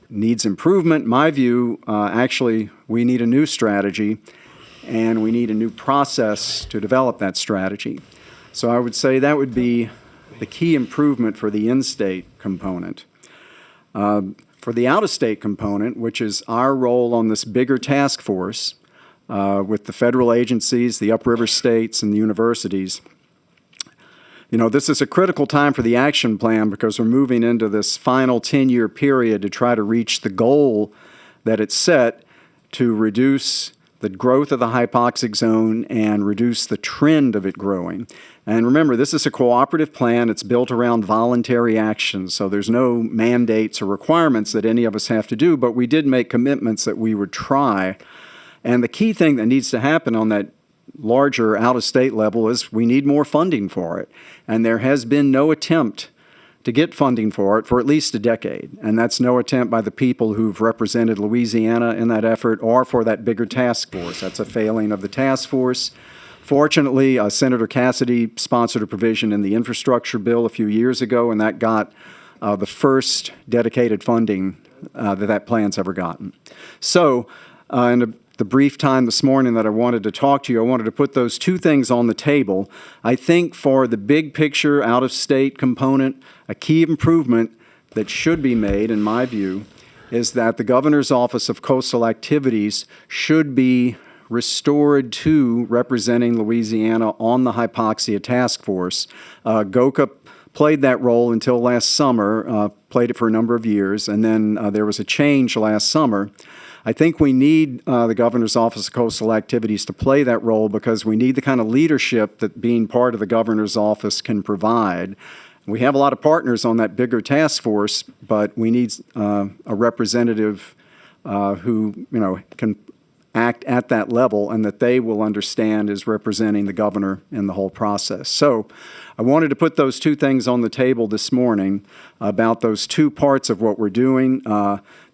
needs improvement. My view, actually, we need a new strategy, and we need a new process to develop that strategy. So I would say that would be the key improvement for the in-state component. For the out-of-state component, which is our role on this bigger task force with the federal agencies, the upriver states, and the universities, this is a critical time for the action plan because we're moving into this final 10-year period to try to reach the goal that it's set to reduce the growth of the hypoxic zone and reduce the trend of it growing. And remember, this is a cooperative plan. It's built around voluntary actions, so there's no mandates or requirements that any of us have to do, but we did make commitments that we would try. And the key thing that needs to happen on that larger out-of-state level is we need more funding for it. And there has been no attempt to to get funding for it for at least a decade. And that's no attempt by the people who've represented Louisiana in that effort or for that bigger task force. That's a failing of the task force. Fortunately, Senator Cassidy sponsored a provision in the infrastructure bill a few years ago, and that got the first dedicated funding that plan's ever gotten. So, in the brief time this morning that I wanted to talk to you, I wanted to put those two things on the table. I think for the big picture out-of-state component, a key improvement that should be made, in my view, is that the Governor's Office of Coastal Activities should be restored to representing Louisiana on the Hypoxia Task Force. GOCA played that role until last summer, played it for a number of years, and then there was a change last summer. I think we need the Governor's Office of Coastal Activities to play that role because we need the kind of leadership that being part of the Governor's Office can provide. We have a lot of partners on that bigger task force, but we need a representative who, can act at that level and that they will understand is representing the governor in the whole process. So I wanted to put those two things on the table this morning about those two parts of what we're doing.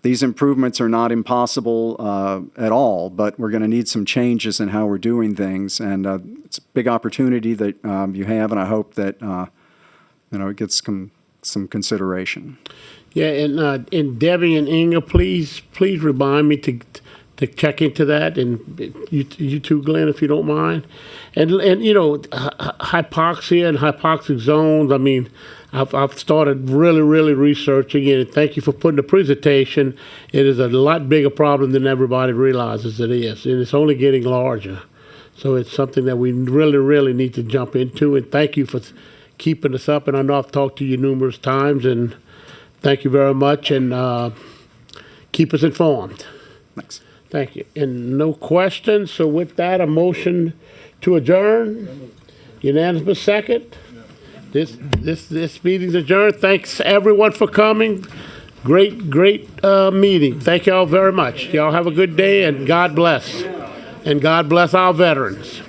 These improvements are not impossible at all, but we're going to need some changes in how we're doing things. And it's a big opportunity that you have, and I hope that it gets some consideration. Yeah, and Debbie and Inga, please remind me to check into that, and you too, Glenn, if you don't mind. And hypoxia and hypoxic zones, I mean, I've started really researching it, and thank you for putting the presentation. It is a lot bigger problem than everybody realizes it is, and it's only getting larger. So it's something that we really need to jump into, and thank you for keeping us up. And I know I've talked to you numerous times, and thank you very much, and keep us informed. Thanks. Thank you. And no questions, so with that, a motion to adjourn. Unanimous second. This meeting's adjourned. Thanks everyone for coming. Great meeting. Thank y'all very much. Y'all have a good day, and God bless. And God bless our veterans.